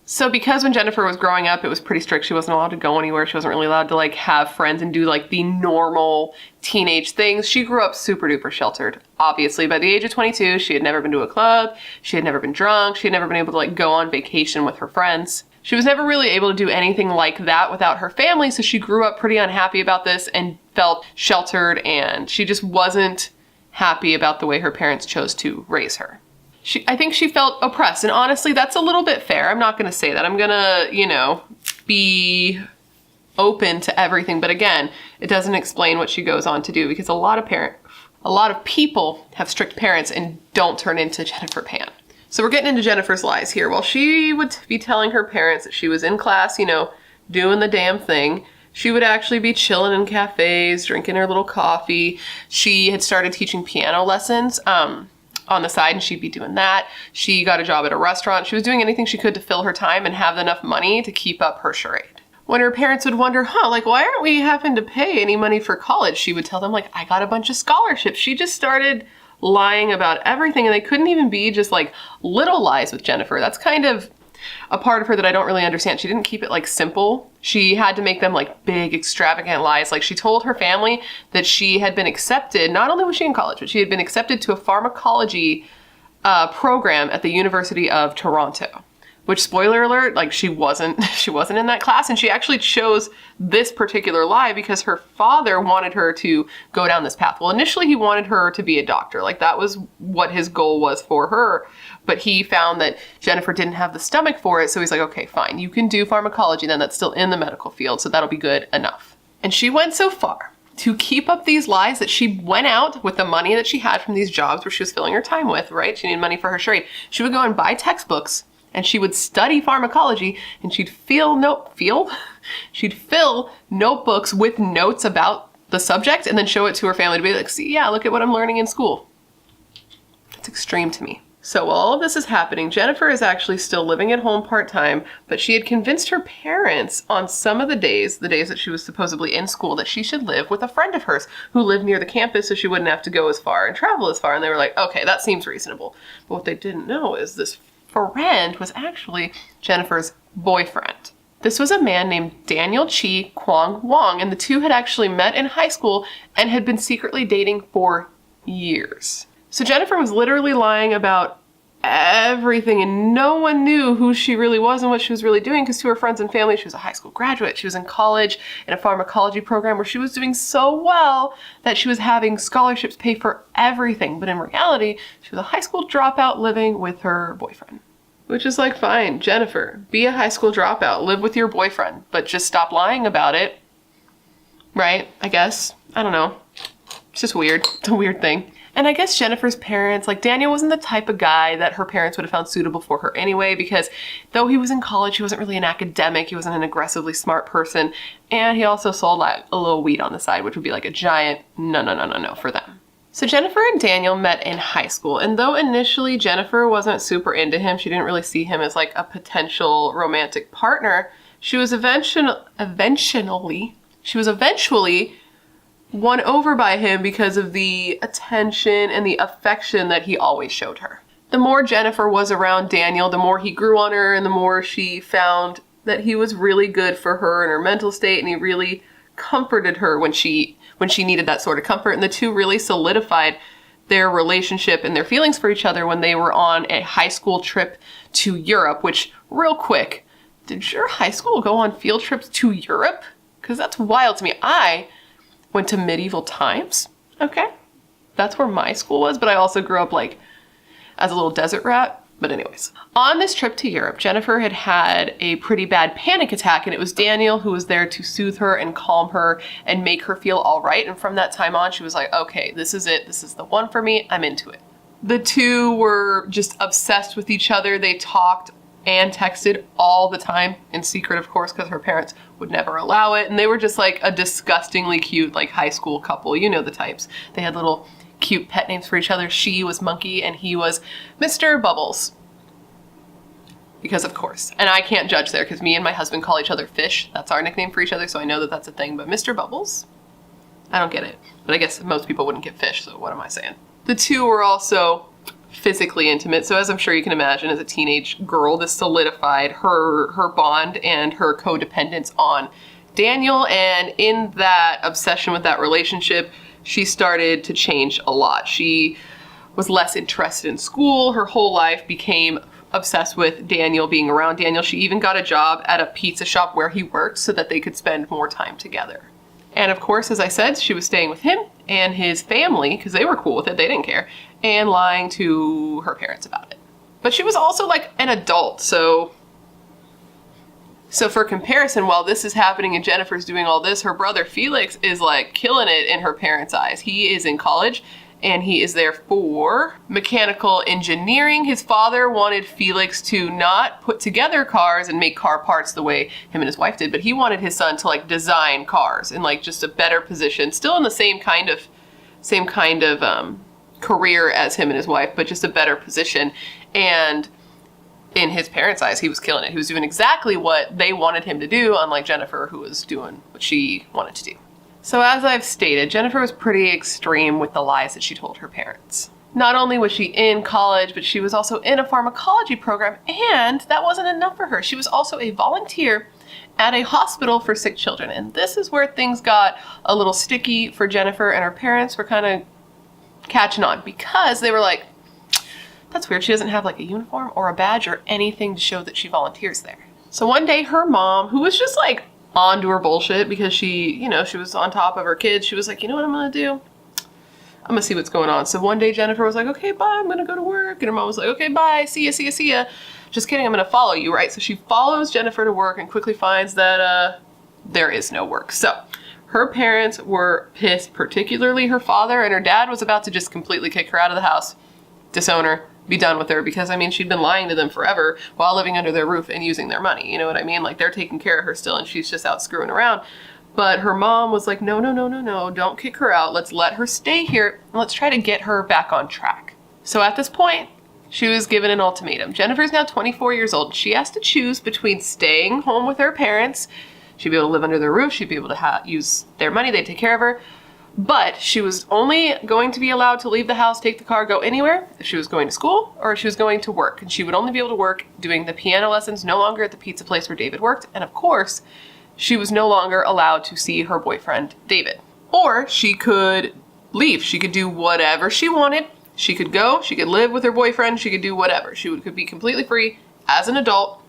So because when Jennifer was growing up, it was pretty strict. She wasn't allowed to go anywhere. She wasn't really allowed to have friends and do the normal teenage things. She grew up super duper sheltered. Obviously, by the age of 22, she had never been to a club. She had never been drunk. She had never been able to go on vacation with her friends. She was never really able to do anything like that without her family. So she grew up pretty unhappy about this and felt sheltered, and she just wasn't happy about the way her parents chose to raise her. I think she felt oppressed. And honestly, that's a little bit fair. I'm not going to say that. I'm going to, you know, be open to everything. But again, it doesn't explain what she goes on to do, because a lot of people have strict parents and don't turn into Jennifer Pan. So we're getting into Jennifer's lies here. Well, she would be telling her parents that she was in class, you know, doing the damn thing. She would actually be chilling in cafes, drinking her little coffee. She had started teaching piano lessons on the side, and she'd be doing that. She got a job at a restaurant. She was doing anything she could to fill her time and have enough money to keep up her charade. When her parents would wonder, like, why aren't we having to pay any money for college? She would tell them, like, I got a bunch of scholarships. She just started lying about everything, and they couldn't even be just like little lies with Jennifer. That's kind of a part of her that I don't really understand. She didn't keep it like simple. She had to make them like big, extravagant lies. Like, she told her family that she had been accepted, not only was she in college, but she had been accepted to a pharmacology program at the University of Toronto. Which, spoiler alert, like, she wasn't in that class, and she actually chose this particular lie because her father wanted her to go down this path. Well, initially he wanted her to be a doctor. Like, that was what his goal was for her. But he found that Jennifer didn't have the stomach for it, so he's like, okay, fine, you can do pharmacology then. That's still in the medical field, so that'll be good enough. And she went so far to keep up these lies that she went out with the money that she had from these jobs where she was filling her time with, right? She needed money for her charade. She would go and buy textbooks, and she would study pharmacology, and she'd fill notebooks with notes about the subject, and then show it to her family to be like, see, yeah, look at what I'm learning in school. It's extreme to me. So while all of this is happening, Jennifer is actually still living at home part-time, but she had convinced her parents on some of the days that she was supposedly in school, that she should live with a friend of hers who lived near the campus so she wouldn't have to go as far and travel as far. And they were like, okay, that seems reasonable. But what they didn't know is this friend was actually Jennifer's boyfriend. This was a man named Daniel Chi Kwong Wong, and the two had actually met in high school and had been secretly dating for years. So Jennifer was literally lying about everything, and no one knew who she really was and what she was really doing, because to her friends and family, she was a high school graduate. She was in college in a pharmacology program where she was doing so well that she was having scholarships pay for everything. But in reality, she was a high school dropout living with her boyfriend. Which is like, fine, Jennifer, be a high school dropout, live with your boyfriend, but just stop lying about it. Right? I guess. I don't know. It's just weird. It's a weird thing. And I guess Jennifer's parents, like, Daniel wasn't the type of guy that her parents would have found suitable for her anyway, because though he was in college, he wasn't really an academic, he wasn't an aggressively smart person, and he also sold like a little weed on the side, which would be like a giant no for them. So Jennifer and Daniel met in high school, and though initially Jennifer wasn't super into him, she didn't really see him as like a potential romantic partner, she was eventually won over by him because of the attention and the affection that he always showed her. The more Jennifer was around Daniel, the more he grew on her, and the more she found that he was really good for her and her mental state, and he really comforted her when she needed that sort of comfort. And the two really solidified their relationship and their feelings for each other when they were on a high school trip to Europe, which, real quick, did your high school go on field trips to Europe? Because that's wild to me. I went to medieval times, okay? That's where my school was, but I also grew up like as a little desert rat. But anyways, on this trip to Europe, Jennifer had had a pretty bad panic attack, and it was Daniel who was there to soothe her and calm her and make her feel all right. And from that time on, she was like, okay, this is it. This is the one for me. I'm into it. The two were just obsessed with each other. They talked and texted all the time, in secret, of course, because her parents would never allow it. And they were just like a disgustingly cute, like, high school couple. You know the types. They had little cute pet names for each other. She was Monkey and he was Mr. Bubbles. Because of course. And I can't judge there because me and my husband call each other Fish. That's our nickname for each other, so I know that that's a thing. But Mr. Bubbles? I don't get it. But I guess most people wouldn't get Fish, so what am I saying? The two were also physically intimate, so as I'm sure you can imagine, as a teenage girl, this solidified her bond and her codependence on Daniel. And in that obsession with that relationship, she started to change a lot. She was less interested in school. Her whole life became obsessed with Daniel, being around Daniel. She even got a job at a pizza shop where he worked so that they could spend more time together. And of course, as I said, she was staying with him and his family because they were cool with it. They didn't care. And lying to her parents about it. But she was also like an adult, so for comparison, while this is happening and Jennifer's doing all this, her brother Felix is like killing it in her parents' eyes. He is in college and he is there for mechanical engineering. His father wanted Felix to not put together cars and make car parts the way him and his wife did, but he wanted his son to like design cars in like just a better position, still in the same kind of career as him and his wife, but just a better position. And in his parents' eyes, he was killing it. He was doing exactly what they wanted him to do, unlike Jennifer, who was doing what she wanted to do. So as I've stated, Jennifer was pretty extreme with the lies that she told her parents. Not only was she in college, but she was also in a pharmacology program, and that wasn't enough for her. She was also a volunteer at a hospital for sick children. And this is where things got a little sticky for Jennifer, and her parents were kind of catching on because they were like, that's weird. She doesn't have like a uniform or a badge or anything to show that she volunteers there. So one day her mom, who was just like onto her bullshit because she was on top of her kids, she was like, you know what I'm going to do? I'm going to see what's going on. So one day Jennifer was like, okay, bye, I'm going to go to work. And her mom was like, okay, bye, see ya. Just kidding, I'm going to follow you, right? So she follows Jennifer to work and quickly finds that there is no work. So her parents were pissed, particularly her father, and her dad was about to just completely kick her out of the house, disown her, be done with her, because I mean, she'd been lying to them forever while living under their roof and using their money. You know what I mean? Like, they're taking care of her still and she's just out screwing around. But her mom was like, no, don't kick her out. Let's let her stay here and let's try to get her back on track. So at this point, she was given an ultimatum. Jennifer's now 24 years old. She has to choose between staying home with her parents. She'd be able to live under their roof. She'd be able to use their money. They'd take care of her. But she was only going to be allowed to leave the house, take the car, go anywhere if she was going to school or if she was going to work. And she would only be able to work doing the piano lessons, no longer at the pizza place where David worked. And of course, she was no longer allowed to see her boyfriend, David. Or she could leave. She could do whatever she wanted. She could go, she could live with her boyfriend, she could do whatever. She could be completely free as an adult,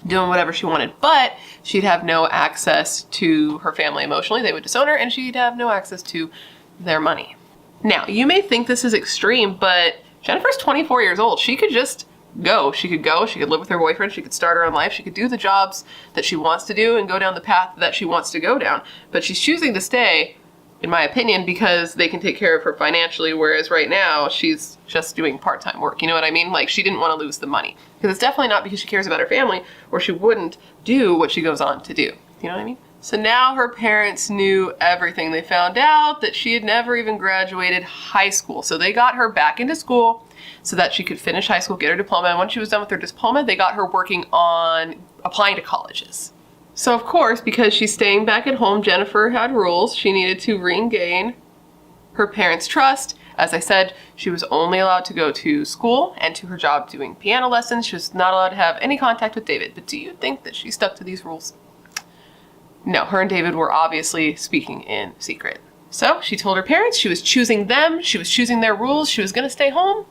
doing whatever she wanted, but she'd have no access to her family emotionally. They would disown her, and she'd have no access to their money. Now, you may think this is extreme, but Jennifer's 24 years old. She could just go. She could live with her boyfriend, she could start her own life, she could do the jobs that she wants to do and go down the path that she wants to go down. But she's choosing to stay, in my opinion, because they can take care of her financially, whereas right now she's just doing part-time work. You know what I mean? Like, she didn't want to lose the money. Because it's definitely not because she cares about her family, or she wouldn't do what she goes on to do. You know what I mean? So now her parents knew everything. They found out that she had never even graduated high school. So they got her back into school so that she could finish high school, get her diploma. And once she was done with her diploma, they got her working on applying to colleges. So of course, because she's staying back at home, Jennifer had rules. She needed to regain her parents' trust. As I said, she was only allowed to go to school and to her job doing piano lessons. She was not allowed to have any contact with David. But do you think that she stuck to these rules? No, her and David were obviously speaking in secret. So she told her parents she was choosing them. She was choosing their rules. She was going to stay home.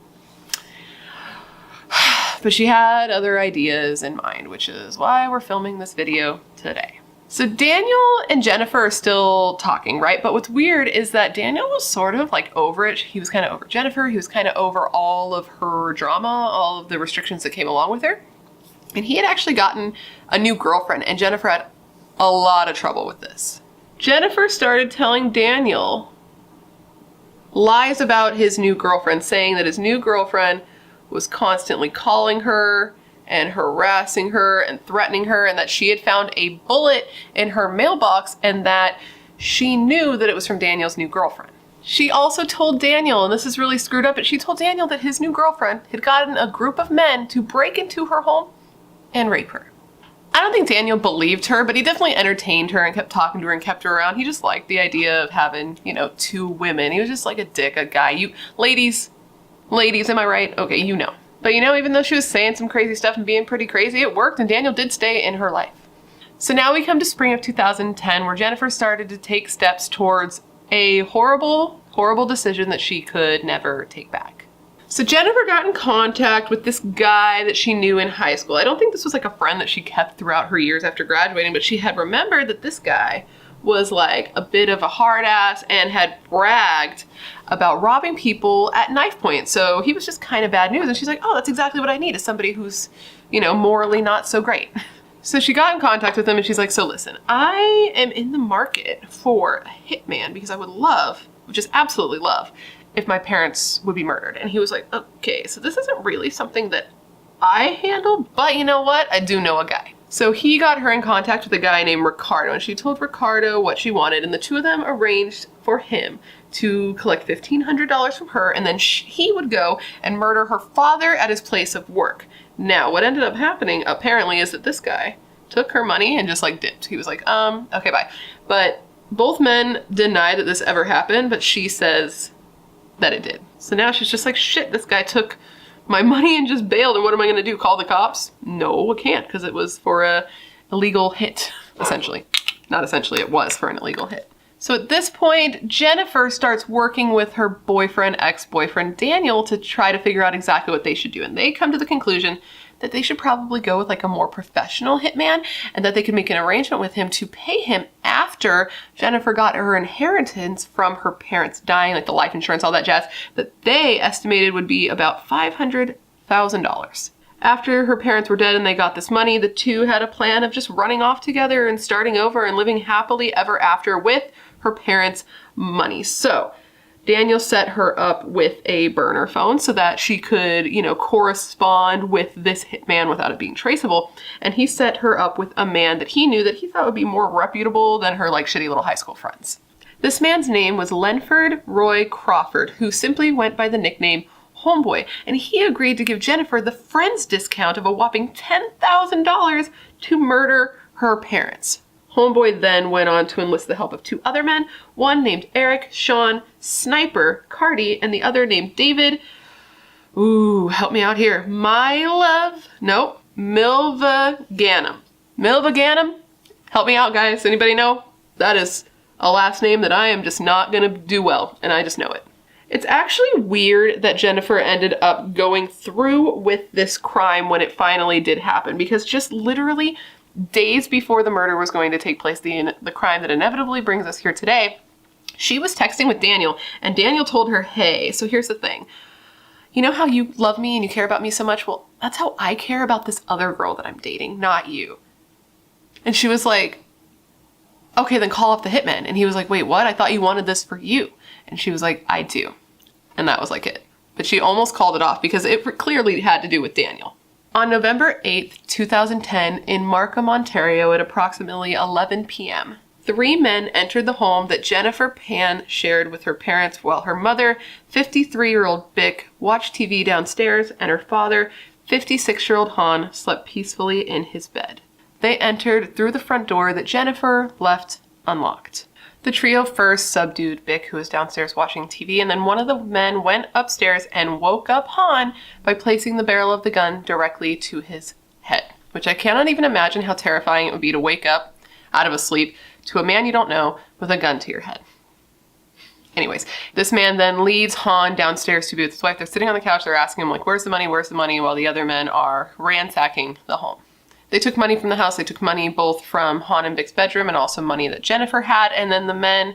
But she had other ideas in mind, which is why we're filming this video today. So Daniel and Jennifer are still talking, right? But what's weird is that Daniel was sort of like over it. He was kind of over Jennifer. He was kind of over all of her drama, all of the restrictions that came along with her. And he had actually gotten a new girlfriend, and Jennifer had a lot of trouble with this. Jennifer started telling Daniel lies about his new girlfriend, saying that his new girlfriend was constantly calling her and harassing her and threatening her, and that she had found a bullet in her mailbox and that she knew that it was from Daniel's new girlfriend. She also told Daniel, and this is really screwed up, but she told Daniel that his new girlfriend had gotten a group of men to break into her home and rape her. I don't think Daniel believed her, but he definitely entertained her and kept talking to her and kept her around. He just liked the idea of having, two women. He was just like a dick, a guy. Ladies, am I right? Okay, you know. But even though she was saying some crazy stuff and being pretty crazy, it worked, and Daniel did stay in her life. So now we come to spring of 2010, where Jennifer started to take steps towards a horrible, horrible decision that she could never take back. So Jennifer got in contact with this guy that she knew in high school. I don't think this was like a friend that she kept throughout her years after graduating, but she had remembered that this guy was like a bit of a hard ass and had bragged about robbing people at knife point. So he was just kind of bad news. And she's like, oh, that's exactly what I need, is somebody who's, you know, morally not so great. So she got in contact with him and she's like, so listen, I am in the market for a hitman because I would love, just absolutely love, if my parents would be murdered. And he was like, okay, so this isn't really something that I handle, but you know what? I do know a guy. So he got her in contact with a guy named Ricardo, and she told Ricardo what she wanted, and the two of them arranged for him to collect $1,500 from her, and then he would go and murder her father at his place of work. Now, what ended up happening, apparently, is that this guy took her money and just like dipped. He was like, okay, bye. But both men deny that this ever happened, but she says that it did. So now she's just like, shit, this guy took my money and just bailed, and what am I gonna do, call the cops? No, I can't, because it was for a illegal hit, essentially. Not essentially, it was for an illegal hit. So at this point, Jennifer starts working with her boyfriend, ex-boyfriend, Daniel, to try to figure out exactly what they should do. And they come to the conclusion that they should probably go with like a more professional hitman, and that they could make an arrangement with him to pay him after Jennifer got her inheritance from her parents dying, like the life insurance, all that jazz, that they estimated would be about $500,000. After her parents were dead and they got this money, the two had a plan of just running off together and starting over and living happily ever after with her parents' money. So Daniel set her up with a burner phone so that she could, you know, correspond with this hitman without it being traceable. And he set her up with a man that he knew that he thought would be more reputable than her like shitty little high school friends. This man's name was Lenford Roy Crawford, who simply went by the nickname Homeboy, and he agreed to give Jennifer the friends discount of a whopping $10,000 to murder her parents. Homeboy then went on to enlist the help of two other men, one named Eric Sean Sniper Carty, and the other named David, help me out here, Milva Gannum. Milva Gannum? Help me out, guys. Anybody know? That is a last name that I am just not gonna do well, and I just know it. It's actually weird that Jennifer ended up going through with this crime when it finally did happen, because just literally days before the murder was going to take place, the crime that inevitably brings us here today, she was texting with Daniel, and Daniel told her, hey, so here's the thing. You know how you love me and you care about me so much? Well, that's how I care about this other girl that I'm dating, not you. And she was like, okay, then call off the hitman. And he was like, wait, what? I thought you wanted this for you. And she was like, I do. And that was like it. But she almost called it off because it clearly had to do with Daniel. On November 8th, 2010, in Markham, Ontario, at approximately 11 p.m., 3 men entered the home that Jennifer Pan shared with her parents while her mother, 53-year-old Bich, watched TV downstairs, and her father, 56-year-old Hann, slept peacefully in his bed. They entered through the front door that Jennifer left unlocked. The trio first subdued Bich, who was downstairs watching TV, and then one of the men went upstairs and woke up Hann by placing the barrel of the gun directly to his head, which I cannot even imagine how terrifying it would be to wake up out of a sleep to a man you don't know with a gun to your head. Anyways, this man then leads Hann downstairs to be with his wife. They're sitting on the couch, they're asking him, like, where's the money, while the other men are ransacking the home. They took money from the house. They took money both from Hann and Bich's bedroom and also money that Jennifer had. And then the men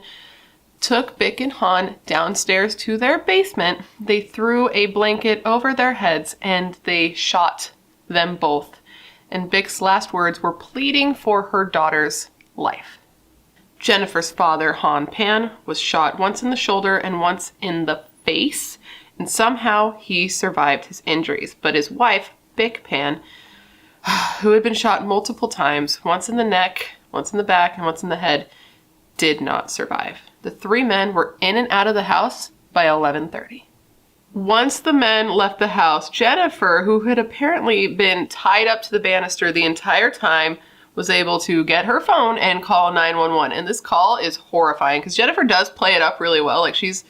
took Bich and Hann downstairs to their basement. They threw a blanket over their heads and they shot them both. And Bich's last words were pleading for her daughter's life. Jennifer's father, Hann Pan, was shot once in the shoulder and once in the face. And somehow he survived his injuries. But his wife, Bich Pan, who had been shot multiple times, once in the neck, once in the back, and once in the head, did not survive. The 3 men were in and out of the house by 11:30. Once the men left the house, Jennifer, who had apparently been tied up to the banister the entire time, was able to get her phone and call 911. And this call is horrifying because Jennifer does play it up really well. Like she's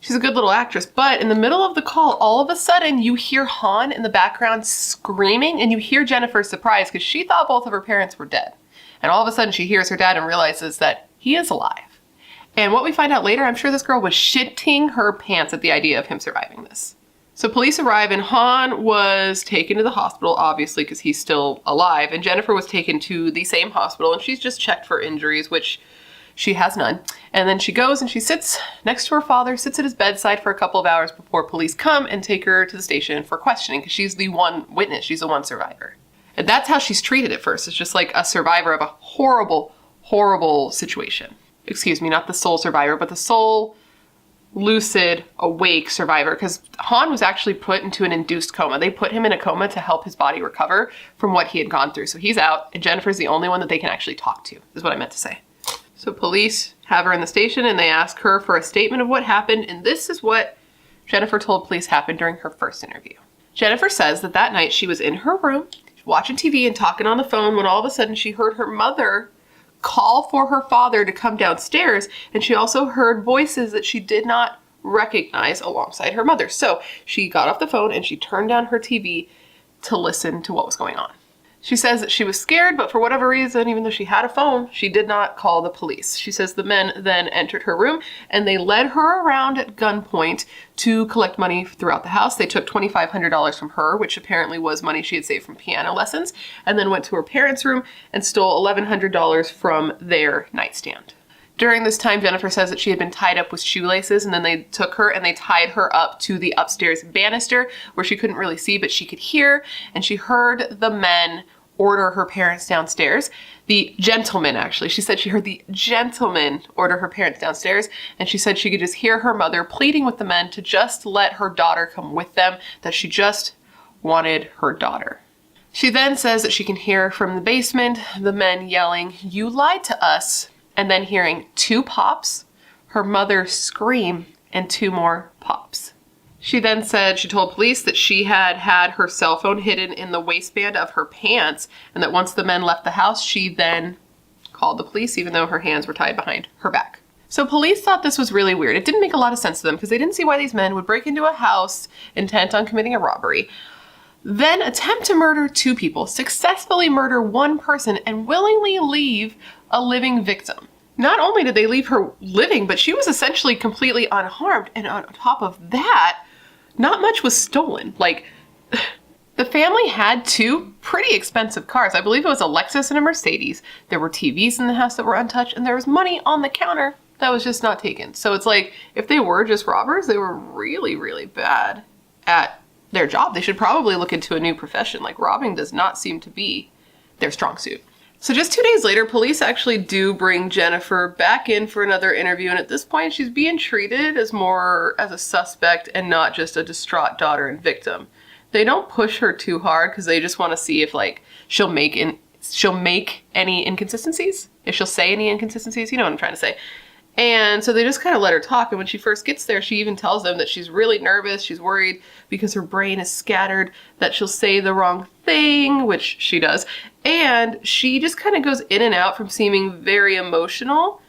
a good little actress, but in the middle of the call, all of a sudden you hear Hann in the background screaming, and you hear Jennifer surprised because she thought both of her parents were dead. And all of a sudden she hears her dad and realizes that he is alive. And what we find out later, I'm sure this girl was shitting her pants at the idea of him surviving this. So police arrive and Hann was taken to the hospital, obviously, because he's still alive. And Jennifer was taken to the same hospital and she's just checked for injuries, which she has none. And then she goes and she sits next to her father, sits at his bedside for a couple of hours before police come and take her to the station for questioning, because she's the one witness. She's the one survivor. And that's how she's treated at first. It's just like a survivor of a horrible, horrible situation. Excuse me, not the sole survivor, but the sole lucid, awake survivor, because Hann was actually put into an induced coma. They put him in a coma to help his body recover from what he had gone through. So he's out, and Jennifer's the only one that they can actually talk to, is what I meant to say. So police have her in the station and they ask her for a statement of what happened, and this is what Jennifer told police happened during her first interview. Jennifer says that that night she was in her room watching TV and talking on the phone when all of a sudden she heard her mother call for her father to come downstairs, and she also heard voices that she did not recognize alongside her mother. So she got off the phone and she turned down her TV to listen to what was going on. She says that she was scared, but for whatever reason, even though she had a phone, she did not call the police. She says the men then entered her room and they led her around at gunpoint to collect money throughout the house. They took $2,500 from her, which apparently was money she had saved from piano lessons, and then went to her parents' room and stole $1,100 from their nightstand. During this time, Jennifer says that she had been tied up with shoelaces, and then they took her and they tied her up to the upstairs banister where she couldn't really see, but she could hear, and she heard the men order her parents downstairs. The gentleman, actually. She said she heard the gentleman order her parents downstairs, and she said she could just hear her mother pleading with the men to just let her daughter come with them, that she just wanted her daughter. She then says that she can hear from the basement the men yelling, "You lied to us," and then hearing 2 pops, her mother scream, and 2 more pops. She then said she told police that she had had her cell phone hidden in the waistband of her pants, and that once the men left the house, she then called the police even though her hands were tied behind her back. So police thought this was really weird. It didn't make a lot of sense to them because they didn't see why these men would break into a house intent on committing a robbery, then attempt to murder 2 people, successfully murder 1 person, and willingly leave a living victim. Not only did they leave her living, but she was essentially completely unharmed. And on top of that, not much was stolen. Like, the family had 2 pretty expensive cars. I believe it was a Lexus and a Mercedes. There were TVs in the house that were untouched, and there was money on the counter that was just not taken. So it's like, if they were just robbers, they were really, really bad at their job. They should probably look into a new profession. Like, robbing does not seem to be their strong suit. So just 2 days later, police actually do bring Jennifer back in for another interview. And at this point, she's being treated as more as a suspect and not just a distraught daughter and victim. They don't push her too hard because they just want to see if like she'll make any inconsistencies. If she'll say any inconsistencies, you know what I'm trying to say. And so they just kind of let her talk. And when she first gets there, she even tells them that she's really nervous. She's worried because her brain is scattered, that she'll say the wrong thing, which she does. And she just kind of goes in and out from seeming very emotional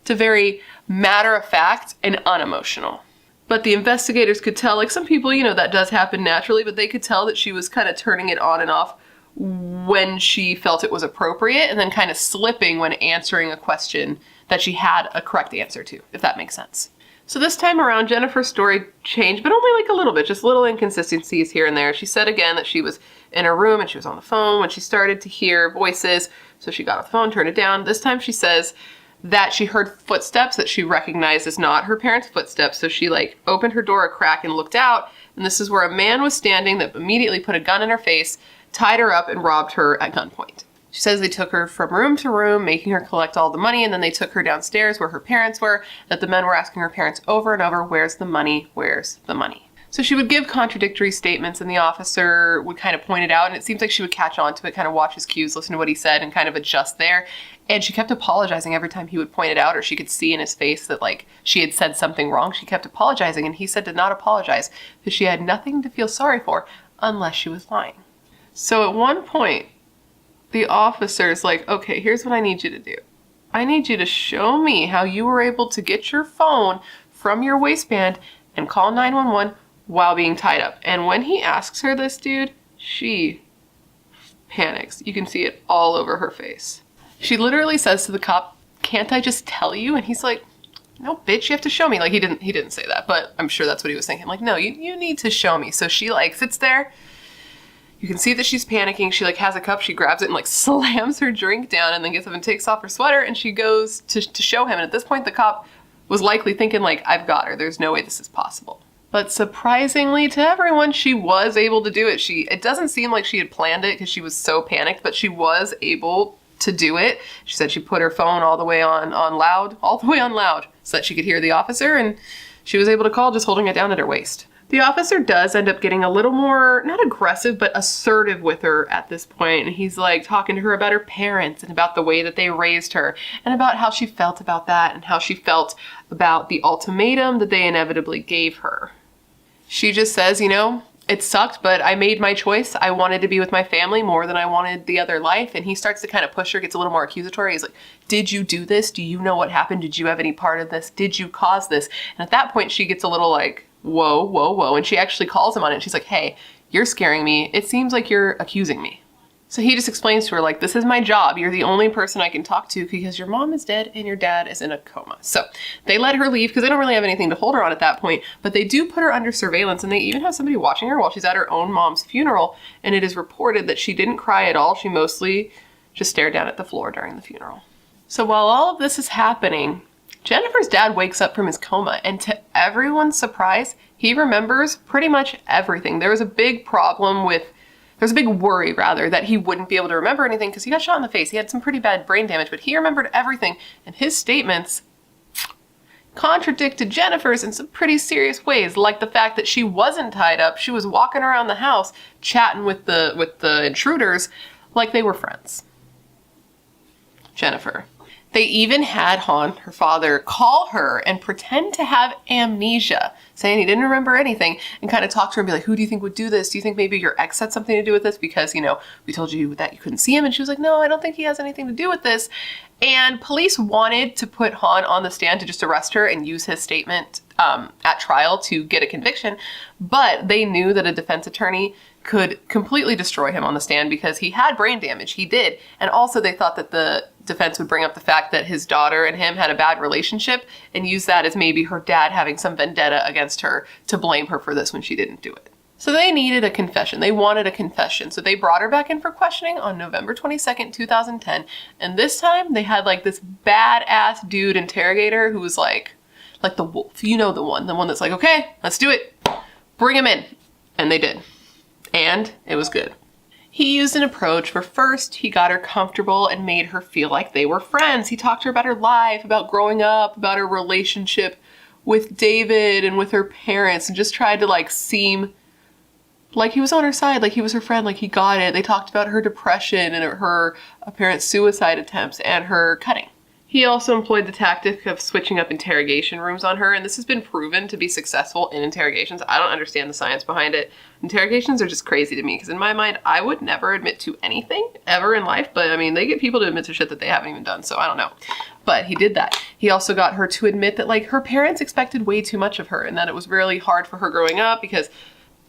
to very matter-of-fact and unemotional. But the investigators could tell, like some people, you know, that does happen naturally, but they could tell that she was kind of turning it on and off when she felt it was appropriate and then kind of slipping when answering a question that she had a correct answer to, if that makes sense. So this time around, Jennifer's story changed, but only like a little bit, just little inconsistencies here and there. She said again that she was in her room and she was on the phone when she started to hear voices. So she got off the phone, turned it down. This time she says that she heard footsteps that she recognized as not her parents' footsteps. So she like opened her door a crack and looked out. And this is where a man was standing that immediately put a gun in her face, tied her up, and robbed her at gunpoint. She says they took her from room to room, making her collect all the money, and then they took her downstairs where her parents were, that the men were asking her parents over and over, "Where's the money? Where's the money?" So she would give contradictory statements, and the officer would kind of point it out, and it seems like she would catch on to it, kind of watch his cues, listen to what he said, and kind of adjust there. And she kept apologizing every time he would point it out, or she could see in his face that like she had said something wrong. She kept apologizing, and he said to not apologize because she had nothing to feel sorry for unless she was lying. So at one point, the officer's like, "Okay, here's what I need you to do. I need you to show me how you were able to get your phone from your waistband and call 911 while being tied up." And when he asks her this, dude, she panics. You can see it all over her face. She literally says to the cop, "Can't I just tell you?" And he's like, no, bitch, you have to show me. Like, he didn't say that, but I'm sure that's what he was thinking. Like, no, you need to show me. So she, like, sits there. You can see that she's panicking. She, like, has a cup. She grabs it and, like, slams her drink down and then gets up and takes off her sweater. And she goes to show him. And at this point, the cop was likely thinking, like, I've got her. There's no way this is possible. But surprisingly to everyone, she was able to do it. It doesn't seem like she had planned it because she was so panicked, but she was able to do it. She said she put her phone all the way on loud, so that she could hear the officer, and she was able to call just holding it down at her waist. The officer does end up getting a little more, not aggressive, but assertive with her at this point. And he's like talking to her about her parents and about the way that they raised her and about how she felt about that and how she felt about the ultimatum that they inevitably gave her. She just says, you know, it sucked, but I made my choice. I wanted to be with my family more than I wanted the other life. And he starts to kind of push her, gets a little more accusatory. He's like, did you do this? Do you know what happened? Did you have any part of this? Did you cause this? And at that point, she gets a little like, whoa, whoa, whoa. And she actually calls him on it. She's like, hey, you're scaring me. It seems like you're accusing me. So he just explains to her, like, this is my job. You're the only person I can talk to because your mom is dead and your dad is in a coma. So they let her leave because they don't really have anything to hold her on at that point, but they do put her under surveillance, and they even have somebody watching her while she's at her own mom's funeral. And it is reported that she didn't cry at all. She mostly just stared down at the floor during the funeral. So while all of this is happening, Jennifer's dad wakes up from his coma, and to everyone's surprise, he remembers pretty much everything. There was a big worry that he wouldn't be able to remember anything because he got shot in the face. He had some pretty bad brain damage, but he remembered everything, and his statements contradicted Jennifer's in some pretty serious ways, like the fact that she wasn't tied up. She was walking around the house chatting with the intruders like they were friends. Jennifer. They even had Hann, her father, call her and pretend to have amnesia, saying he didn't remember anything, and kind of talk to her and be like, who do you think would do this? Do you think maybe your ex had something to do with this? Because, you know, we told you that you couldn't see him. And she was like, no, I don't think he has anything to do with this. And police wanted to put Hann on the stand to just arrest her and use his statement at trial to get a conviction. But they knew that a defense attorney could completely destroy him on the stand because he had brain damage. He did. And also they thought that the defense would bring up the fact that his daughter and him had a bad relationship and use that as maybe her dad having some vendetta against her to blame her for this when she didn't do it. So they needed a confession. They wanted a confession. So they brought her back in for questioning on November 22nd, 2010. And this time they had like this badass dude interrogator who was like the wolf. You know, the one that's like, okay, let's do it. Bring him in. And they did. And it was good. He used an approach where first he got her comfortable and made her feel like they were friends. He talked to her about her life, about growing up, about her relationship with David and with her parents, and just tried to like seem like he was on her side, like he was her friend, like he got it. They talked about her depression and her apparent suicide attempts and her cutting. He also employed the tactic of switching up interrogation rooms on her, and this has been proven to be successful in interrogations. I don't understand the science behind it. Interrogations are just crazy to me, because in my mind, I would never admit to anything ever in life, but I mean, they get people to admit to shit that they haven't even done, so I don't know. But he did that. He also got her to admit that like her parents expected way too much of her, and that it was really hard for her growing up because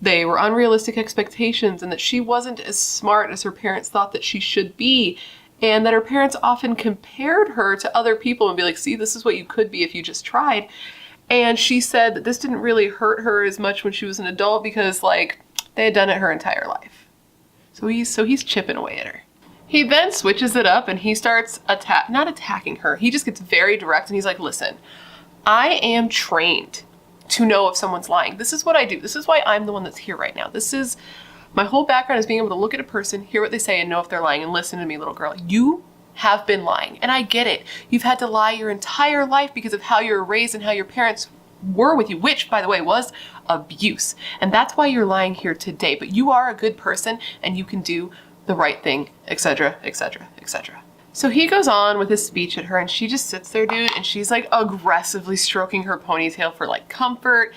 they were unrealistic expectations, and that she wasn't as smart as her parents thought that she should be. And that her parents often compared her to other people and be like, see, this is what you could be if you just tried. And she said that this didn't really hurt her as much when she was an adult because like they had done it her entire life. So he's chipping away at her. He then switches it up and he starts not attacking her. He just gets very direct and he's like, listen, I am trained to know if someone's lying. This is what I do. This is why I'm the one that's here right now. My whole background is being able to look at a person, hear what they say, and know if they're lying. And listen to me, little girl. You have been lying. And I get it. You've had to lie your entire life because of how you were raised and how your parents were with you, which, by the way, was abuse. And that's why you're lying here today. But you are a good person and you can do the right thing, etc., etc., etc. So he goes on with his speech at her and she just sits there, dude, and she's like aggressively stroking her ponytail for like comfort.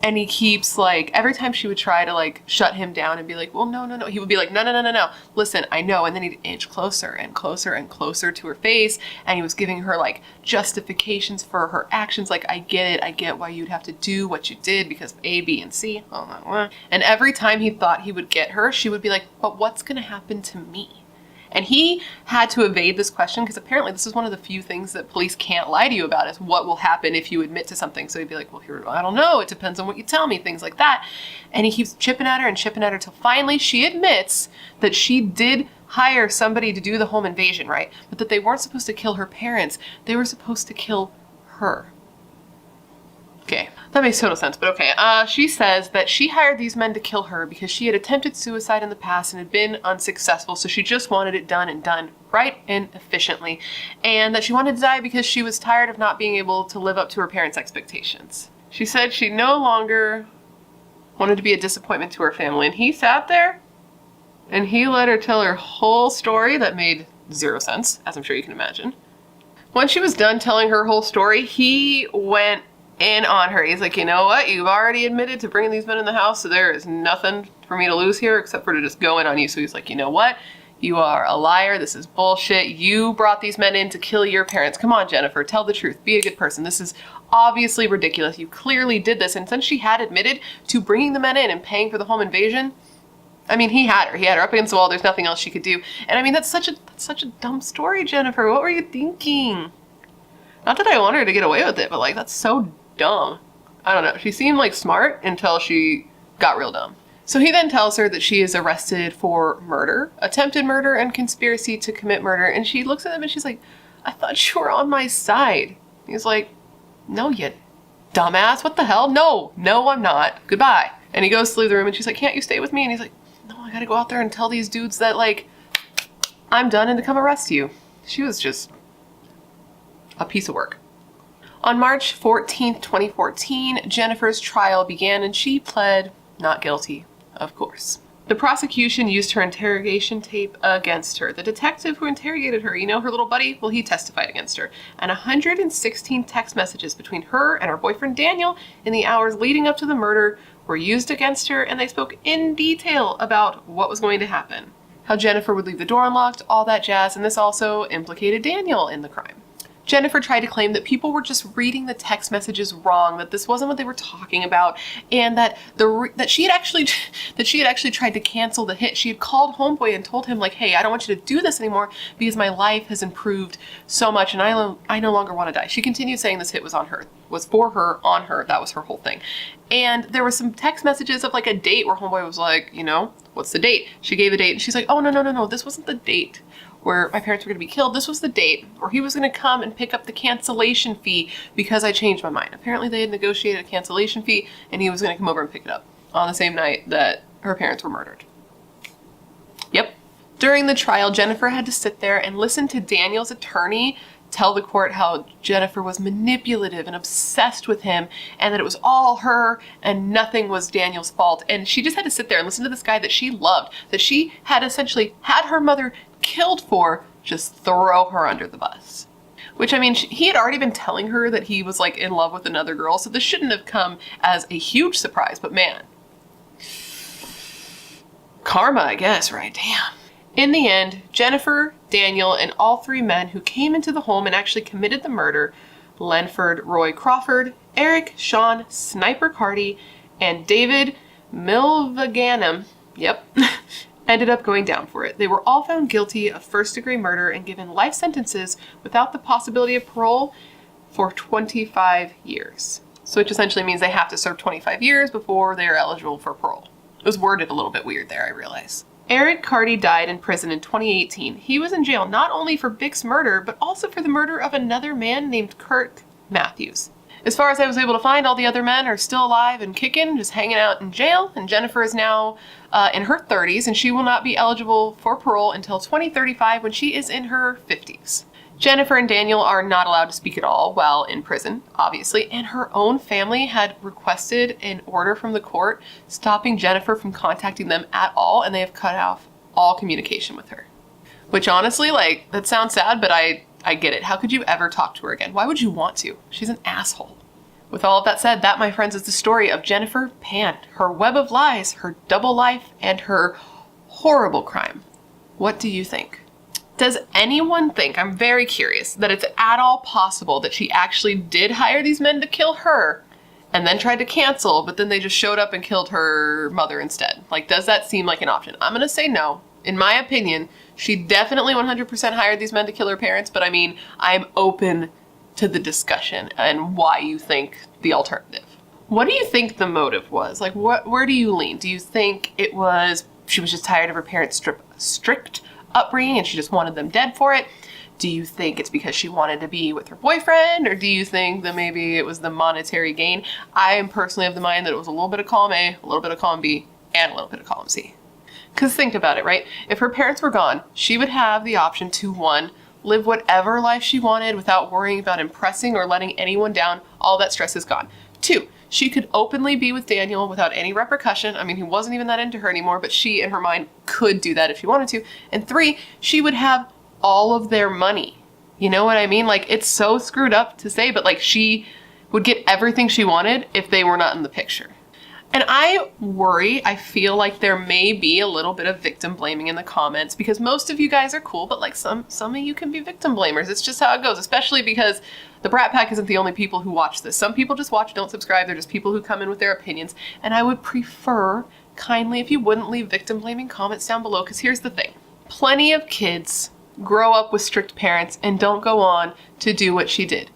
And he keeps like, every time she would try to like shut him down and be like, well, no. He would be like, no. Listen, I know. And then he'd inch closer and closer and closer to her face. And he was giving her like justifications for her actions. Like, I get it. I get why you'd have to do what you did because of A, B, and C. And every time he thought he would get her, she would be like, but what's going to happen to me? And he had to evade this question because apparently this is one of the few things that police can't lie to you about, is what will happen if you admit to something. So he'd be like, well, here, I don't know. It depends on what you tell me, things like that. And he keeps chipping at her till finally she admits that she did hire somebody to do the home invasion, right? But that they weren't supposed to kill her parents. They were supposed to kill her. Okay, that makes total sense, but okay. She says that she hired these men to kill her because she had attempted suicide in the past and had been unsuccessful, so she just wanted it done and done right and efficiently. And that she wanted to die because she was tired of not being able to live up to her parents' expectations. She said she no longer wanted to be a disappointment to her family, and he sat there and he let her tell her whole story that made zero sense, as I'm sure you can imagine. When she was done telling her whole story, he went in on her. He's like, you know what? You've already admitted to bringing these men in the house, so there is nothing for me to lose here except for to just go in on you. So he's like, you know what? You are a liar. This is bullshit. You brought these men in to kill your parents. Come on, Jennifer, tell the truth. Be a good person. This is obviously ridiculous. You clearly did this. And since she had admitted to bringing the men in and paying for the home invasion, I mean, he had her up against the wall. There's nothing else she could do. And I mean, that's such a dumb story, Jennifer. What were you thinking? Not that I want her to get away with it, but like, that's so dumb. I don't know. She seemed like smart until she got real dumb. So he then tells her that she is arrested for murder, attempted murder, and conspiracy to commit murder. And she looks at him and she's like, I thought you were on my side. He's like, no, you dumbass. What the hell? No, I'm not. Goodbye. And he goes to leave the room and she's like, can't you stay with me? And he's like, no, I gotta go out there and tell these dudes that, like, I'm done and to come arrest you. She was just a piece of work. On March 14th, 2014, Jennifer's trial began and she pled not guilty, of course. The prosecution used her interrogation tape against her. The detective who interrogated her, you know, her little buddy, well, he testified against her. And 116 text messages between her and her boyfriend Daniel in the hours leading up to the murder were used against her, and they spoke in detail about what was going to happen. How Jennifer would leave the door unlocked, all that jazz, and this also implicated Daniel in the crime. Jennifer tried to claim that people were just reading the text messages wrong, that this wasn't what they were talking about, and that she had actually tried to cancel the hit. She had called Homeboy and told him, like, hey, I don't want you to do this anymore because my life has improved so much and I no longer want to die. She continued saying this hit was on her, was for her, on her. That was her whole thing. And there were some text messages of like a date where Homeboy was like, you know, what's the date? She gave a date and she's like, oh, no, this wasn't the date where my parents were going to be killed. This was the date where he was going to come and pick up the cancellation fee because I changed my mind. Apparently they had negotiated a cancellation fee and he was going to come over and pick it up on the same night that her parents were murdered. Yep. During the trial, Jennifer had to sit there and listen to Daniel's attorney tell the court how Jennifer was manipulative and obsessed with him and that it was all her and nothing was Daniel's fault. And she just had to sit there and listen to this guy that she loved, that she had essentially had her mother killed for, just throw her under the bus. Which, I mean, he had already been telling her that he was like in love with another girl, so this shouldn't have come as a huge surprise, but man. Karma, I guess, right? Damn. In the end, Jennifer, Daniel, and all three men who came into the home and actually committed the murder, Lenford Roy Crawford, Eric Sean Sniper Carty, and David Milvaganam, yep, ended up going down for it. They were all found guilty of first-degree murder and given life sentences without the possibility of parole for 25 years. So which essentially means they have to serve 25 years before they are eligible for parole. It was worded a little bit weird there, I realize. Eric Carty died in prison in 2018. He was in jail not only for Bich's murder, but also for the murder of another man named Kirk Matthews. As far as I was able to find, all the other men are still alive and kicking, just hanging out in jail, and Jennifer is now in her 30s, and she will not be eligible for parole until 2035 when she is in her 50s. Jennifer and Daniel are not allowed to speak at all while in prison, obviously, and her own family had requested an order from the court stopping Jennifer from contacting them at all, and they have cut off all communication with her. Which honestly, like, that sounds sad, but I get it. How could you ever talk to her again? Why would you want to? She's an asshole. With all of that said, that, my friends, is the story of Jennifer Pan, her web of lies, her double life, and her horrible crime. What do you think? Does anyone think, I'm very curious, that it's at all possible that she actually did hire these men to kill her and then tried to cancel, but then they just showed up and killed her mother instead? Like, does that seem like an option? I'm going to say no. In my opinion, she definitely 100% hired these men to kill her parents, but I mean, I'm open to the discussion and why you think the alternative. What do you think the motive was? Like, where do you lean? Do you think it was she was just tired of her parents' strict upbringing and she just wanted them dead for it? Do you think it's because she wanted to be with her boyfriend? Or do you think that maybe it was the monetary gain? I am personally of the mind that it was a little bit of column A, a little bit of column B, and a little bit of column C. Because think about it, right? If her parents were gone, she would have the option to, 1, live whatever life she wanted without worrying about impressing or letting anyone down. All that stress is gone. 2, she could openly be with Daniel without any repercussion. I mean, he wasn't even that into her anymore, but she, in her mind, could do that if she wanted to. And 3, she would have all of their money. You know what I mean? Like, it's so screwed up to say, but like, she would get everything she wanted if they were not in the picture. And I feel like there may be a little bit of victim blaming in the comments, because most of you guys are cool, but like some of you can be victim blamers. It's just how it goes, especially because the Brat Pack isn't the only people who watch this. Some people just watch, don't subscribe. They're just people who come in with their opinions. And I would prefer kindly if you wouldn't leave victim blaming comments down below, because here's the thing. Plenty of kids grow up with strict parents and don't go on to do what she did.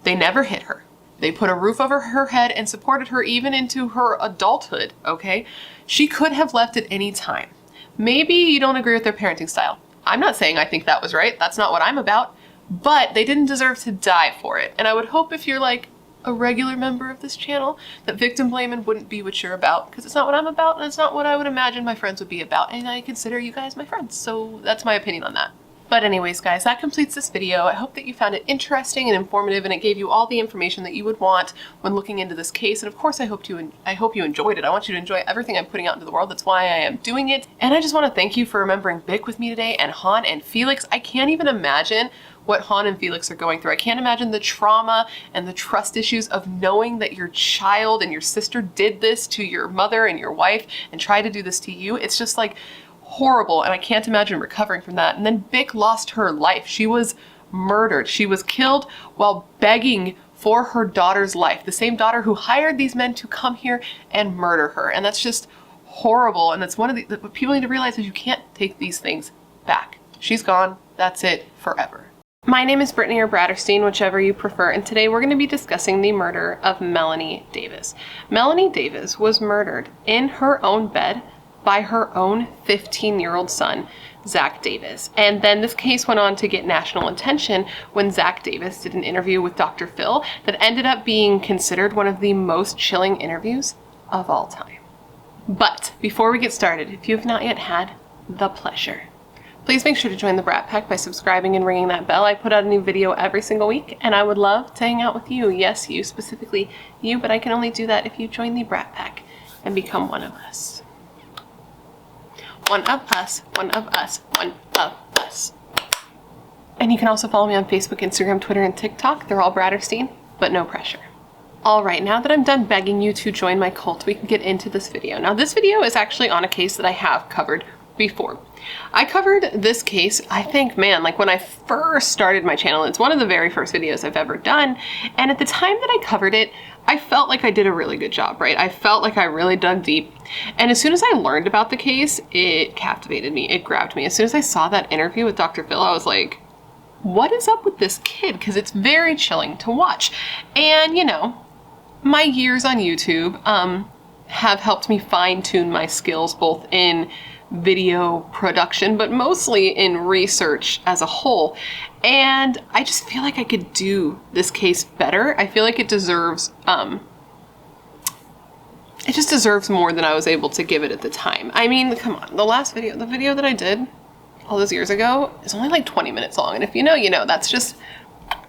They never hit her. They put a roof over her head and supported her even into her adulthood, okay? She could have left at any time. Maybe you don't agree with their parenting style. I'm not saying I think that was right. That's not what I'm about. But they didn't deserve to die for it. And I would hope if you're like a regular member of this channel that victim blaming wouldn't be what you're about, because it's not what I'm about and it's not what I would imagine my friends would be about, and I consider you guys my friends, so that's my opinion on that. But anyways, guys, that completes this video. I hope that you found it interesting and informative, and it gave you all the information that you would want when looking into this case. And of course, I hope you enjoyed it. I want you to enjoy everything I'm putting out into the world. That's why I am doing it. And I just want to thank you for remembering Bich with me today, and Hann and Felix. I can't even imagine what Hann and Felix are going through. I can't imagine the trauma and the trust issues of knowing that your child and your sister did this to your mother and your wife and tried to do this to you. It's just like horrible, and I can't imagine recovering from that. And then Bich lost her life. She was murdered. She was killed while begging for her daughter's life. The same daughter who hired these men to come here and murder her. And that's just horrible. And that's one of the what people need to realize is you can't take these things back. She's gone. That's it forever. My name is Brittany or Bratterstein, whichever you prefer, and today we're going to be discussing the murder of Melanie Davis. Melanie Davis was murdered in her own bed by her own 15-year-old son, Zach Davis. And then this case went on to get national attention when Zach Davis did an interview with Dr. Phil that ended up being considered one of the most chilling interviews of all time. But before we get started, if you have not yet had the pleasure, please make sure to join the Brat Pack by subscribing and ringing that bell. I put out a new video every single week, and I would love to hang out with you. Yes, you, specifically you, but I can only do that if you join the Brat Pack and become one of us. One of us, one of us, one of us. And you can also follow me on Facebook, Instagram, Twitter, and TikTok. They're all Bratterstein, but no pressure. All right, now that I'm done begging you to join my cult, we can get into this video. Now, this video is actually on a case that I have covered before. I covered this case, I think, man, like when I first started my channel. It's one of the very first videos I've ever done. And at the time that I covered it, I felt like I did a really good job, right? I felt like I really dug deep. And as soon as I learned about the case, it captivated me. It grabbed me. As soon as I saw that interview with Dr. Phil, I was like, what is up with this kid? Because it's very chilling to watch. And, you know, my years on YouTube have helped me fine-tune my skills both in video production, but mostly in research as a whole. And I just feel like I could do this case better. I feel like it deserves, it just deserves more than I was able to give it at the time. I mean, come on, the video that I did all those years ago is only like 20 minutes long. And if you know, you know, that's just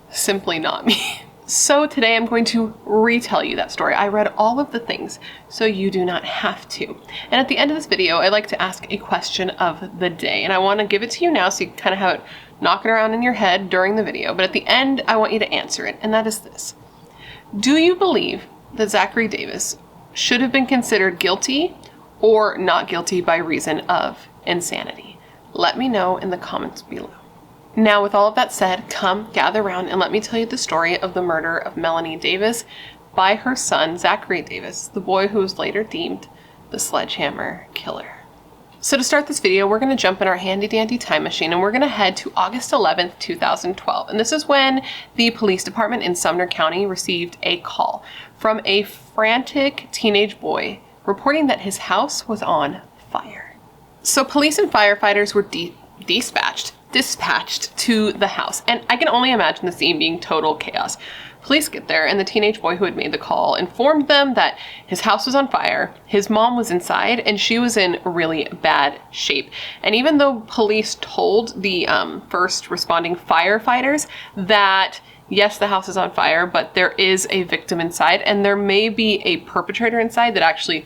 simply not me. So today I'm going to retell you that story. I read all of the things so you do not have to. And at the end of this video, I like to ask a question of the day. And I want to give it to you now so you can kind of have it knocking around in your head during the video. But at the end, I want you to answer it. And that is this. Do you believe that Zachary Davis should have been considered guilty or not guilty by reason of insanity? Let me know in the comments below. Now, with all of that said, come gather around and let me tell you the story of the murder of Melanie Davis by her son, Zachary Davis, the boy who was later deemed the sledgehammer killer. So to start this video, we're going to jump in our handy dandy time machine and we're going to head to August 11th, 2012. And this is when the police department in Sumner County received a call from a frantic teenage boy reporting that his house was on fire. So police and firefighters were dispatched to the house. And I can only imagine the scene being total chaos. Police get there and the teenage boy who had made the call informed them that his house was on fire, his mom was inside, and she was in really bad shape. And even though police told the first responding firefighters that yes, the house is on fire, but there is a victim inside and there may be a perpetrator inside that actually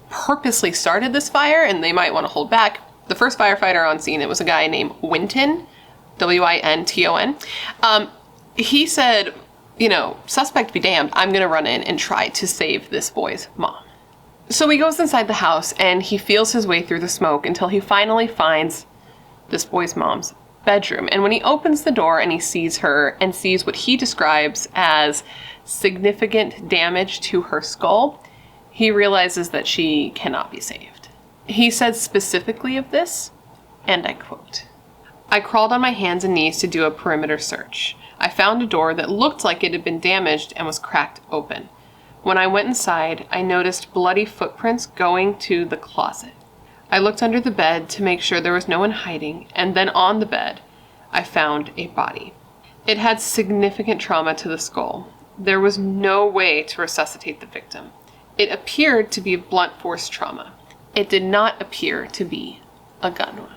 purposely started this fire and they might want to hold back. The first firefighter on scene, it was a guy named Winton, W-I-N-T-O-N. He said, you know, suspect be damned, I'm going to run in and try to save this boy's mom. So he goes inside the house and he feels his way through the smoke until he finally finds this boy's mom's bedroom. And when he opens the door and he sees her and sees what he describes as significant damage to her skull, he realizes that she cannot be saved. He said specifically of this, and I quote, "I crawled on my hands and knees to do a perimeter search. I found a door that looked like it had been damaged and was cracked open. When I went inside, I noticed bloody footprints going to the closet. I looked under the bed to make sure there was no one hiding, and then on the bed, I found a body. It had significant trauma to the skull. There was no way to resuscitate the victim. It appeared to be a blunt force trauma. It did not appear to be a gun wound."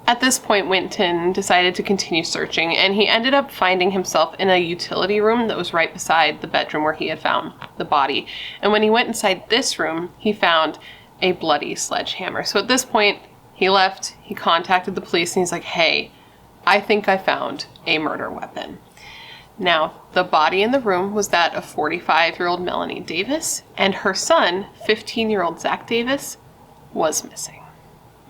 At this point, Winton decided to continue searching, and he ended up finding himself in a utility room that was right beside the bedroom where he had found the body. And when he went inside this room, he found a bloody sledgehammer. So at this point, he left, he contacted the police, and he's like, "Hey, I think I found a murder weapon." Now, the body in the room was that of 45-year-old Melanie Davis, and her son, 15-year-old Zach Davis, was missing.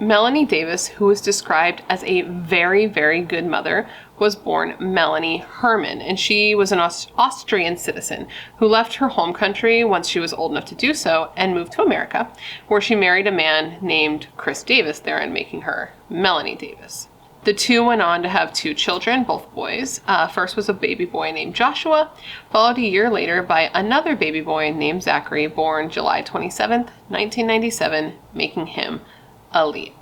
Melanie Davis, who was described as a very, very good mother, was born Melanie Herman, and she was an Austrian citizen who left her home country once she was old enough to do so and moved to America, where she married a man named Chris Davis, therein making her Melanie Davis. The two went on to have two children, both boys. First was a baby boy named Joshua, followed a year later by another baby boy named Zachary, born July 27th, 1997, making him a Leo.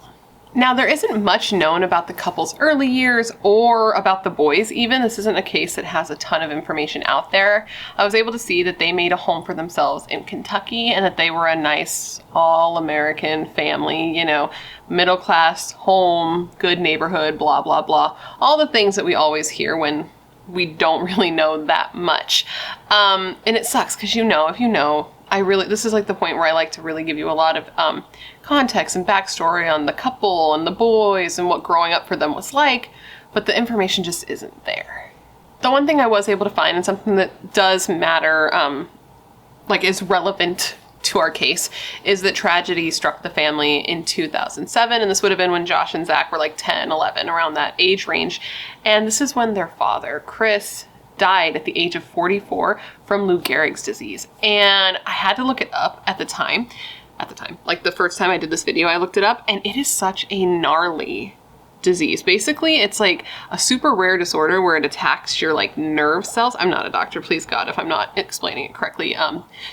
Now, there isn't much known about the couple's early years or about the boys even. This isn't a case that has a ton of information out there. I was able to see that they made a home for themselves in Kentucky and that they were a nice all-American family, you know, middle-class home, good neighborhood, blah, blah, blah. All the things that we always hear when we don't really know that much. And it sucks because if you know, this is like the point where I like to really give you a lot of context and backstory on the couple and the boys and what growing up for them was like, but the information just isn't there. The one thing I was able to find, and something that does matter, is relevant to our case, is that tragedy struck the family in 2007, and this would have been when Josh and Zach were like 10, 11, around that age range, and this is when their father, Chris, died at the age of 44 from Lou Gehrig's disease. And I had to look it up at the time, like the first time I did this video, I looked it up, and it is such a gnarly disease. Basically, it's like a super rare disorder where it attacks your like nerve cells. I'm not a doctor, please God, if I'm not explaining it correctly,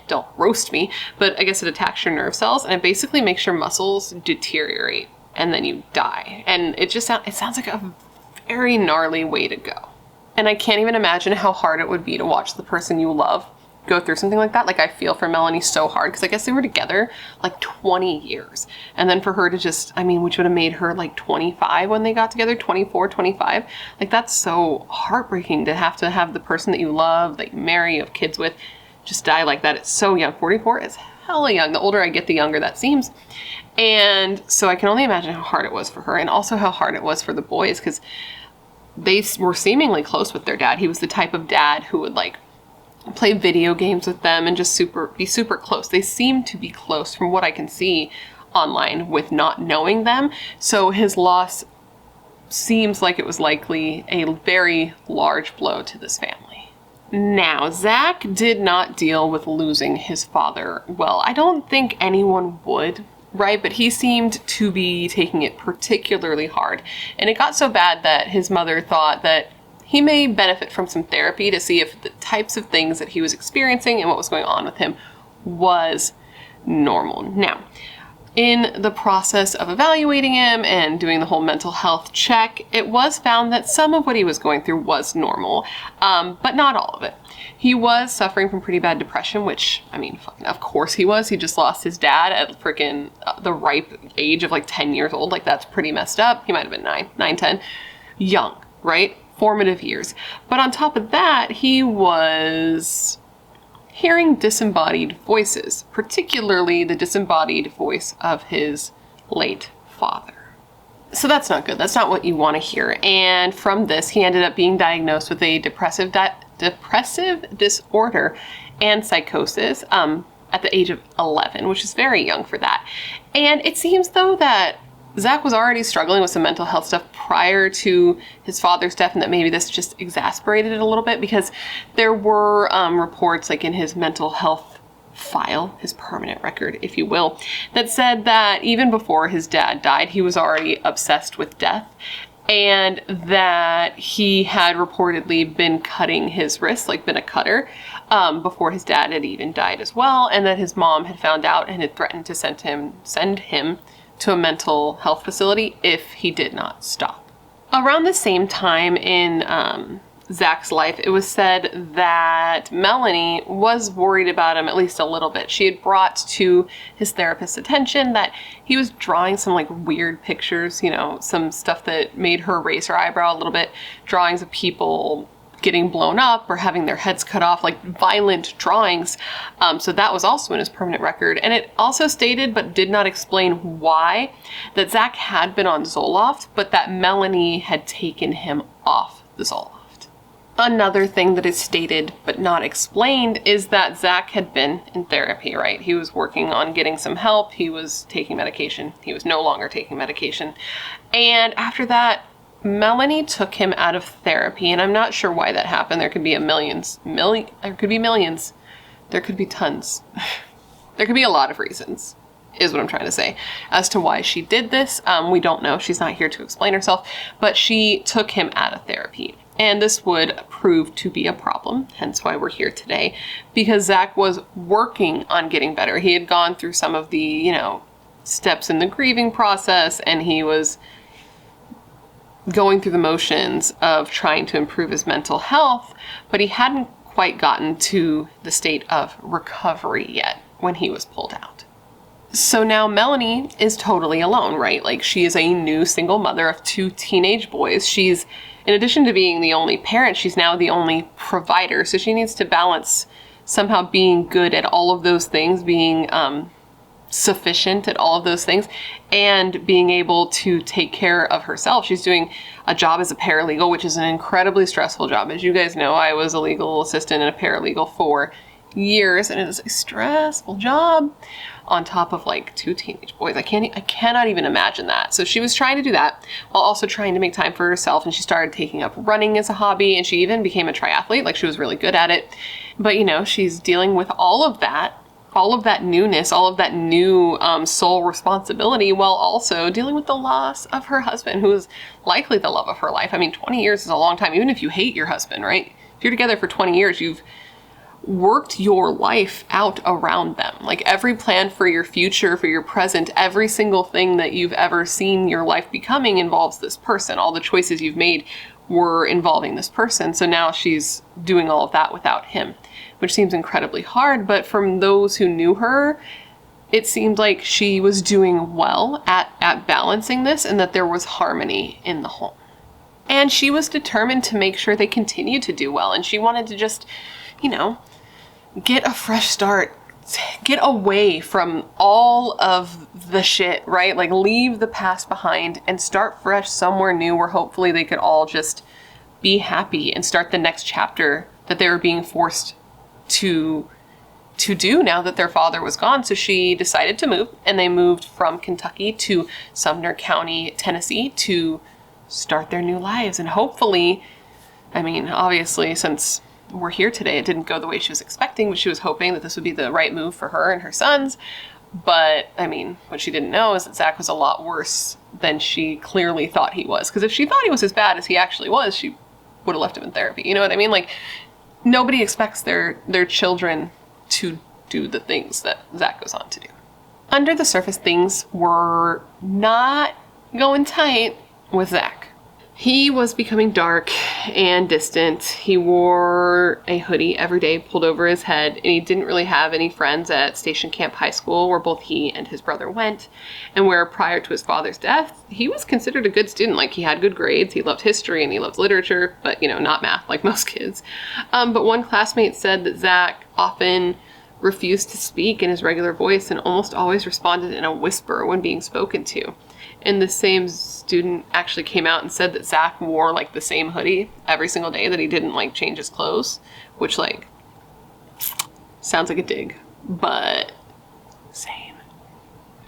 don't roast me, but I guess it attacks your nerve cells and it basically makes your muscles deteriorate and then you die. And it sounds like a very gnarly way to go. And I can't even imagine how hard it would be to watch the person you love go through something like that. Like, I feel for Melanie so hard because I guess they were together like 20 years. And then for her to just, which would have made her like 25 when they got together, 24, 25. Like, that's so heartbreaking to have the person that you love, that you marry, you have kids with, just die like that. It's so young. 44 is hella young. The older I get, the younger that seems. And so I can only imagine how hard it was for her and also how hard it was for the boys because they were seemingly close with their dad. He was the type of dad who would like play video games with them and just be super close. They seem to be close from what I can see online with not knowing them. So his loss seems like it was likely a very large blow to this family. Now, Zach did not deal with losing his father well. I don't think anyone would right? But he seemed to be taking it particularly hard. And it got so bad that his mother thought that he may benefit from some therapy to see if the types of things that he was experiencing and what was going on with him was normal. Now, in the process of evaluating him and doing the whole mental health check, it was found that some of what he was going through was normal, but not all of it. He was suffering from pretty bad depression, which, I mean, of course he was. He just lost his dad at freaking the ripe age of like 10 years old. Like, that's pretty messed up. He might have been 9, 10. Young, right? Formative years. But on top of that, he was hearing disembodied voices, particularly the disembodied voice of his late father. So that's not good. That's not what you want to hear. And from this, he ended up being diagnosed with a depressive disorder and psychosis at the age of 11, which is very young for that. And it seems, though, that Zach was already struggling with some mental health stuff prior to his father's death, and that maybe this just exacerbated it a little bit, because there were reports, like in his mental health file, his permanent record, if you will, that said that even before his dad died, he was already obsessed with death, and that he had reportedly been cutting his wrists, like been a cutter, before his dad had even died as well, and that his mom had found out and had threatened to send him to a mental health facility if he did not stop. Around the same time in Zach's life, it was said that Melanie was worried about him at least a little bit. She had brought to his therapist's attention that he was drawing some like weird pictures, you know, some stuff that made her raise her eyebrow a little bit, drawings of people getting blown up or having their heads cut off, like violent drawings. So that was also in his permanent record. And it also stated, but did not explain why, that Zach had been on Zoloft, but that Melanie had taken him off the Zoloft. Another thing that is stated but not explained is that Zach had been in therapy, right? He was working on getting some help. He was taking medication. He was no longer taking medication. And after that, Melanie took him out of therapy, and I'm not sure why that happened. There could be there could be millions. There could be tons. There could be a lot of reasons, is what I'm trying to say, as to why she did this. We don't know. She's not here to explain herself, but she took him out of therapy. And this would prove to be a problem, hence why we're here today, because Zach was working on getting better. He had gone through some of the, steps in the grieving process, and he was going through the motions of trying to improve his mental health, but he hadn't quite gotten to the state of recovery yet when he was pulled out. So now Melanie is totally alone, right? Like, she is a new single mother of 2 teenage boys. She's, in addition to being the only parent, she's now the only provider. So she needs to balance somehow being good at all of those things, being sufficient at all of those things, and being able to take care of herself. She's doing a job as a paralegal, which is an incredibly stressful job. As you guys know, I was a legal assistant and a paralegal for years, and it is a stressful job on top of like 2 teenage boys. I cannot even imagine that. So she was trying to do that while also trying to make time for herself, and she started taking up running as a hobby, and she even became a triathlete. Like, she was really good at it. But she's dealing with all of that newness, all of that new sole responsibility, while also dealing with the loss of her husband, who is likely the love of her life. I mean, 20 years is a long time, even if you hate your husband, right? If you're together for 20 years, you've worked your life out around them. Like, every plan for your future, for your present, every single thing that you've ever seen your life becoming involves this person. All the choices you've made were involving this person. So now she's doing all of that without him, which seems incredibly hard. But from those who knew her, it seemed like she was doing well at balancing this, and that there was harmony in the home. And she was determined to make sure they continued to do well. And she wanted to just, get a fresh start, get away from all of the shit, right? Like, leave the past behind and start fresh somewhere new, where hopefully they could all just be happy and start the next chapter that they were being forced to do now that their father was gone. So she decided to move, and they moved from Kentucky to Sumner County, Tennessee, to start their new lives. And hopefully, obviously, since we're here today, it didn't go the way she was expecting, but she was hoping that this would be the right move for her and her sons. But, I mean, what she didn't know is that Zach was a lot worse than she clearly thought he was. Because if she thought he was as bad as he actually was, she would have left him in therapy. You know what I mean? Like, nobody expects their children to do the things that Zach goes on to do. Under the surface, things were not going tight with Zach. He was becoming dark and distant. He wore a hoodie every day pulled over his head, and he didn't really have any friends at Station Camp High School, where both he and his brother went, and where prior to his father's death, he was considered a good student. Like, he had good grades, he loved history, and he loved literature, but, you know, not math like most kids. But one classmate said that Zach often refused to speak in his regular voice and almost always responded in a whisper when being spoken to. And the same student actually came out and said that Zach wore, like, the same hoodie every single day, that he didn't, like, change his clothes, which, like, sounds like a dig, but same.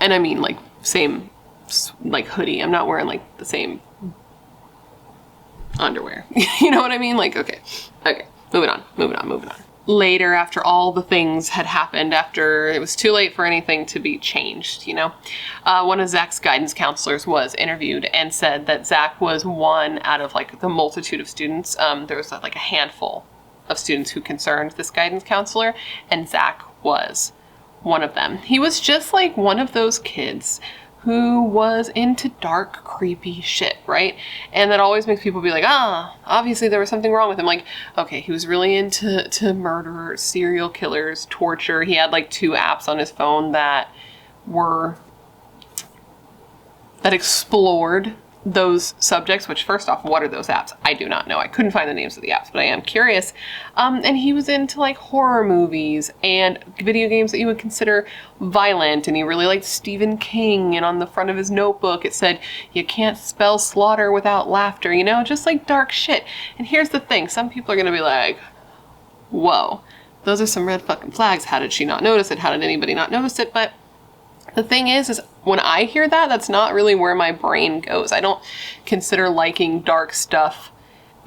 And I mean, like, same, like, hoodie. I'm not wearing, like, the same underwear. You know what I mean? Like, okay, moving on. Later, after all the things had happened, after it was too late for anything to be changed, you know, one of Zach's guidance counselors was interviewed and said that Zach was one out of, like, the multitude of students. There was, like, a handful of students who concerned this guidance counselor, and Zach was one of them. He was just like one of those kids who was into dark, creepy shit, right? And that always makes people be like, obviously there was something wrong with him. Like, okay, he was really into murder, serial killers, torture. He had, like, 2 apps on his phone that explored those subjects, which, first off, what are those apps? I do not know. I couldn't find the names of the apps, but I am curious. And he was into, like, horror movies and video games that you would consider violent, and he really liked Stephen King, and on the front of his notebook it said, "You can't spell slaughter without laughter," you know, just, like, dark shit. And here's the thing, some people are gonna be like, whoa, those are some red fucking flags. How did she not notice it? How did anybody not notice it? But the thing is when I hear that, that's not really where my brain goes. I don't consider liking dark stuff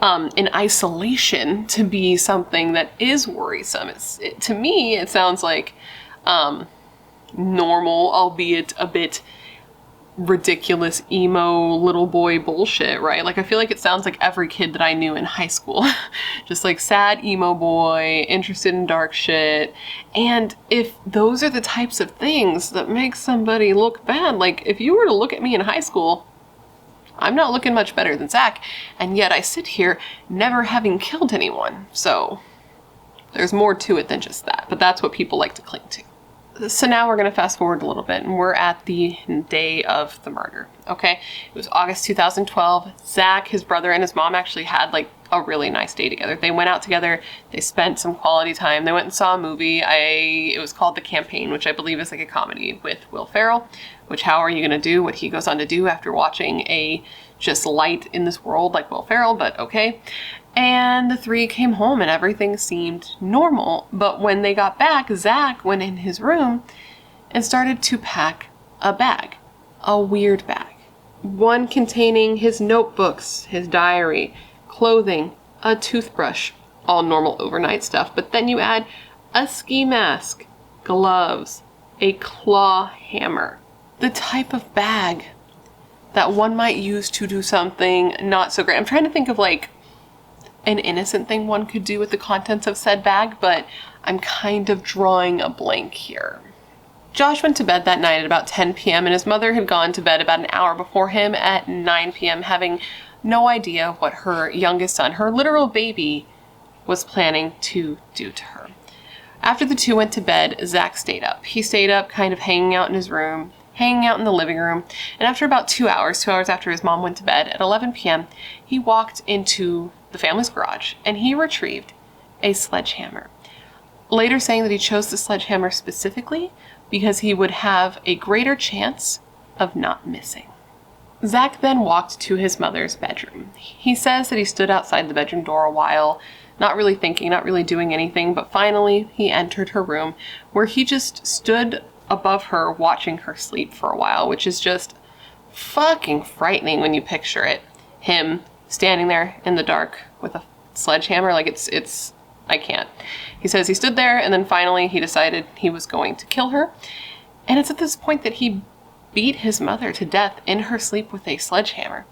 in isolation to be something that is worrisome. To me, it sounds like normal, albeit a bit ridiculous emo little boy bullshit, right? Like, I feel like it sounds like every kid that I knew in high school. Just like sad emo boy, interested in dark shit. And if those are the types of things that make somebody look bad, like, if you were to look at me in high school, I'm not looking much better than Zach, and yet I sit here never having killed anyone. So there's more to it than just that, but that's what people like to cling to. So now we're going to fast forward a little bit, and we're at the day of the murder, okay? It was August 2012. Zach, his brother, and his mom actually had, like, a really nice day together. They went out together. They spent some quality time. They went and saw a movie. It was called The Campaign, which I believe is, like, a comedy with Will Ferrell, which how are you going to do what he goes on to do after watching a just light in this world like Will Ferrell, but okay. And the 3 came home and everything seemed normal. But when they got back, Zach went in his room and started to pack a bag. A weird bag. One containing his notebooks, his diary, clothing, a toothbrush, all normal overnight stuff. But then you add a ski mask, gloves, a claw hammer. The type of bag that one might use to do something not so great. I'm trying to think of, like, an innocent thing one could do with the contents of said bag, but I'm kind of drawing a blank here. Josh went to bed that night at about 10 p.m. and his mother had gone to bed about an hour before him at 9 p.m., having no idea what her youngest son, her literal baby, was planning to do to her. After the 2 went to bed, Zach stayed up. He stayed up kind of hanging out in his room, hanging out in the living room, and after about 2 hours after his mom went to bed, at 11 p.m., he walked into the family's garage and he retrieved a sledgehammer. Later saying that he chose the sledgehammer specifically because he would have a greater chance of not missing. Zach then walked to his mother's bedroom. He says that he stood outside the bedroom door a while, not really thinking, not really doing anything, but finally he entered her room where he just stood above her watching her sleep for a while, which is just fucking frightening when you picture it. Him standing there in the dark with a sledgehammer, like it's I can't. He says he stood there and then finally he decided he was going to kill her. And it's at this point that he beat his mother to death in her sleep with a sledgehammer.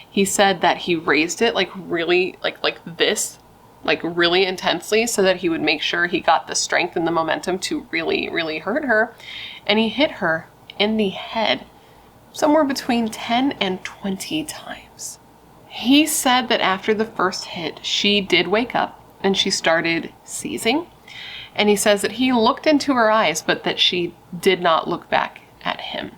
He said that he raised it like really, like this, like really intensely, so that he would make sure he got the strength and the momentum to really, really hurt her. And he hit her in the head somewhere between 10 and 20 times. He said that after the first hit, she did wake up and she started seizing. And he says that he looked into her eyes, but that she did not look back at him.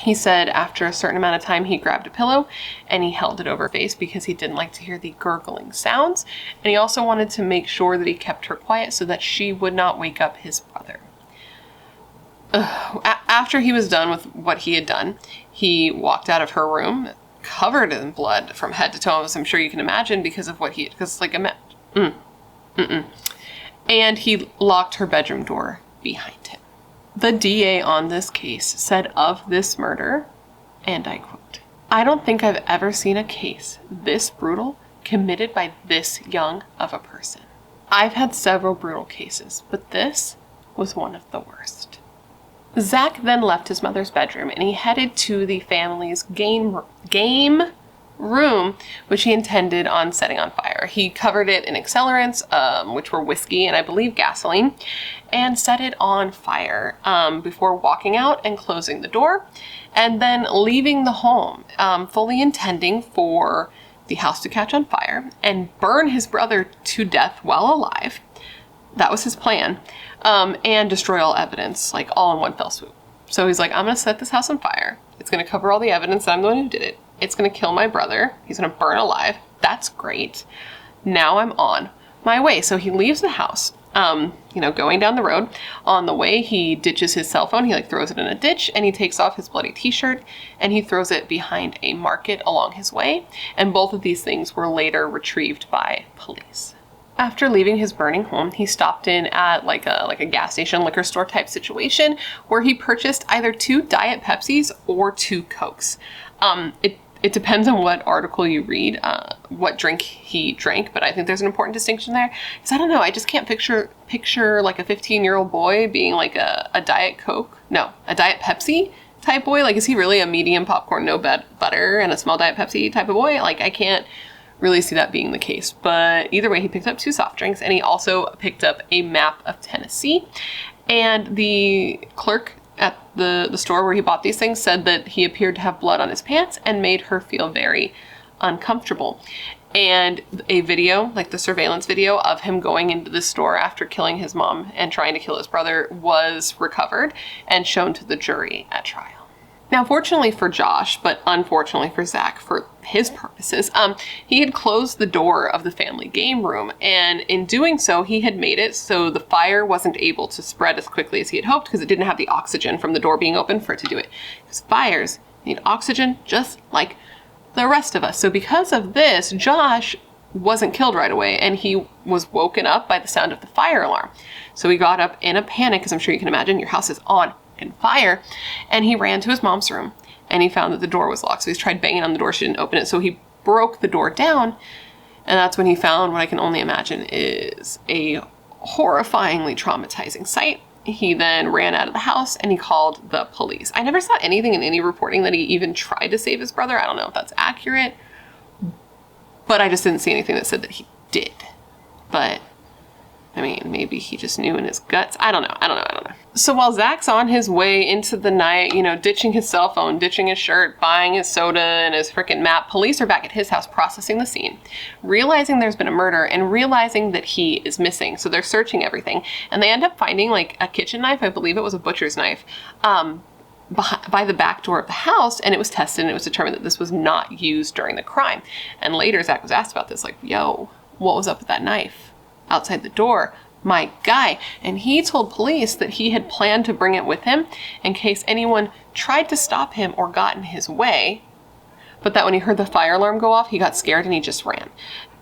He said after a certain amount of time, he grabbed a pillow and he held it over her face because he didn't like to hear the gurgling sounds. And he also wanted to make sure that he kept her quiet so that she would not wake up his brother. After he was done with what he had done, he walked out of her room covered in blood from head to toe, as I'm sure you can imagine, because of what and he locked her bedroom door behind him. The DA on this case said of this murder, and I quote, "I don't think I've ever seen a case this brutal committed by this young of a person. I've had several brutal cases, but this was one of the worst." Zach then left his mother's bedroom and he headed to the family's game room, which he intended on setting on fire. He covered it in accelerants, which were whiskey and I believe gasoline, and set it on fire before walking out and closing the door, and then leaving the home, fully intending for the house to catch on fire and burn his brother to death while alive. That was his plan, and destroy all evidence, like all in one fell swoop. So he's like, I'm going to set this house on fire. It's going to cover all the evidence that I'm the one who did it. It's going to kill my brother. He's going to burn alive. That's great. Now I'm on my way. So he leaves the house, going down the road. On the way, he ditches his cell phone. He throws it in a ditch, and he takes off his bloody t-shirt and he throws it behind a market along his way. And both of these things were later retrieved by police. After leaving his burning home, he stopped in at like a gas station, liquor store type situation where he purchased either 2 Diet Pepsis or 2 Cokes. It depends on what article you read, what drink he drank, but I think there's an important distinction there. Because I don't know, I just can't picture like a 15-year-old boy being like a Diet Coke. No, a Diet Pepsi type boy. Like, is he really a medium popcorn, no butter, and a small Diet Pepsi type of boy? Like, I can't really see that being the case. But either way, he picked up 2 soft drinks, and he also picked up a map of Tennessee. And the clerk at the store where he bought these things said that he appeared to have blood on his pants and made her feel very uncomfortable. And a video, like the surveillance video of him going into the store after killing his mom and trying to kill his brother, was recovered and shown to the jury at trial. Now, fortunately for Josh, but unfortunately for Zach, for his purposes, he had closed the door of the family game room, and in doing so, he had made it so the fire wasn't able to spread as quickly as he had hoped because it didn't have the oxygen from the door being open for it to do it. Because fires need oxygen just like the rest of us. So because of this, Josh wasn't killed right away, and he was woken up by the sound of the fire alarm. So he got up in a panic, because I'm sure you can imagine your house is on fire, and he ran to his mom's room and he found that the door was locked. So he tried banging on the door, she didn't open it, so he broke the door down, and that's when he found what I can only imagine is a horrifyingly traumatizing sight. He then ran out of the house and he called the police. I never saw anything in any reporting that he even tried to save his brother. I don't know if that's accurate, but I just didn't see anything that said that he did. But I mean, maybe he just knew in his guts. I don't know. So while Zach's on his way into the night, ditching his cell phone, ditching his shirt, buying his soda and his frickin' map, police are back at his house processing the scene, realizing there's been a murder and realizing that he is missing. So they're searching everything, and they end up finding like a kitchen knife. I believe it was a butcher's knife, by the back door of the house, and it was tested and it was determined that this was not used during the crime. And later Zach was asked about this, like, yo, what was up with that knife outside the door? My guy. And he told police that he had planned to bring it with him in case anyone tried to stop him or got in his way, but that when he heard the fire alarm go off, he got scared and he just ran.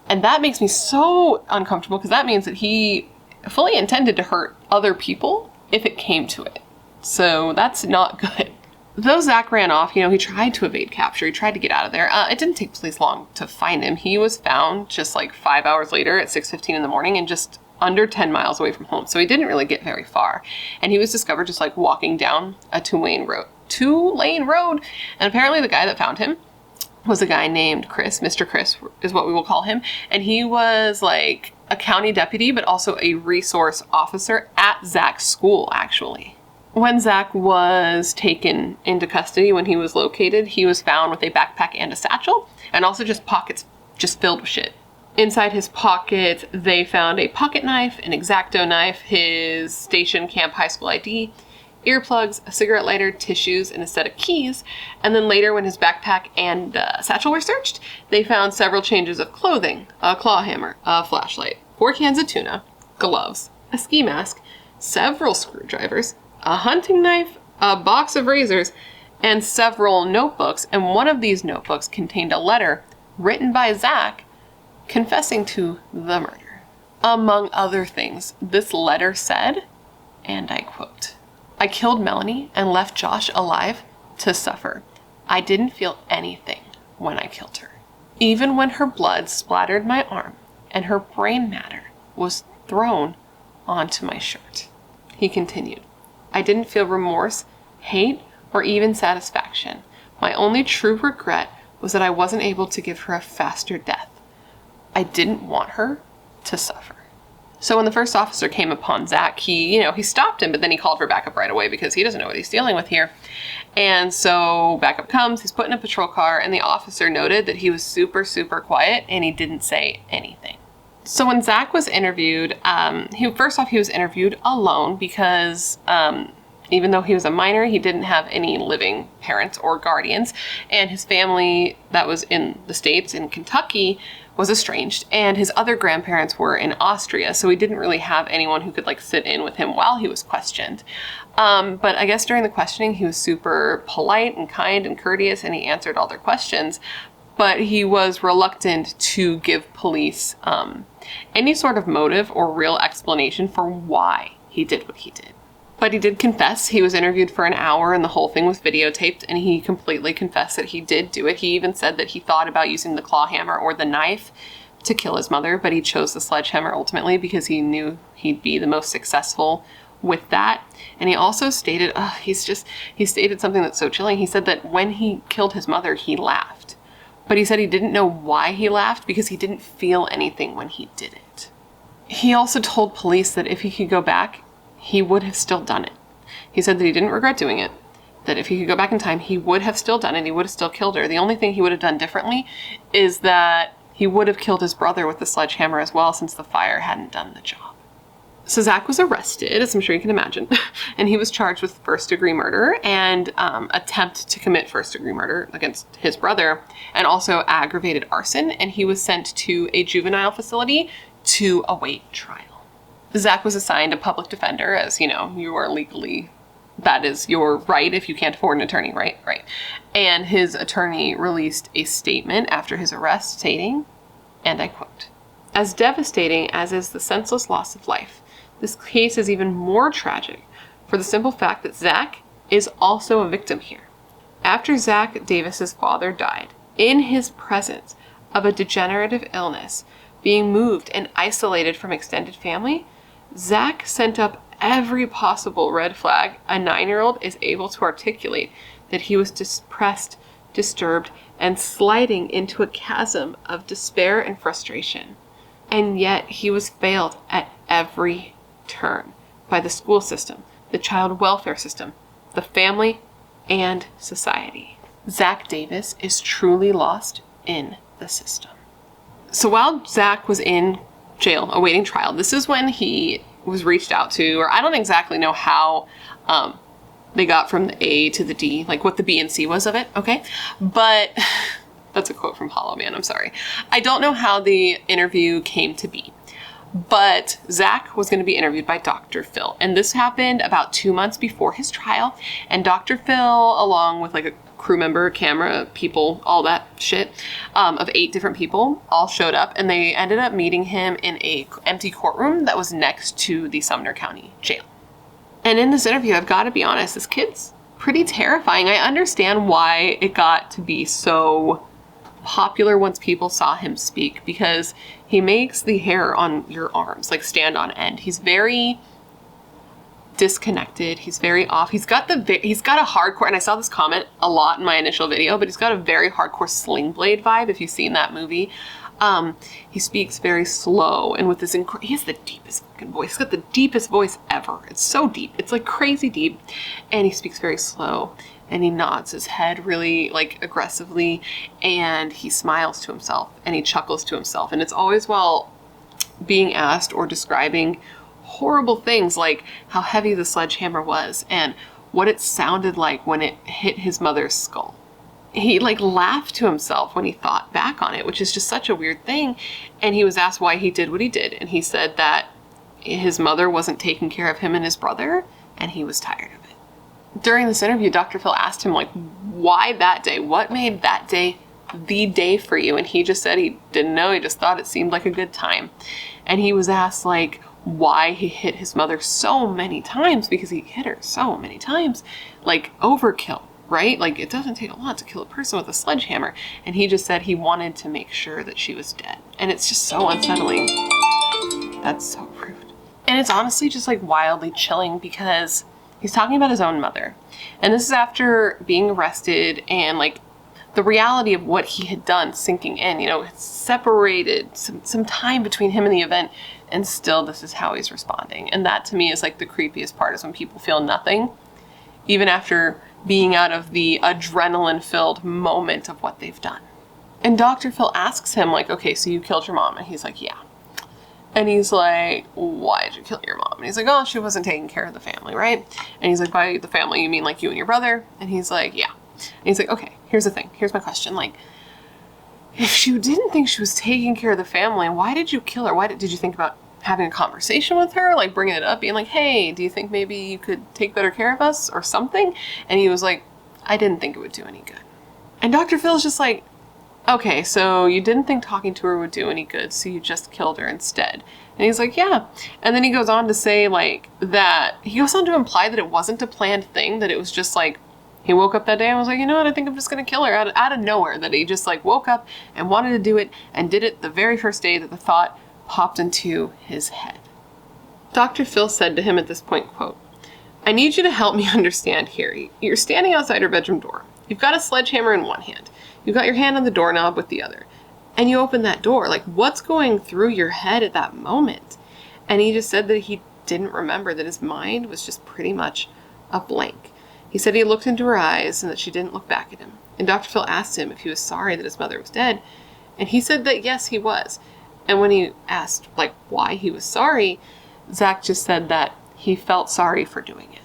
And that makes me so uncomfortable, because that means that he fully intended to hurt other people if it came to it. So that's not good. Though Zach ran off, he tried to evade capture. He tried to get out of there. It didn't take police long to find him. He was found just like 5 hours later at 6:15 in the morning and just under 10 miles away from home. So he didn't really get very far. And he was discovered just like walking down a two-lane road. And apparently the guy that found him was a guy named Chris. Mr. Chris is what we will call him. And he was like a county deputy, but also a resource officer at Zach's school, actually. When Zach was taken into custody, when he was located, he was found with a backpack and a satchel, and also just pockets just filled with shit. Inside his pocket, they found a pocket knife, an X-Acto knife, his station camp high school ID, earplugs, a cigarette lighter, tissues, and a set of keys. And then later, when his backpack and satchel were searched, they found several changes of clothing, a claw hammer, a flashlight, 4 cans of tuna, gloves, a ski mask, several screwdrivers, a hunting knife, a box of razors, and several notebooks. And one of these notebooks contained a letter written by Zach confessing to the murder. Among other things, this letter said, and I quote, "I killed Melanie and left Josh alive to suffer. I didn't feel anything when I killed her. Even when her blood splattered my arm and her brain matter was thrown onto my shirt." He continued, "I didn't feel remorse, hate, or even satisfaction. My only true regret was that I wasn't able to give her a faster death. I didn't want her to suffer." So when the first officer came upon Zach, he stopped him, but then he called for backup right away because he doesn't know what he's dealing with here. And so backup comes, he's put in a patrol car, and the officer noted that he was super, super quiet and he didn't say anything. So when Zach was interviewed, he was interviewed alone because even though he was a minor, he didn't have any living parents or guardians, and his family that was in the States, in Kentucky, was estranged, and his other grandparents were in Austria, so he didn't really have anyone who could like sit in with him while he was questioned. But I guess during the questioning, he was super polite and kind and courteous, and he answered all their questions, but he was reluctant to give police any sort of motive or real explanation for why he did what he did. But he did confess. He was interviewed for an hour and the whole thing was videotaped, and he completely confessed that he did do it. He even said that he thought about using the claw hammer or the knife to kill his mother, but he chose the sledgehammer ultimately because he knew he'd be the most successful with that. And he also stated, he stated something that's so chilling. He said that when he killed his mother, he laughed. But he said he didn't know why he laughed because he didn't feel anything when he did it. He also told police that if he could go back, he would have still done it. He said that he didn't regret doing it, that if he could go back in time, he would have still done it, he would have still killed her. The only thing he would have done differently is that he would have killed his brother with the sledgehammer as well, since the fire hadn't done the job. So Zach was arrested, as I'm sure you can imagine, and he was charged with first-degree murder and attempt to commit first-degree murder against his brother, and also aggravated arson, and he was sent to a juvenile facility to await trial. Zach was assigned a public defender, as, you are legally, that is your right if you can't afford an attorney, right? Right. And his attorney released a statement after his arrest stating, and I quote, "As devastating as is the senseless loss of life, this case is even more tragic for the simple fact that Zach is also a victim here. After Zach Davis's father died, in his presence of a degenerative illness, being moved and isolated from extended family, Zach sent up every possible red flag a 9-year-old is able to articulate, that he was depressed, disturbed, and sliding into a chasm of despair and frustration. And yet he was failed at every turn by the school system, the child welfare system, the family, and society. Zach Davis is truly lost in the system." So while Zach was in jail awaiting trial, this is when he was reached out to, or I don't exactly know how they got from the A to the D, like what the B and C was of it, okay? But that's a quote from Hollow Man, I'm sorry. I don't know how the interview came to be, but Zach was going to be interviewed by Dr. Phil, and this happened about 2 months before his trial, and Dr. Phil, along with like a crew member, camera, people, all that shit, of 8 different people, all showed up, and they ended up meeting him in a empty courtroom that was next to the Sumner County Jail. And in this interview, I've got to be honest, this kid's pretty terrifying. I understand why it got to be so popular once people saw him speak, because he makes the hair on your arms like stand on end. He's very disconnected. He's very off. He's got a hardcore, and I saw this comment a lot in my initial video, but he's got a very hardcore Sling Blade vibe, if you've seen that movie. He speaks very slow, and with this he has the deepest fucking voice. He's got the deepest voice ever. It's so deep. It's like crazy deep, and he speaks very slow, and he nods his head really like aggressively, and he smiles to himself, and he chuckles to himself, and it's always while being asked or describing horrible things like how heavy the sledgehammer was and what it sounded like when it hit his mother's skull. He like laughed to himself when he thought back on it, which is just such a weird thing. And he was asked why he did what he did, and he said that his mother wasn't taking care of him and his brother, and he was tired of it. During this interview, Dr. Phil asked him like, why that day? What made that day the day for you? And he just said he didn't know. He just thought it seemed like a good time. And he was asked like why he hit his mother so many times, because he hit her so many times, like overkill, right? Like it doesn't take a lot to kill a person with a sledgehammer. And he just said he wanted to make sure that she was dead. And it's just so unsettling. That's so rude. And it's honestly just like wildly chilling, because he's talking about his own mother. And this is after being arrested and like the reality of what he had done sinking in. You know, it's separated some time between him and the event, and still this is how he's responding. And that to me is like the creepiest part, is when people feel nothing, even after being out of the adrenaline-filled moment of what they've done. And Dr. Phil asks him like, okay, so you killed your mom? And he's like, yeah. And he's like, why did you kill your mom? And he's like, oh, she wasn't taking care of the family, right? And he's like, by the family, you mean like you and your brother? And he's like, yeah. And he's like, okay, here's the thing. Here's my question. Like, if you didn't think she was taking care of the family, why did you kill her? Why did you think about having a conversation with her? Like bringing it up, being like, hey, do you think maybe you could take better care of us or something? And he was like, I didn't think it would do any good. And Dr. Phil's just like, okay, so you didn't think talking to her would do any good, so you just killed her instead. And he's like, yeah. And then he goes on to say like that, he goes on to imply that it wasn't a planned thing, that it was just like, he woke up that day and was like, you know what, I think I'm just going to kill her out of nowhere. That he just like woke up and wanted to do it, and did it the very first day that the thought popped into his head. Dr. Phil said to him at this point, quote, I need you to help me understand here. You're standing outside her bedroom door. You've got a sledgehammer in one hand. You've got your hand on the doorknob with the other. And you open that door. Like, what's going through your head at that moment? And he just said that he didn't remember, that his mind was just pretty much a blank. He said he looked into her eyes and that she didn't look back at him. And Dr. Phil asked him if he was sorry that his mother was dead. And he said that yes, he was. And when he asked like why he was sorry, Zach just said that he felt sorry for doing it.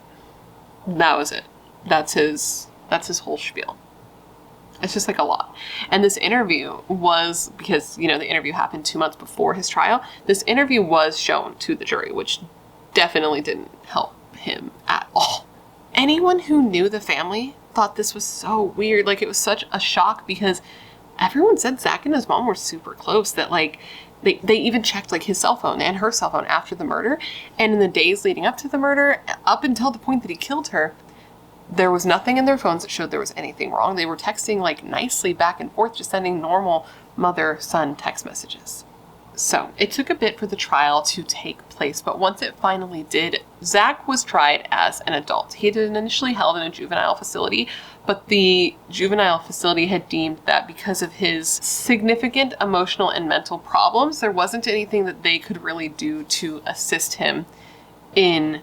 That was it. That's his whole spiel. It's just like a lot. And this interview was, because, you know, the interview happened 2 months before his trial. This interview was shown to the jury, which definitely didn't help him at all. Anyone who knew the family thought this was so weird. Like, it was such a shock, because everyone said Zach and his mom were super close, that like they even checked like his cell phone and her cell phone after the murder. And in the days leading up to the murder, up until the point that he killed her, there was nothing in their phones that showed there was anything wrong. They were texting like nicely back and forth, just sending normal mother-son text messages. So it took a bit for the trial to take place, but once it finally did, Zach was tried as an adult. He had been initially held in a juvenile facility, but the juvenile facility had deemed that because of his significant emotional and mental problems, there wasn't anything that they could really do to assist him in,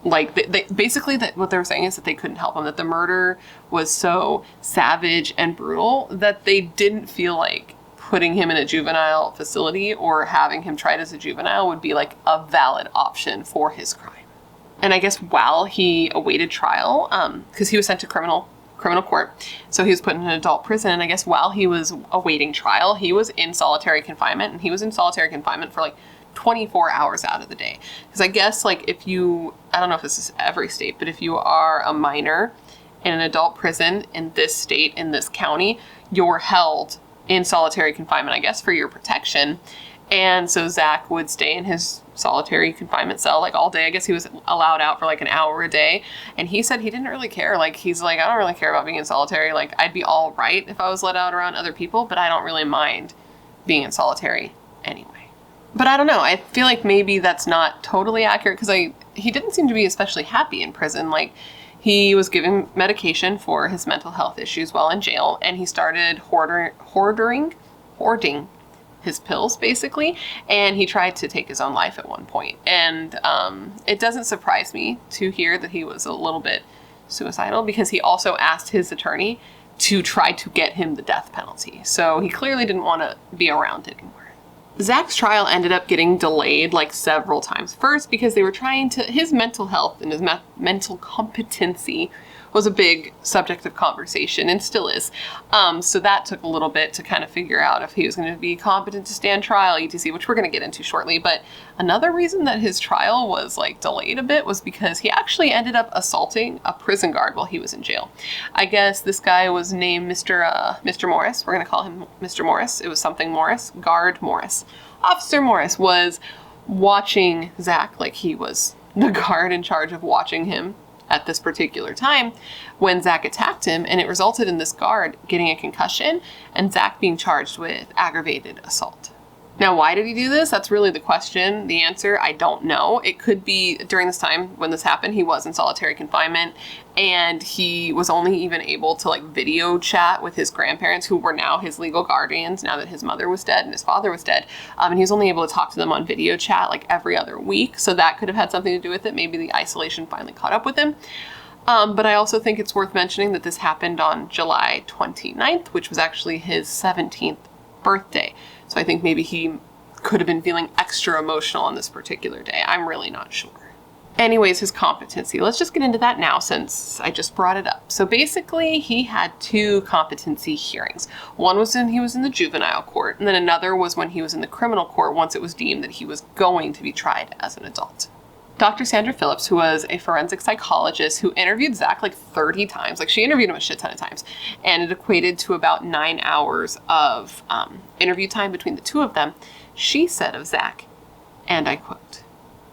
like, basically that what they were saying is that they couldn't help him, that the murder was so savage and brutal that they didn't feel like putting him in a juvenile facility or having him tried as a juvenile would be like a valid option for his crime. And I guess while he awaited trial, because he was sent to criminal court, so he was put in an adult prison, and I guess while he was awaiting trial, he was in solitary confinement, and he was in solitary confinement for like 24 hours out of the day. Because I guess like if you, I don't know if this is every state, but if you are a minor in an adult prison in this state, in this county, you're held in solitary confinement, I guess, for your protection. And so Zach would stay in his solitary confinement cell like all day. I guess he was allowed out for like an hour a day. And he said he didn't really care. Like, he's like, I don't really care about being in solitary. Like, I'd be all right if I was let out around other people, but I don't really mind being in solitary anyway. But I don't know. I feel like maybe that's not totally accurate because he didn't seem to be especially happy in prison. Like, he was given medication for his mental health issues while in jail, and he started hoarding his pills, basically, and he tried to take his own life at one point. And it doesn't surprise me to hear that he was a little bit suicidal, because he also asked his attorney to try to get him the death penalty. So he clearly didn't want to be around it anymore. Zach's trial ended up getting delayed like several times. First, because they were his mental health and his mental competency was a big subject of conversation, and still is. So that took a little bit to kind of figure out if he was going to be competent to stand trial, etc., which we're going to get into shortly. But another reason that his trial was like delayed a bit was because he actually ended up assaulting a prison guard while he was in jail. I guess this guy was named Mr. Morris. We're going to call him Mr. Morris. It was something Morris, Guard Morris. Officer Morris was watching Zach, like he was the guard in charge of watching him at this particular time when Zach attacked him, and it resulted in this guard getting a concussion and Zach being charged with aggravated assault. Now, why did he do this? That's really the question. The answer, I don't know. It could be during this time when this happened, he was in solitary confinement and he was only even able to like video chat with his grandparents, who were now his legal guardians now that his mother was dead and his father was dead. And he was only able to talk to them on video chat like every other week. So that could have had something to do with it. Maybe the isolation finally caught up with him. But I also think it's worth mentioning that this happened on July 29th, which was actually his 17th birthday. So I think maybe he could have been feeling extra emotional on this particular day. I'm really not sure. Anyways, his competency. Let's just get into that now since I just brought it up. So basically, he had 2 competency hearings. One was when he was in the juvenile court, and then another was when he was in the criminal court once it was deemed that he was going to be tried as an adult. Dr. Sandra Phillips, who was a forensic psychologist who interviewed Zach like 30 times, like she interviewed him a shit ton of times, and it equated to about 9 hours of interview time between the two of them. She said of Zach, and I quote,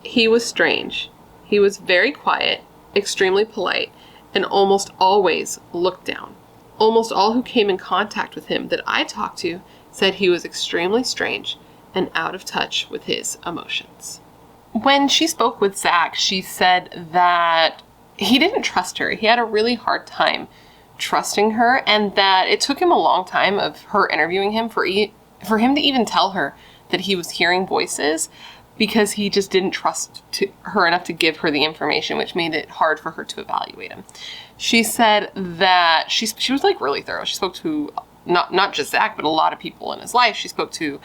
"He was strange. He was very quiet, extremely polite, and almost always looked down. Almost all who came in contact with him that I talked to said he was extremely strange and out of touch with his emotions." When she spoke with Zach, she said that he didn't trust her. He had a really hard time trusting her, and that it took him a long time of her interviewing him for him to even tell her that he was hearing voices, because he just didn't trust her enough to give her the information, which made it hard for her to evaluate him. She said that she was like really thorough. She spoke to not just Zach, but a lot of people in his life. She spoke to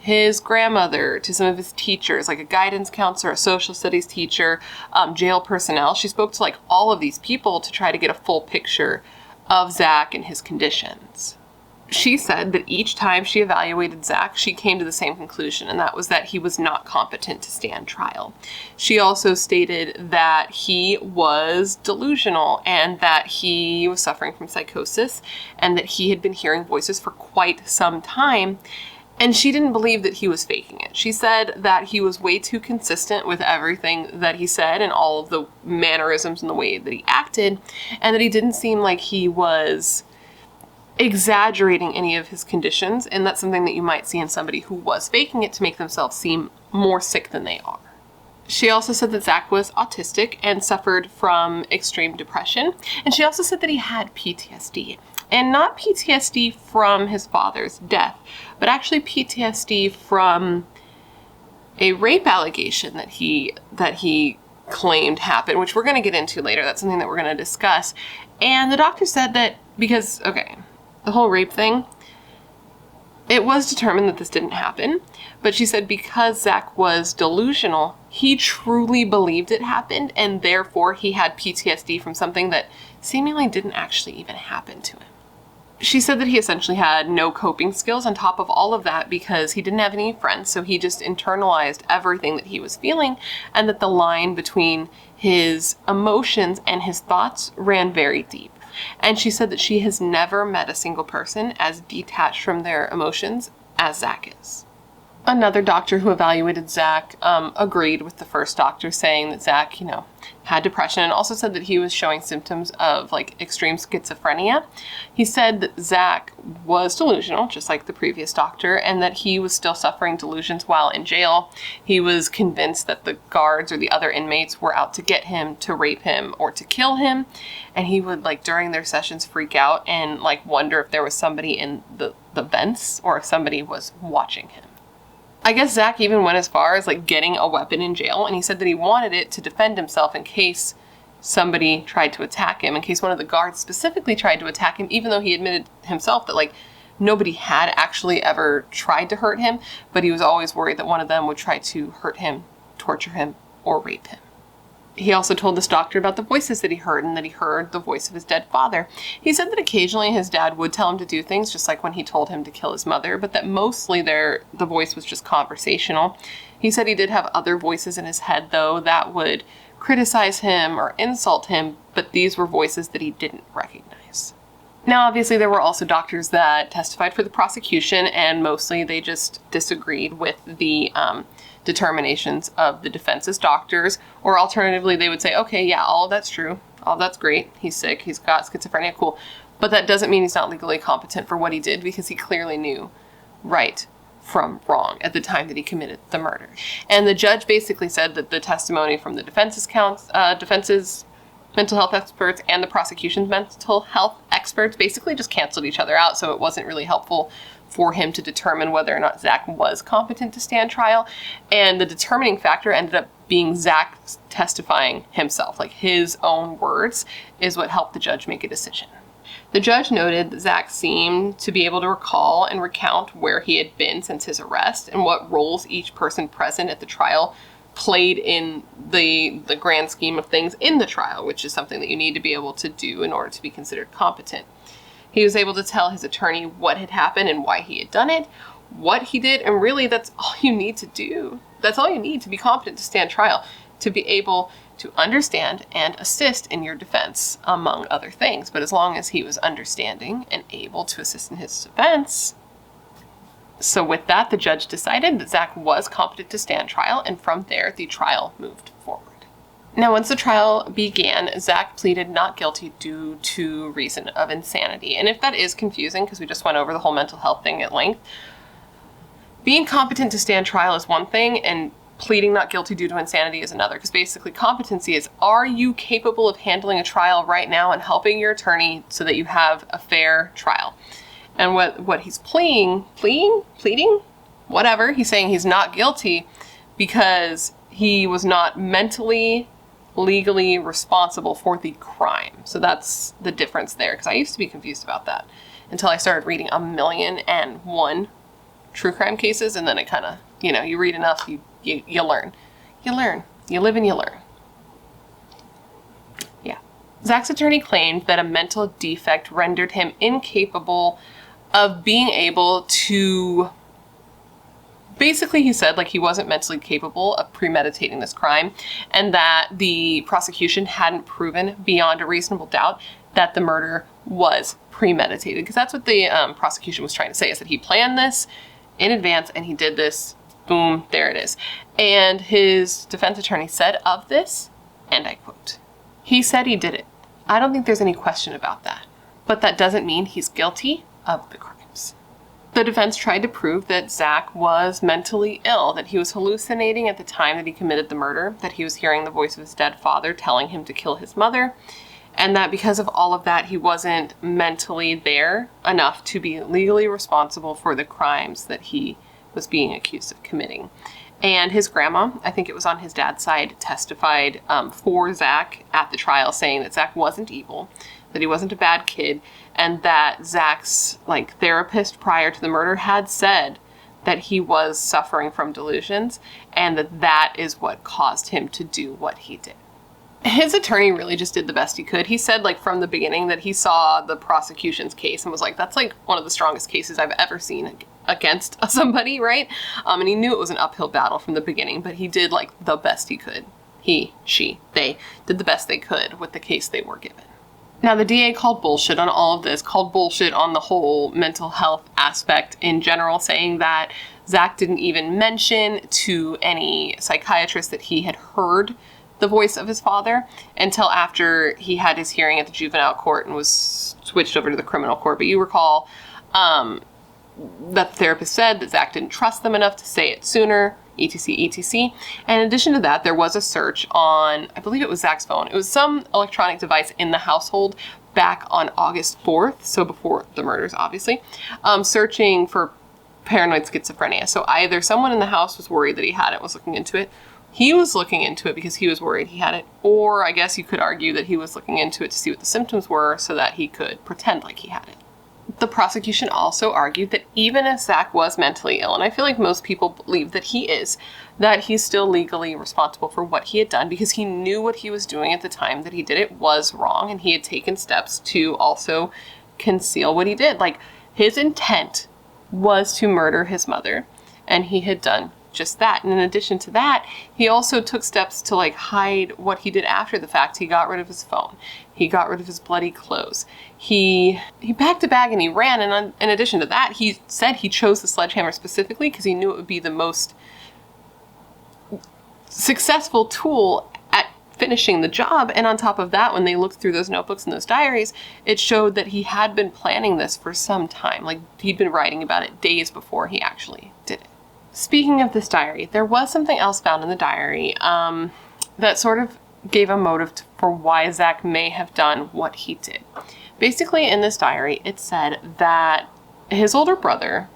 his grandmother, to some of his teachers, like a guidance counselor, a social studies teacher, jail personnel. She spoke to like all of these people to try to get a full picture of Zach and his conditions. She said that each time she evaluated Zach, she came to the same conclusion, and that was that he was not competent to stand trial. She also stated that he was delusional and that he was suffering from psychosis and that he had been hearing voices for quite some time. And she didn't believe that he was faking it. She said that he was way too consistent with everything that he said and all of the mannerisms and the way that he acted, and that he didn't seem like he was exaggerating any of his conditions, and that's something that you might see in somebody who was faking it to make themselves seem more sick than they are. She also said that Zach was autistic and suffered from extreme depression, and she also said that he had PTSD. And not PTSD from his father's death, but actually PTSD from a rape allegation that he claimed happened, which we're going to get into later. That's something that we're going to discuss. And the doctor said that because, the whole rape thing, it was determined that this didn't happen, but she said because Zach was delusional, he truly believed it happened, and therefore he had PTSD from something that seemingly didn't actually even happen to him. She said that he essentially had no coping skills on top of all of that because he didn't have any friends, so he just internalized everything that he was feeling, and that the line between his emotions and his thoughts ran very deep. And she said that she has never met a single person as detached from their emotions as Zach is. Another doctor who evaluated Zach agreed with the first doctor, saying that Zach, had depression, and also said that he was showing symptoms of like extreme schizophrenia. He said that Zach was delusional, just like the previous doctor, and that he was still suffering delusions while in jail. He was convinced that the guards or the other inmates were out to get him, to rape him, or to kill him. And he would, like, during their sessions, freak out and like wonder if there was somebody in the vents or if somebody was watching him. I guess Zach even went as far as like getting a weapon in jail, and he said that he wanted it to defend himself in case somebody tried to attack him, in case one of the guards specifically tried to attack him, even though he admitted himself that like nobody had actually ever tried to hurt him, but he was always worried that one of them would try to hurt him, torture him, or rape him. He also told this doctor about the voices that he heard, and that he heard the voice of his dead father. He said that occasionally his dad would tell him to do things, just like when he told him to kill his mother, but that mostly the voice was just conversational. He said he did have other voices in his head, though, that would criticize him or insult him, but these were voices that he didn't recognize. Now, obviously, there were also doctors that testified for the prosecution, and mostly they just disagreed with the determinations of the defense's doctors, or alternatively they would say, okay, yeah, all of that's true, all of that's great, he's sick, he's got schizophrenia, cool, but that doesn't mean he's not legally competent for what he did, because he clearly knew right from wrong at the time that he committed the murder. And the judge basically said that the testimony from the defense's mental health experts and the prosecution's mental health experts basically just canceled each other out, so it wasn't really helpful for him to determine whether or not Zach was competent to stand trial. And the determining factor ended up being Zach testifying himself, like his own words, is what helped the judge make a decision. The judge noted that Zach seemed to be able to recall and recount where he had been since his arrest and what roles each person present at the trial played in the grand scheme of things in the trial, which is something that you need to be able to do in order to be considered competent. He was able to tell his attorney what had happened and why he had done it, what he did, and really that's all you need to do. That's all you need to be competent to stand trial, to be able to understand and assist in your defense, among other things. But as long as he was understanding and able to assist in his defense. So with that, the judge decided that Zach was competent to stand trial, and from there, the trial moved forward. Now, once the trial began, Zach pleaded not guilty due to reason of insanity. And if that is confusing, because we just went over the whole mental health thing at length, being competent to stand trial is one thing, and pleading not guilty due to insanity is another. Because basically, competency is, are you capable of handling a trial right now and helping your attorney so that you have a fair trial? And what he's pleading, whatever, he's saying he's not guilty because he was not mentally, legally responsible for the crime. So that's the difference there, because I used to be confused about that until I started reading 1,000,001 true crime cases, and then it kind of, you read enough, you learn. You learn. You live and you learn. Yeah. Zach's attorney claimed that a mental defect rendered him incapable of being able to... Basically, he said, he wasn't mentally capable of premeditating this crime, and that the prosecution hadn't proven beyond a reasonable doubt that the murder was premeditated. Because that's what the prosecution was trying to say, is that he planned this in advance and he did this, boom, there it is. And his defense attorney said of this, and I quote, "He said he did it. I don't think there's any question about that. But that doesn't mean he's guilty of the crimes." The defense tried to prove that Zach was mentally ill, that he was hallucinating at the time that he committed the murder, that he was hearing the voice of his dead father telling him to kill his mother, and that because of all of that, he wasn't mentally there enough to be legally responsible for the crimes that he was being accused of committing. And his grandma, I think it was on his dad's side, testified for Zach at the trial, saying that Zach wasn't evil, that he wasn't a bad kid, and that Zach's therapist prior to the murder had said that he was suffering from delusions, and that is what caused him to do what he did. His attorney really just did the best he could. He said from the beginning that he saw the prosecution's case and was like, that's one of the strongest cases I've ever seen against somebody, right? And he knew it was an uphill battle from the beginning, but he did the best he could. He, she, they did the best they could with the case they were given. Now, the DA called bullshit on all of this, called bullshit on the whole mental health aspect in general, saying that Zach didn't even mention to any psychiatrist that he had heard the voice of his father until after he had his hearing at the juvenile court and was switched over to the criminal court. But you recall that the therapist said that Zach didn't trust them enough to say it sooner, etc, etc. And in addition to that, there was a search on, I believe it was Zach's phone. It was some electronic device in the household back on August 4th, so before the murders, obviously, searching for paranoid schizophrenia. So either someone in the house was worried that he had it, was looking into it, he was looking into it because he was worried he had it, or I guess you could argue that he was looking into it to see what the symptoms were so that he could pretend like he had it. The prosecution also argued that even if Zach was mentally ill, and I feel like most people believe that he is, that he's still legally responsible for what he had done because he knew what he was doing at the time that he did it was wrong, and he had taken steps to also conceal what he did. Like, his intent was to murder his mother, and he had done just that. And in addition to that, he also took steps to like hide what he did after the fact. He got rid of his phone. He got rid of his bloody clothes. He packed a bag and he ran. And in addition to that, he said he chose the sledgehammer specifically because he knew it would be the most successful tool at finishing the job. And on top of that, when they looked through those notebooks and those diaries, it showed that he had been planning this for some time. Like, he'd been writing about it days before he actually did it. Speaking of this diary, there was something else found in the diary that sort of gave a motive for why Zach may have done what he did. Basically, in this diary, it said that his older brother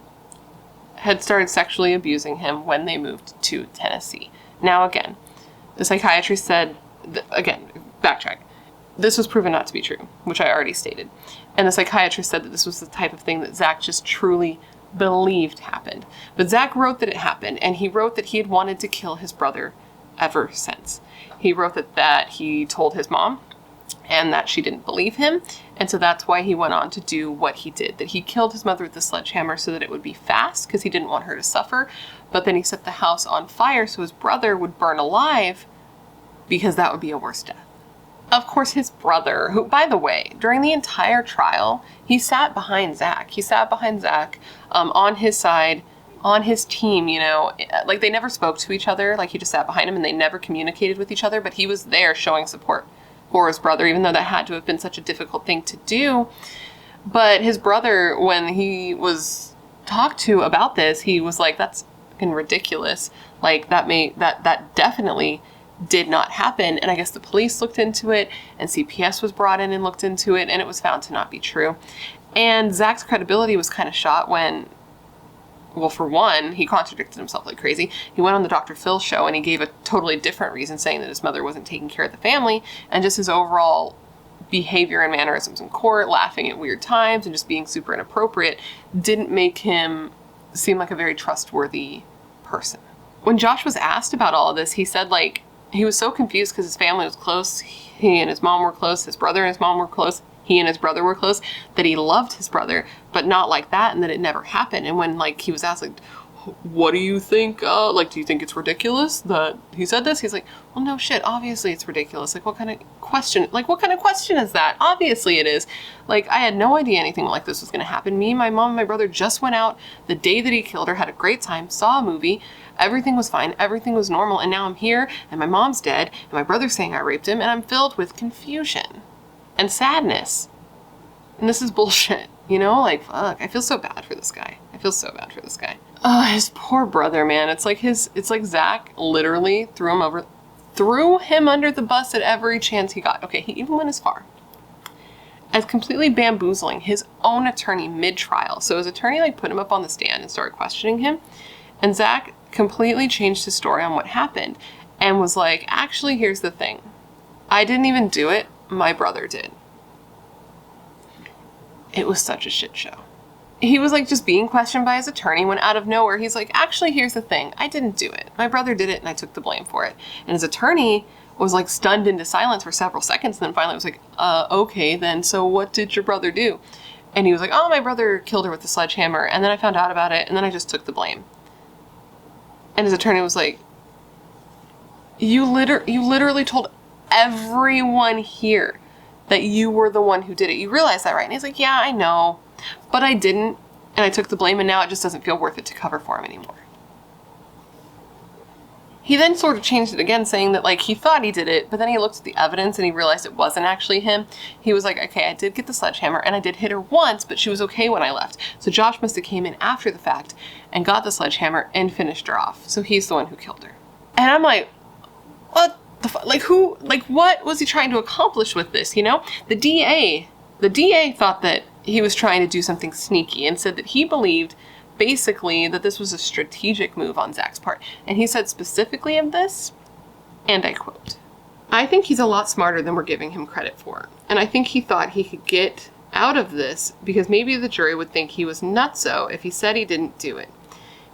had started sexually abusing him when they moved to Tennessee. Now, again, the psychiatrist said, again, backtrack, this was proven not to be true, which I already stated. And the psychiatrist said that this was the type of thing that Zach just truly believed happened. But Zach wrote that it happened, and he wrote that he had wanted to kill his brother ever since. He wrote that he told his mom and that she didn't believe him, and so that's why he went on to do what he did, that he killed his mother with the sledgehammer so that it would be fast because he didn't want her to suffer, but then he set the house on fire so his brother would burn alive because that would be a worse death. Of course, his brother, who, by the way, during the entire trial, he sat behind Zach. He sat behind Zach on his side, on his team, you know. Like, they never spoke to each other. Like, he just sat behind him and they never communicated with each other. But he was there showing support for his brother, even though that had to have been such a difficult thing to do. But his brother, when he was talked to about this, he was like, that's fucking ridiculous. Like, that definitely did not happen. And I guess the police looked into it, and CPS was brought in and looked into it, and it was found to not be true. And Zach's credibility was kind of shot when, well, for one, he contradicted himself like crazy. He went on the Dr. Phil show and he gave a totally different reason, saying that his mother wasn't taking care of the family, and just his overall behavior and mannerisms in court, laughing at weird times and just being super inappropriate, didn't make him seem like a very trustworthy person. When Josh was asked about all of this, he said, like, he was so confused because his family was close. He and his mom were close. His brother and his mom were close. He and his brother were close. That he loved his brother, but not like that, and that it never happened. And when, like, he was asked, like, what do you think? Like, do you think it's ridiculous that he said this? He's like, well, no shit. Obviously it's ridiculous. Like, what kind of question? Like, what kind of question is that? Obviously it is. Like, I had no idea anything like this was going to happen. Me, my mom, and my brother just went out the day that he killed her, had a great time, saw a movie. Everything was fine. Everything was normal. And now I'm here, and my mom's dead, and my brother's saying I raped him, and I'm filled with confusion and sadness. And this is bullshit. You know, like, fuck. I feel so bad for this guy. I feel so bad for this guy. Oh, his poor brother, man. It's like Zach literally threw him under the bus at every chance he got. Okay, he even went as far as completely bamboozling his own attorney mid-trial. So his attorney, like, put him up on the stand and started questioning him. And Zach completely changed his story on what happened and was like, actually, here's the thing. I didn't even do it. My brother did. It was such a shit show. He was, like, just being questioned by his attorney when out of nowhere he's like, actually, here's the thing. I didn't do it. My brother did it, and I took the blame for it. And his attorney was, like, stunned into silence for several seconds, and then finally was like, okay, then, so what did your brother do? And he was like, oh, my brother killed her with a sledgehammer, and then I found out about it, and then I just took the blame. And his attorney was like, you literally told everyone here that you were the one who did it. You realize that, right? And he's like, yeah, I know, but I didn't, and I took the blame, and now it just doesn't feel worth it to cover for him anymore. He then sort of changed it again, saying that, like, he thought he did it, but then he looked at the evidence and he realized it wasn't actually him. He was like, okay, I did get the sledgehammer and I did hit her once, but she was okay when I left. So Josh must have came in after the fact and got the sledgehammer and finished her off. So he's the one who killed her. And I'm like, what the fuck? Like, who, like, what was he trying to accomplish with this, you know? The DA thought that he was trying to do something sneaky and said that he believed basically that this was a strategic move on Zach's part. And he said specifically of this, and I quote, I think he's a lot smarter than we're giving him credit for. And I think he thought he could get out of this because maybe the jury would think he was nutso if he said he didn't do it.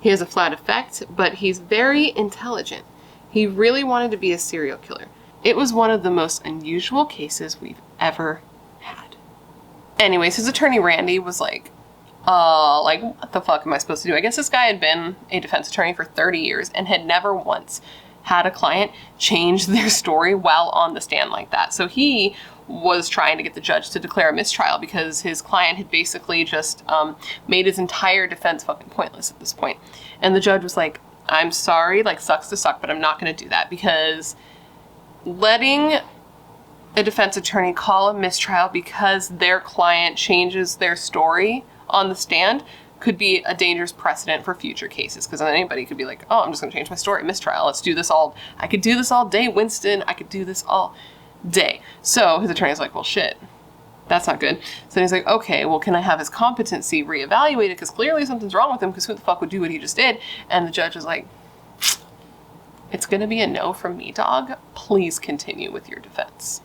He has a flat affect, but he's very intelligent. He really wanted to be a serial killer. It was one of the most unusual cases we've ever had. Anyways, his attorney Randy was like, what the fuck am I supposed to do? I guess this guy had been a defense attorney for 30 years and had never once had a client change their story while on the stand like that. So he was trying to get the judge to declare a mistrial because his client had basically just made his entire defense fucking pointless at this point. And the judge was like, I'm sorry, like, sucks to suck, but I'm not going to do that because letting a defense attorney call a mistrial because their client changes their story on the stand could be a dangerous precedent for future cases, because then anybody could be like, oh, I'm just going to change my story, mistrial, let's do this all, I could do this all day, Winston, I could do this all day. So his attorney's like, well, shit, that's not good. So then he's like, okay, well, can I have his competency reevaluated, because clearly something's wrong with him, because who the fuck would do what he just did? And the judge is like, it's going to be a no from me, dog. Please continue with your defense.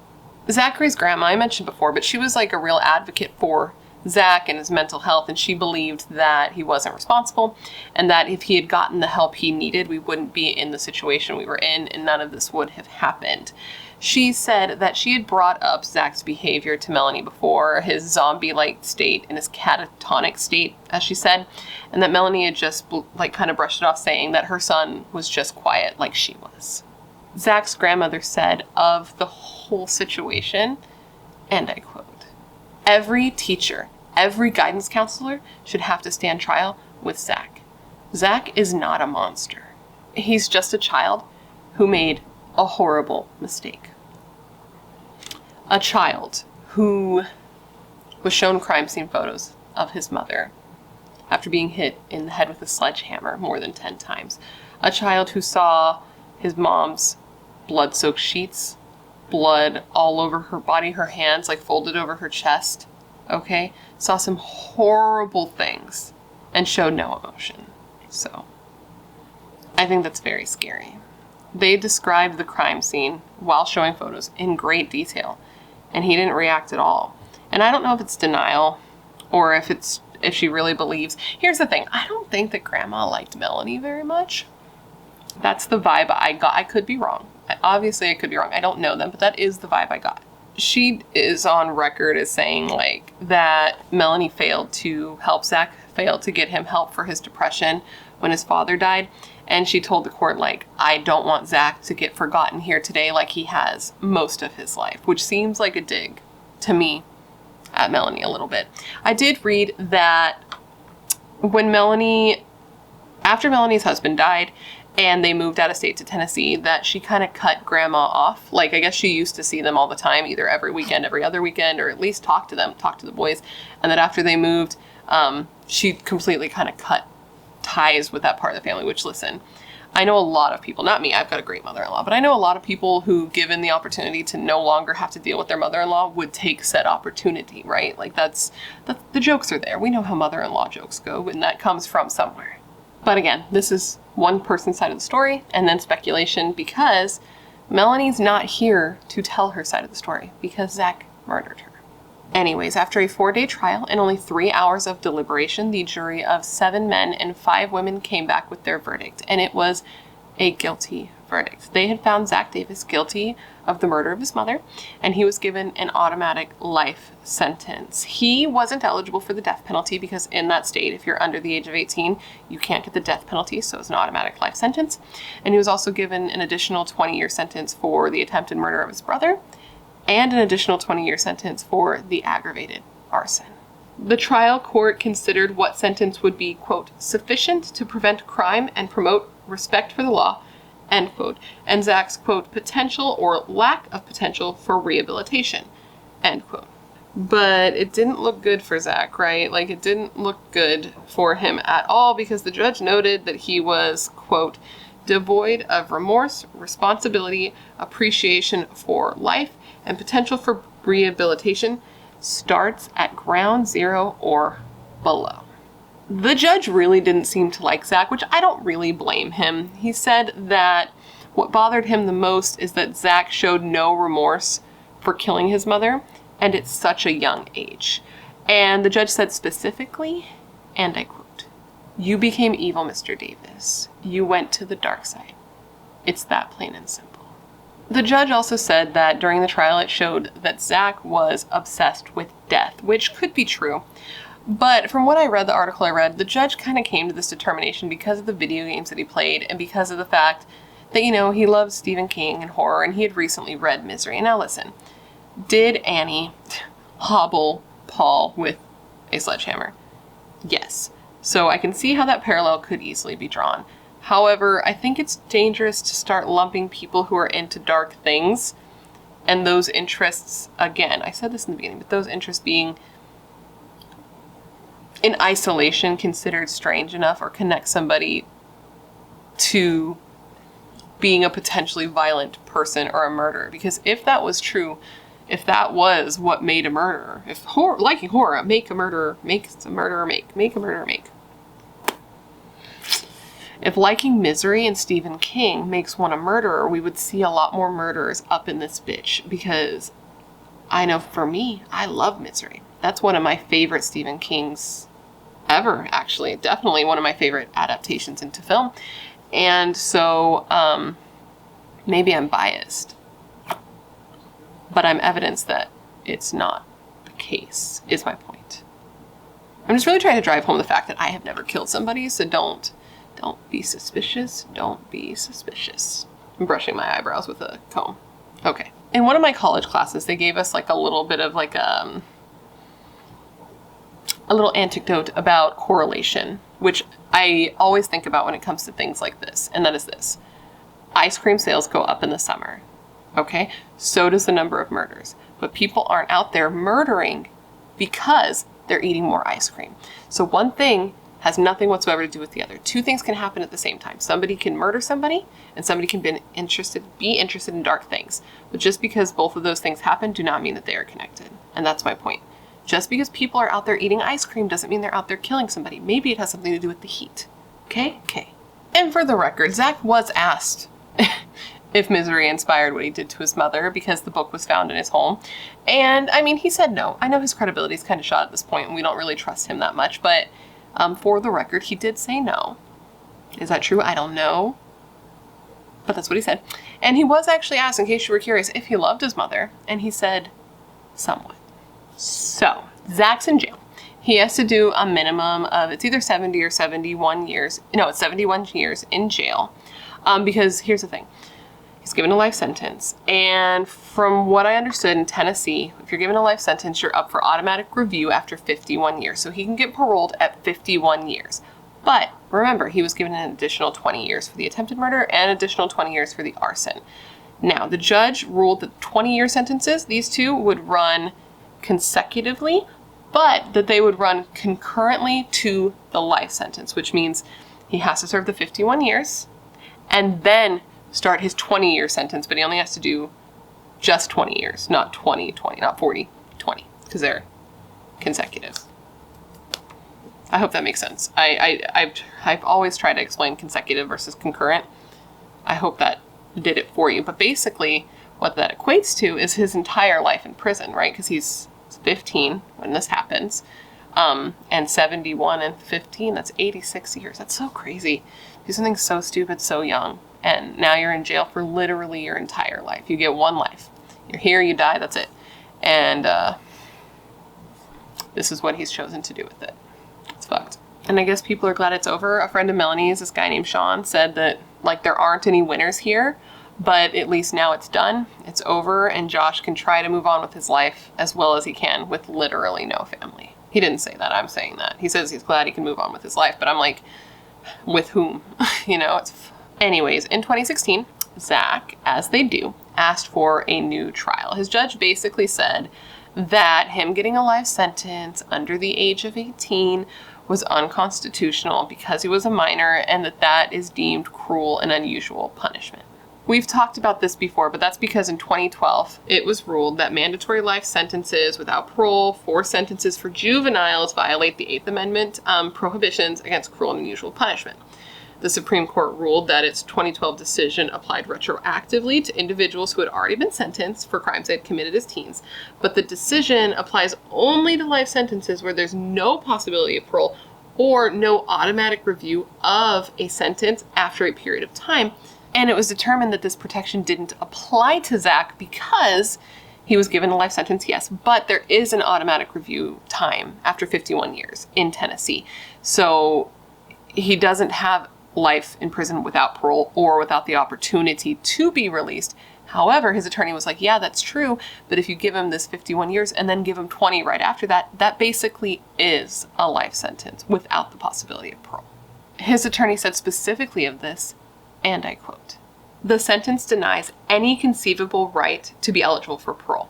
Zachary's grandma, I mentioned before, but she was like a real advocate for Zach and his mental health, and she believed that he wasn't responsible and that if he had gotten the help he needed, we wouldn't be in the situation we were in and none of this would have happened. She said that she had brought up Zach's behavior to Melanie before, his zombie-like state and his catatonic state, as she said, and that Melanie had just like kind of brushed it off, saying that her son was just quiet like she was. Zach's grandmother said of the whole situation, and I quote, every teacher, every guidance counselor should have to stand trial with Zach. Zach is not a monster. He's just a child who made a horrible mistake. A child who was shown crime scene photos of his mother after being hit in the head with a sledgehammer more than 10 times. A child who saw his mom's blood-soaked sheets, blood all over her body, her hands like folded over her chest, okay? Saw some horrible things and showed no emotion. So, I think that's very scary. They described the crime scene while showing photos in great detail, and he didn't react at all. And I don't know if it's denial or if she really believes. Here's the thing. I don't think that Grandma liked Melanie very much. That's the vibe I got. I could be wrong. Obviously, I could be wrong. I don't know them, but that is the vibe I got. She is on record as saying, like, that Melanie failed to help Zach, failed to get him help for his depression when his father died. And she told the court, like, I don't want Zach to get forgotten here today like he has most of his life, which seems like a dig to me at Melanie a little bit. I did read that when after Melanie's husband died and they moved out of state to Tennessee, that she kind of cut Grandma off. Like, I guess she used to see them all the time, either every weekend, every other weekend, or at least talk to the boys. And that after they moved, she completely kind of cut ties with that part of the family, which, listen, I know a lot of people, not me, I've got a great mother-in-law, but I know a lot of people who, given the opportunity to no longer have to deal with their mother-in-law, would take said opportunity, right? Like, the jokes are there. We know how mother-in-law jokes go, and that comes from somewhere. But again, this is one person's side of the story, and then speculation, because Melanie's not here to tell her side of the story, because Zach murdered her. Anyways, after a 4-day trial and only 3 hours of deliberation, the jury of 7 men and 5 women came back with their verdict, and it was a guilty verdict. They had found Zach Davis guilty of the murder of his mother, and he was given an automatic life sentence. He wasn't eligible for the death penalty because in that state, if you're under the age of 18, you can't get the death penalty, so it's an automatic life sentence. And he was also given an additional 20-year sentence for the attempted murder of his brother and an additional 20-year sentence for the aggravated arson. The trial court considered what sentence would be, quote, sufficient to prevent crime and promote respect for the law, end quote, and Zach's, quote, potential or lack of potential for rehabilitation, end quote. But it didn't look good for Zach, right? Like, it didn't look good for him at all, because the judge noted that he was, quote, devoid of remorse, responsibility, appreciation for life, and potential for rehabilitation, starts at ground zero or below. The judge really didn't seem to like Zach, which I don't really blame him. He said that what bothered him the most is that Zach showed no remorse for killing his mother, and at such a young age. And the judge said specifically, and I quote, "You became evil, Mr. Davis. You went to the dark side. It's that plain and simple." The judge also said that during the trial it showed that Zach was obsessed with death, which could be true. But from what I read, the article I read, the judge kind of came to this determination because of the video games that he played and because of the fact that, you know, he loves Stephen King and horror, and he had recently read Misery. Now listen, did Annie hobble Paul with a sledgehammer? Yes. So I can see how that parallel could easily be drawn. However, I think it's dangerous to start lumping people who are into dark things and those interests, again, I said this in the beginning, but those interests being in isolation considered strange enough or connect somebody to being a potentially violent person or a murderer. Because if that was true, if that was what made a murderer, if liking horror make a murderer, makes a murderer make a murderer make. If liking Misery and Stephen King makes one a murderer, we would see a lot more murderers up in this bitch, because I know for me, I love Misery. That's one of my favorite Stephen King's ever, actually. Definitely one of my favorite adaptations into film. And so, maybe I'm biased, but I'm evidence that it's not the case, is my point. I'm just really trying to drive home the fact that I have never killed somebody, so don't be suspicious. Don't be suspicious. I'm brushing my eyebrows with a comb. Okay. In one of my college classes, they gave us like a little bit of like a little anecdote about correlation, which I always think about when it comes to things like this, and that is this. Ice cream sales go up in the summer. Okay? So does the number of murders. But people aren't out there murdering because they're eating more ice cream. So one thing has nothing whatsoever to do with the other. Two things can happen at the same time. Somebody can murder somebody, and somebody can be interested in dark things. But just because both of those things happen do not mean that they are connected. And that's my point. Just because people are out there eating ice cream doesn't mean they're out there killing somebody. Maybe it has something to do with the heat. Okay? Okay. And for the record, Zach was asked if Misery inspired what he did to his mother, because the book was found in his home. And, I mean, he said no. I know his credibility is kind of shot at this point, and we don't really trust him that much, but for the record, he did say no. Is that true? I don't know. But that's what he said. And he was actually asked, in case you were curious, if he loved his mother, and he said somewhat. So, Zach's in jail. He has to do a minimum of, it's either 70 or 71 years. No, it's 71 years in jail. Because here's the thing. He's given a life sentence. And from what I understood in Tennessee, if you're given a life sentence, you're up for automatic review after 51 years. So he can get paroled at 51 years. But remember, he was given an additional 20 years for the attempted murder and an additional 20 years for the arson. Now, the judge ruled that 20-year sentences, these two would run consecutively, but that they would run concurrently to the life sentence, which means he has to serve the 51 years and then start his 20-year sentence, but he only has to do just 20 years, not 20, not 40, 20, because they're consecutive. I hope that makes sense. I've always tried to explain consecutive versus concurrent. I hope that did it for you. But basically, what that equates to is his entire life in prison, right? Because he's 15 when this happens, and 71 and 15, that's 86 years. That's so crazy. Do something so stupid so young, and now you're in jail for literally your entire life. You get one life. You're here, you die, that's it. And this is what he's chosen to do with it. It's fucked. And I guess people are glad it's over. A friend of Melanie's, this guy named Sean, said that, like, there aren't any winners here, But at least now it's done, it's over, and Josh can try to move on with his life as well as he can with literally no family. He didn't say that, I'm saying that. He says he's glad he can move on with his life, but I'm like, with whom? Anyways, in 2016, Zach, as they do, asked for a new trial. His judge basically said that him getting a life sentence under the age of 18 was unconstitutional because he was a minor, and that is deemed cruel and unusual punishment. We've talked about this before, but that's because in 2012, it was ruled that mandatory life sentences without parole for sentences for juveniles violate the Eighth Amendment prohibitions against cruel and unusual punishment. The Supreme Court ruled that its 2012 decision applied retroactively to individuals who had already been sentenced for crimes they had committed as teens, but the decision applies only to life sentences where there's no possibility of parole or no automatic review of a sentence after a period of time. And it was determined that this protection didn't apply to Zach because he was given a life sentence, yes, but there is an automatic review time after 51 years in Tennessee. So he doesn't have life in prison without parole or without the opportunity to be released. However, his attorney was like, yeah, that's true, but if you give him this 51 years and then give him 20 right after that, that basically is a life sentence without the possibility of parole. His attorney said specifically of this, and I quote, "The sentence denies any conceivable right to be eligible for parole.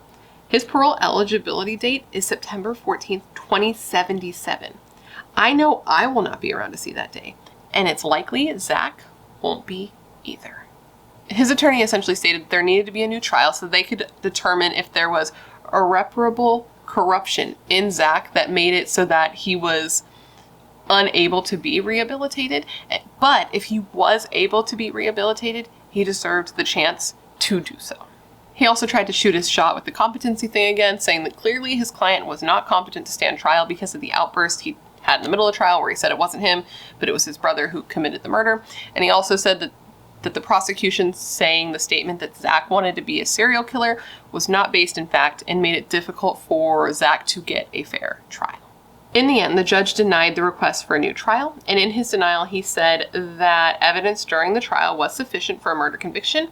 His parole eligibility date is September 14th, 2077. I know I will not be around to see that day, and it's likely Zach won't be either." His attorney essentially stated there needed to be a new trial so they could determine if there was irreparable corruption in Zach that made it so that he was unable to be rehabilitated. But if he was able to be rehabilitated, he deserved the chance to do so. He also tried to shoot his shot with the competency thing again, saying that clearly his client was not competent to stand trial because of the outburst he had in the middle of the trial where he said it wasn't him, but it was his brother who committed the murder. And he also said that the prosecution saying the statement that Zach wanted to be a serial killer was not based in fact and made it difficult for Zach to get a fair trial. In the end, the judge denied the request for a new trial, and in his denial, he said that evidence during the trial was sufficient for a murder conviction,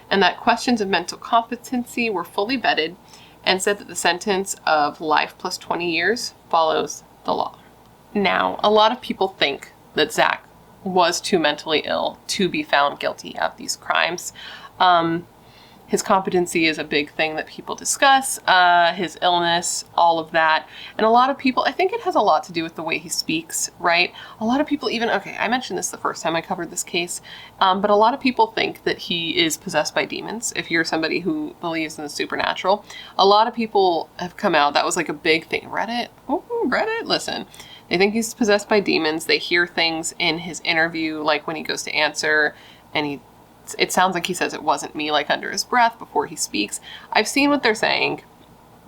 and that questions of mental competency were fully vetted, and said that the sentence of life plus 20 years follows the law. Now, a lot of people think that Zach was too mentally ill to be found guilty of these crimes. His competency is a big thing that people discuss, his illness, all of that. And a lot of people, I think it has a lot to do with the way he speaks, right? A lot of people I mentioned this the first time I covered this case, but a lot of people think that he is possessed by demons. If you're somebody who believes in the supernatural, a lot of people have come out, that was like a big thing. Reddit, listen. They think he's possessed by demons. They hear things in his interview, like when he goes to answer, and it sounds like he says it wasn't me, like under his breath before he speaks. I've seen what they're saying,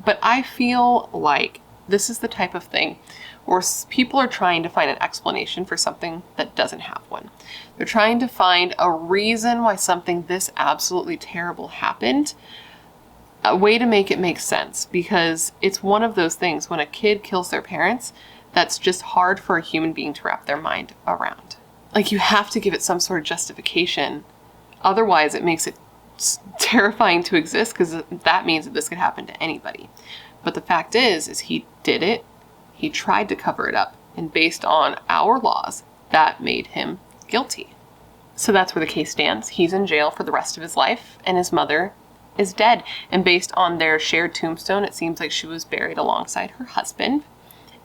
but I feel like this is the type of thing where people are trying to find an explanation for something that doesn't have one. They're trying to find a reason why something this absolutely terrible happened, a way to make it make sense, because it's one of those things when a kid kills their parents, that's just hard for a human being to wrap their mind around. Like, you have to give it some sort of justification. Otherwise, it makes it terrifying to exist, because that means that this could happen to anybody. But the fact is he did it. He tried to cover it up. And based on our laws, that made him guilty. So that's where the case stands. He's in jail for the rest of his life, and his mother is dead. And based on their shared tombstone, it seems like she was buried alongside her husband.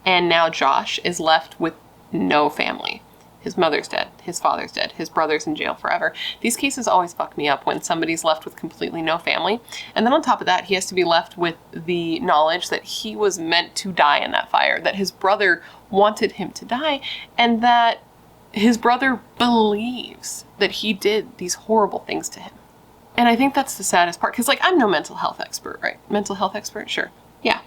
And now Josh is left with no family. His mother's dead. His father's dead. His brother's in jail forever. These cases always fuck me up when somebody's left with completely no family. And then on top of that, he has to be left with the knowledge that he was meant to die in that fire, that his brother wanted him to die, and that his brother believes that he did these horrible things to him. And I think that's the saddest part, because, like, I'm no mental health expert, right? Mental health expert? Sure. Yeah.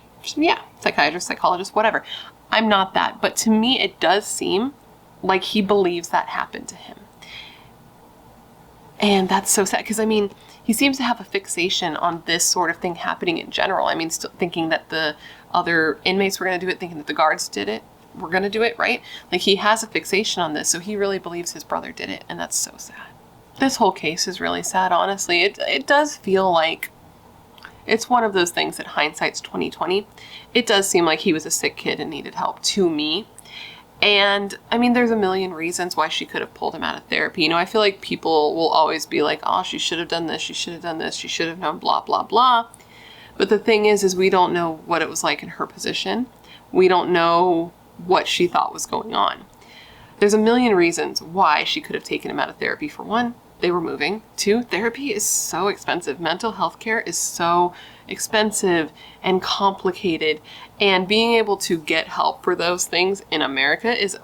Psychiatrist, psychologist, whatever. I'm not that. But to me, it does seem like he believes that happened to him. And that's so sad, because, I mean, he seems to have a fixation on this sort of thing happening in general. I mean, still thinking that the other inmates were going to do it, thinking that the guards did it, were going to do it, right? Like, he has a fixation on this, so he really believes his brother did it, and that's so sad. This whole case is really sad, honestly. It does feel like it's one of those things that hindsight's 2020. It does seem like he was a sick kid and needed help, to me. And I mean, there's a million reasons why she could have pulled him out of therapy. You know, I feel like people will always be like, oh, she should have done this, she should have done this, she should have known blah, blah, blah. But the thing is we don't know what it was like in her position. We don't know what she thought was going on. There's a million reasons why she could have taken him out of therapy. For one, they were moving. Two, therapy is so expensive. Mental health care is so expensive and complicated. And being able to get help for those things in America is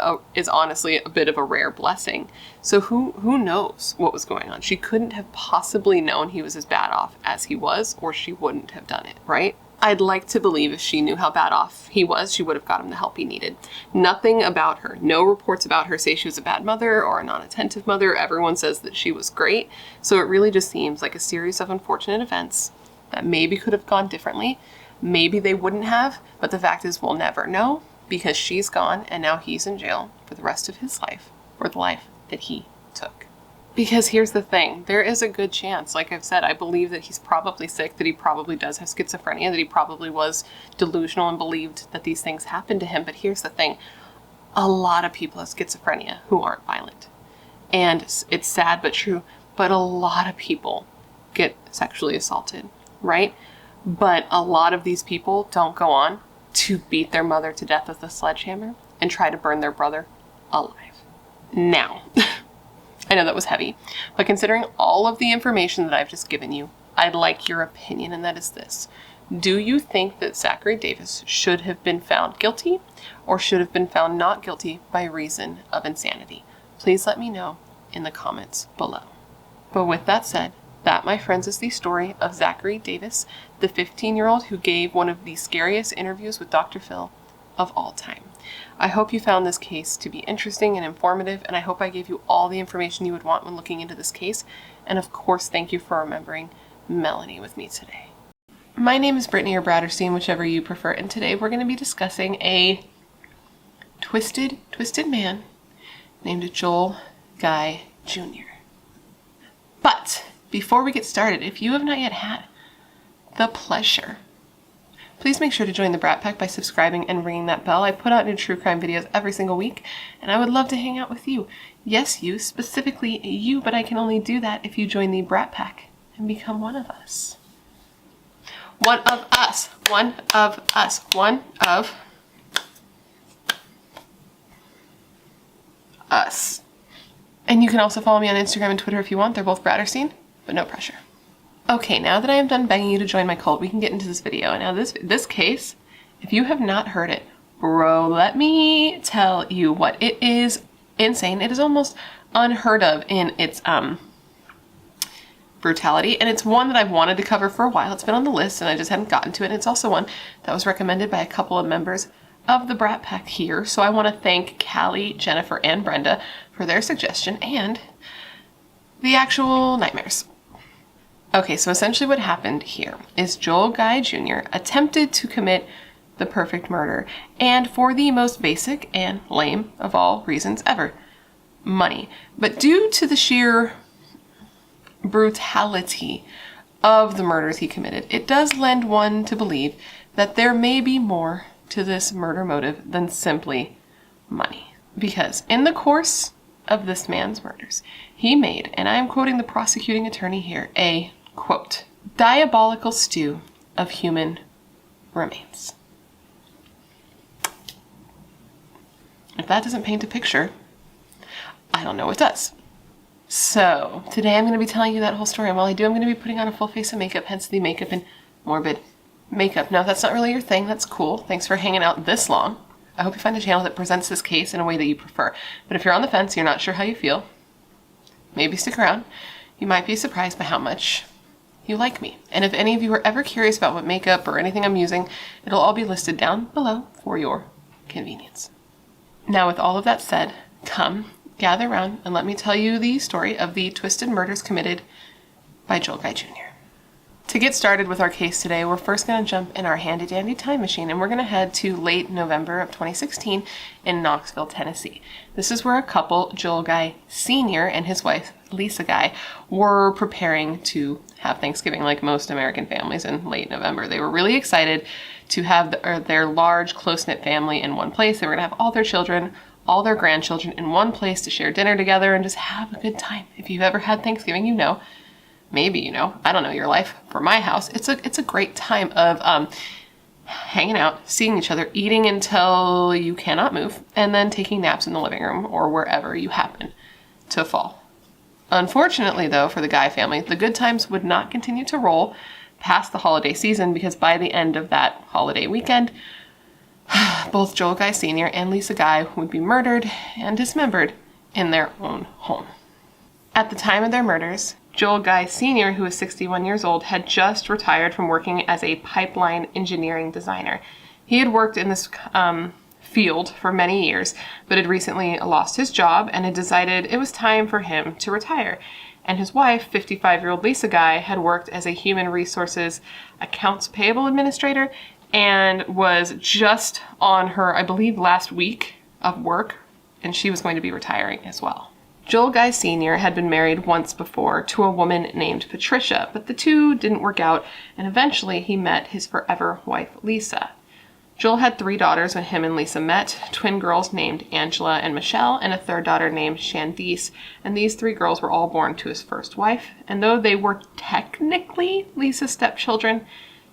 honestly a bit of a rare blessing. So who knows what was going on? She couldn't have possibly known he was as bad off as he was, or she wouldn't have done it, right? I'd like to believe if she knew how bad off he was, she would have got him the help he needed. Nothing about her, no reports about her say she was a bad mother or a non-attentive mother. Everyone says that she was great. So it really just seems like a series of unfortunate events that maybe could have gone differently. Maybe they wouldn't have, but the fact is we'll never know, because she's gone and now he's in jail for the rest of his life, for the life that he took. Because here's the thing, there is a good chance, like I've said, I believe that he's probably sick, that he probably does have schizophrenia, that he probably was delusional and believed that these things happened to him. But here's the thing, a lot of people have schizophrenia who aren't violent. And it's sad but true, but a lot of people get sexually assaulted, right? But a lot of these people don't go on to beat their mother to death with a sledgehammer and try to burn their brother alive. Now, I know that was heavy, but considering all of the information that I've just given you, I'd like your opinion, and that is this. Do you think that Zachary Davis should have been found guilty or should have been found not guilty by reason of insanity? Please let me know in the comments below. But with that said, that, my friends, is the story of Zachary Davis, the 15-year-old who gave one of the scariest interviews with Dr. Phil of all time. I hope you found this case to be interesting and informative, and I hope I gave you all the information you would want when looking into this case. And of course, thank you for remembering Melanie with me today. My name is Brittany, or Bratterstein, whichever you prefer, and today we're going to be discussing a twisted man named Joel Guy Jr. But before we get started, if you have not yet had the pleasure, please make sure to join the Brat Pack by subscribing and ringing that bell. I put out new true crime videos every single week, and I would love to hang out with you. Yes, you, specifically you, but I can only do that if you join the Brat Pack and become one of us. One of us. One of us. One of us. And you can also follow me on Instagram and Twitter if you want. They're both Bratterstein, but no pressure. Okay, now that I am done begging you to join my cult, we can get into this video. And now this case, if you have not heard it, bro, let me tell you what, it is insane. It is almost unheard of in its brutality, and it's one that I've wanted to cover for a while. It's been on the list and I just hadn't gotten to it. And it's also one that was recommended by a couple of members of the Brat Pack here. So I want to thank Callie, Jennifer, and Brenda for their suggestion and the actual nightmares. Okay, so essentially what happened here is Joel Guy Jr. attempted to commit the perfect murder, and for the most basic and lame of all reasons ever, money. But due to the sheer brutality of the murders he committed, it does lend one to believe that there may be more to this murder motive than simply money. Because in the course of this man's murders, he made, and I am quoting the prosecuting attorney here, a, quote, diabolical stew of human remains. If that doesn't paint a picture, I don't know what does. So today I'm going to be telling you that whole story, and while I do, I'm going to be putting on a full face of makeup, hence the makeup and morbid makeup. Now, if that's not really your thing, that's cool. Thanks for hanging out this long. I hope you find a channel that presents this case in a way that you prefer. But if you're on the fence, you're not sure how you feel, maybe stick around. You might be surprised by how much you like me. And if any of you are ever curious about what makeup or anything I'm using, it'll all be listed down below for your convenience. Now, with all of that said, come gather around and let me tell you the story of the twisted murders committed by Joel Guy Jr. To get started with our case today, we're first going to jump in our handy dandy time machine and we're going to head to late November of 2016 in Knoxville, Tennessee. This is where a couple, Joel Guy Sr. and his wife, Lisa Guy, were preparing to have Thanksgiving like most American families in late November. They were really excited to have their large, close-knit family in one place. They were going to have all their children, all their grandchildren in one place to share dinner together and just have a good time. If you've ever had Thanksgiving, you know. Maybe you know, I don't know your life. For my house, it's a great time of hanging out, seeing each other, eating until you cannot move, and then taking naps in the living room or wherever you happen to fall. Unfortunately, though, for the Guy family, the good times would not continue to roll past the holiday season because by the end of that holiday weekend, both Joel Guy Sr. and Lisa Guy would be murdered and dismembered in their own home. At the time of their murders, Joel Guy Sr., who was 61 years old, had just retired from working as a pipeline engineering designer. He had worked in this field for many years, but had recently lost his job and had decided it was time for him to retire. And his wife, 55-year-old Lisa Guy, had worked as a human resources accounts payable administrator and was just on her, I believe, last week of work, and she was going to be retiring as well. Joel Guy Sr. had been married once before to a woman named Patricia, but the two didn't work out, and eventually he met his forever wife, Lisa. Joel had 3 daughters when him and Lisa met, twin girls named Angela and Michelle, and a third daughter named Shandice, and these 3 girls were all born to his first wife, and though they were technically Lisa's stepchildren,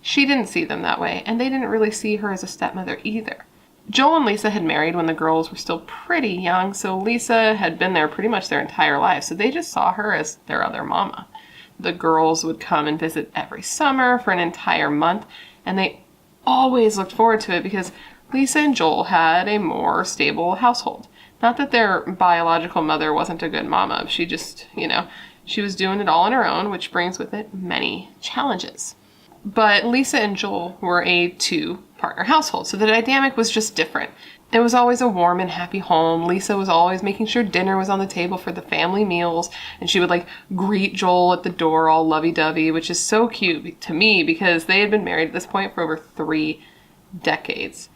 she didn't see them that way, and they didn't really see her as a stepmother either. Joel and Lisa had married when the girls were still pretty young, so Lisa had been there pretty much their entire lives, so they just saw her as their other mama. The girls would come and visit every summer for an entire month, and they always looked forward to it because Lisa and Joel had a more stable household. Not that their biological mother wasn't a good mama, she just, she was doing it all on her own, which brings with it many challenges. But Lisa and Joel were a 2-partner household, so the dynamic was just different. It was always a warm and happy home. Lisa was always making sure dinner was on the table for the family meals, and she would greet Joel at the door all lovey-dovey, which is so cute to me because they had been married at this point for over 3 decades.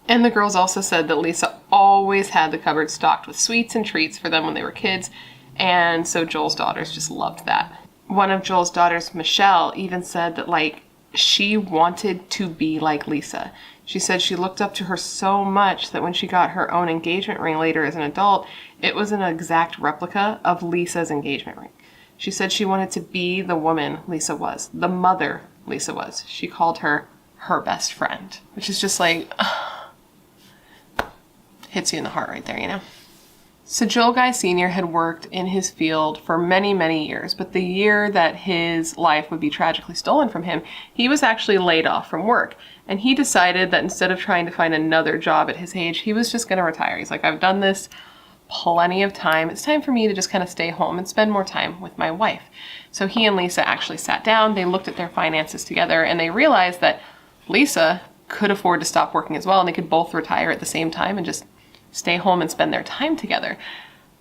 And the girls also said that Lisa always had the cupboard stocked with sweets and treats for them when they were kids, and so Joel's daughters just loved that. One of Joel's daughters, Michelle, even said that she wanted to be like Lisa. She said she looked up to her so much that when she got her own engagement ring later as an adult, it was an exact replica of Lisa's engagement ring. She said she wanted to be the woman Lisa was, the mother Lisa was. She called her her best friend, which is just hits you in the heart right there, So Joel Guy Sr. had worked in his field for many, many years, but the year that his life would be tragically stolen from him, he was actually laid off from work. And he decided that instead of trying to find another job at his age, he was just going to retire. He's like, I've done this plenty of time. It's time for me to just kind of stay home and spend more time with my wife. So he and Lisa actually sat down, they looked at their finances together, and they realized that Lisa could afford to stop working as well, and they could both retire at the same time and just stay home and spend their time together.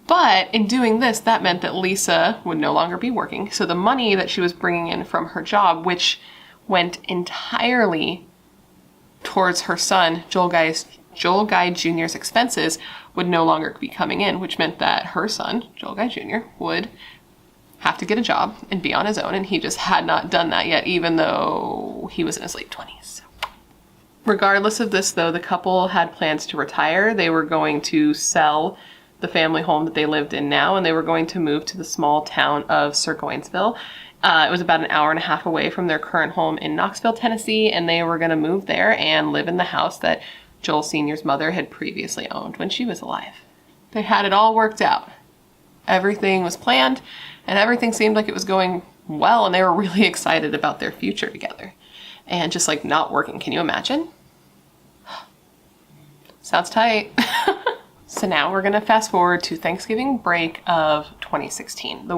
But in doing this, that meant that Lisa would no longer be working. So the money that she was bringing in from her job, which went entirely towards her son, Joel Guy Jr.'s expenses, would no longer be coming in, which meant that her son, Joel Guy Jr., would have to get a job and be on his own. And he just had not done that yet, even though he was in his late 20s. Regardless of this, though, the couple had plans to retire. They were going to sell the family home that they lived in now, and they were going to move to the small town of Sirgoinsville. It was about an hour and a half away from their current home in Knoxville, Tennessee, and they were going to move there and live in the house that Joel Sr.'s mother had previously owned when she was alive. They had it all worked out. Everything was planned, and everything seemed like it was going well, and they were really excited about their future together. And just not working. Can you imagine? Sounds tight. So now we're going to fast forward to Thanksgiving break of 2016.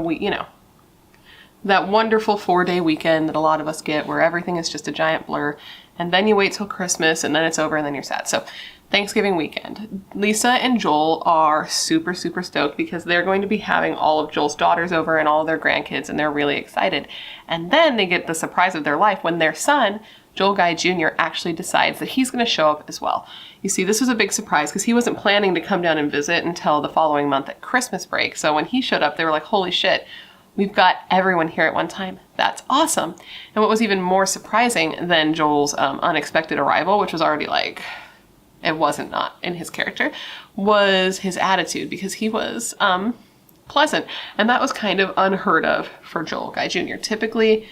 That wonderful 4-day weekend that a lot of us get where everything is just a giant blur. And then you wait till Christmas and then it's over and then you're sad. So Thanksgiving weekend. Lisa and Joel are super, super stoked because they're going to be having all of Joel's daughters over and all of their grandkids, and they're really excited. And then they get the surprise of their life when their son, Joel Guy Jr., actually decides that he's going to show up as well. You see, this was a big surprise because he wasn't planning to come down and visit until the following month at Christmas break. So when he showed up, they were like, holy shit, we've got everyone here at one time. That's awesome. And what was even more surprising than Joel's unexpected arrival, which was already like, it wasn't not in his character, was his attitude, because he was pleasant. And that was kind of unheard of for Joel Guy Jr. Typically,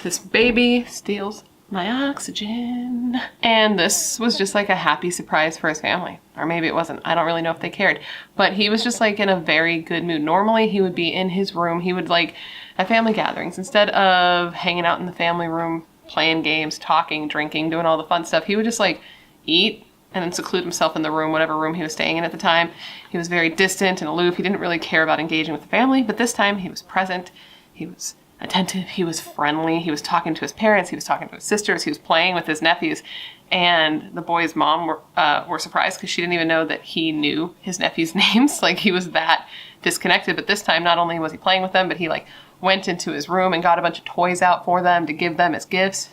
this baby steals my oxygen. And this was just like a happy surprise for his family. Or maybe it wasn't. I don't really know if they cared. But he was just like in a very good mood. Normally he would be in his room. He would like, at family gatherings, instead of hanging out in the family room, playing games, talking, drinking, doing all the fun stuff, he would just like eat and then seclude himself in the room, whatever room he was staying in at the time. He was very distant and aloof. He didn't really care about engaging with the family, but this time he was present. He was attentive. He was friendly. He was talking to his parents. He was talking to his sisters. He was playing with his nephews. And the boy's mom were surprised because she didn't even know that he knew his nephews' names. Like, he was that disconnected. But this time, not only was he playing with them, but he like went into his room and got a bunch of toys out for them to give them as gifts.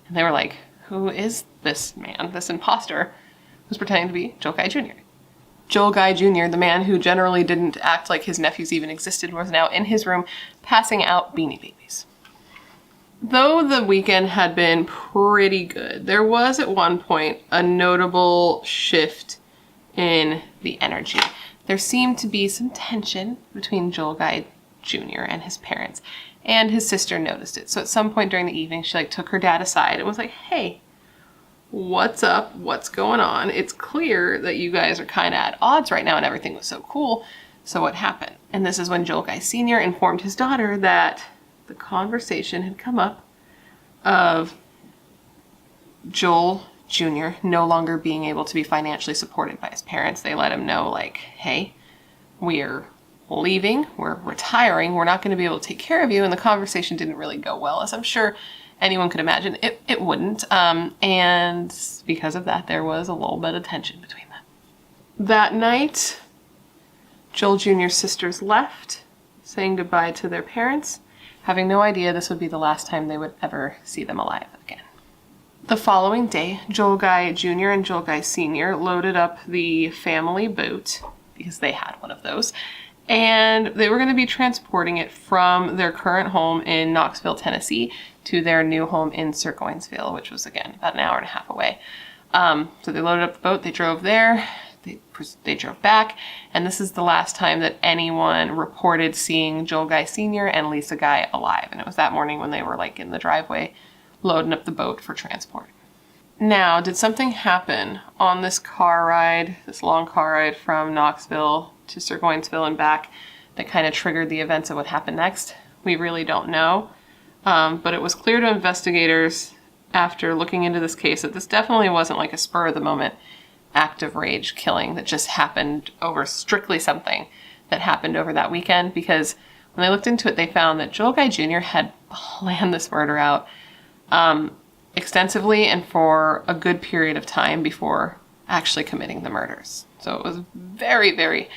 And they were like, who is this man, this imposter who's pretending to be Joel Guy Jr.? Joel Guy Jr., the man who generally didn't act like his nephews even existed, was now in his room passing out Beanie Babies. Though the weekend had been pretty good, there was at one point a notable shift in the energy. There seemed to be some tension between Joel Guy Jr. and his parents, and his sister noticed it. So at some point during the evening, she like took her dad aside and was like, hey, what's up? What's going on? It's clear that you guys are kind of at odds right now and everything was so cool. So what happened? And this is when Joel Guy Sr. informed his daughter that the conversation had come up of Joel Jr. no longer being able to be financially supported by his parents. They let him know, like, hey, we're leaving, we're retiring, we're not going to be able to take care of you. And the conversation didn't really go well, as I'm sure anyone could imagine it wouldn't. And because of that, there was a little bit of tension between them. That night, Joel Jr.'s sisters left, saying goodbye to their parents, having no idea this would be the last time they would ever see them alive again. The following day, Joel Guy Jr. and Joel Guy Sr. loaded up the family boat, because they had one of those, and they were going to be transporting it from their current home in Knoxville, Tennessee, to their new home in Sircoinsville, which was, again, about an hour and a half away. So they loaded up the boat, they drove there, they drove back, and this is the last time that anyone reported seeing Joel Guy Sr. and Lisa Guy alive. And it was that morning when they were like in the driveway loading up the boat for transport. Now, did something happen on this car ride, this long car ride from Knoxville to Sircoinsville and back, that kind of triggered the events of what happened next? We really don't know. But it was clear to investigators after looking into this case that this definitely wasn't like a spur of the moment act of rage killing that just happened over strictly something that happened over that weekend, because when they looked into it, they found that Joel Guy Jr. had planned this murder out extensively and for a good period of time before actually committing the murders. So it was very, very,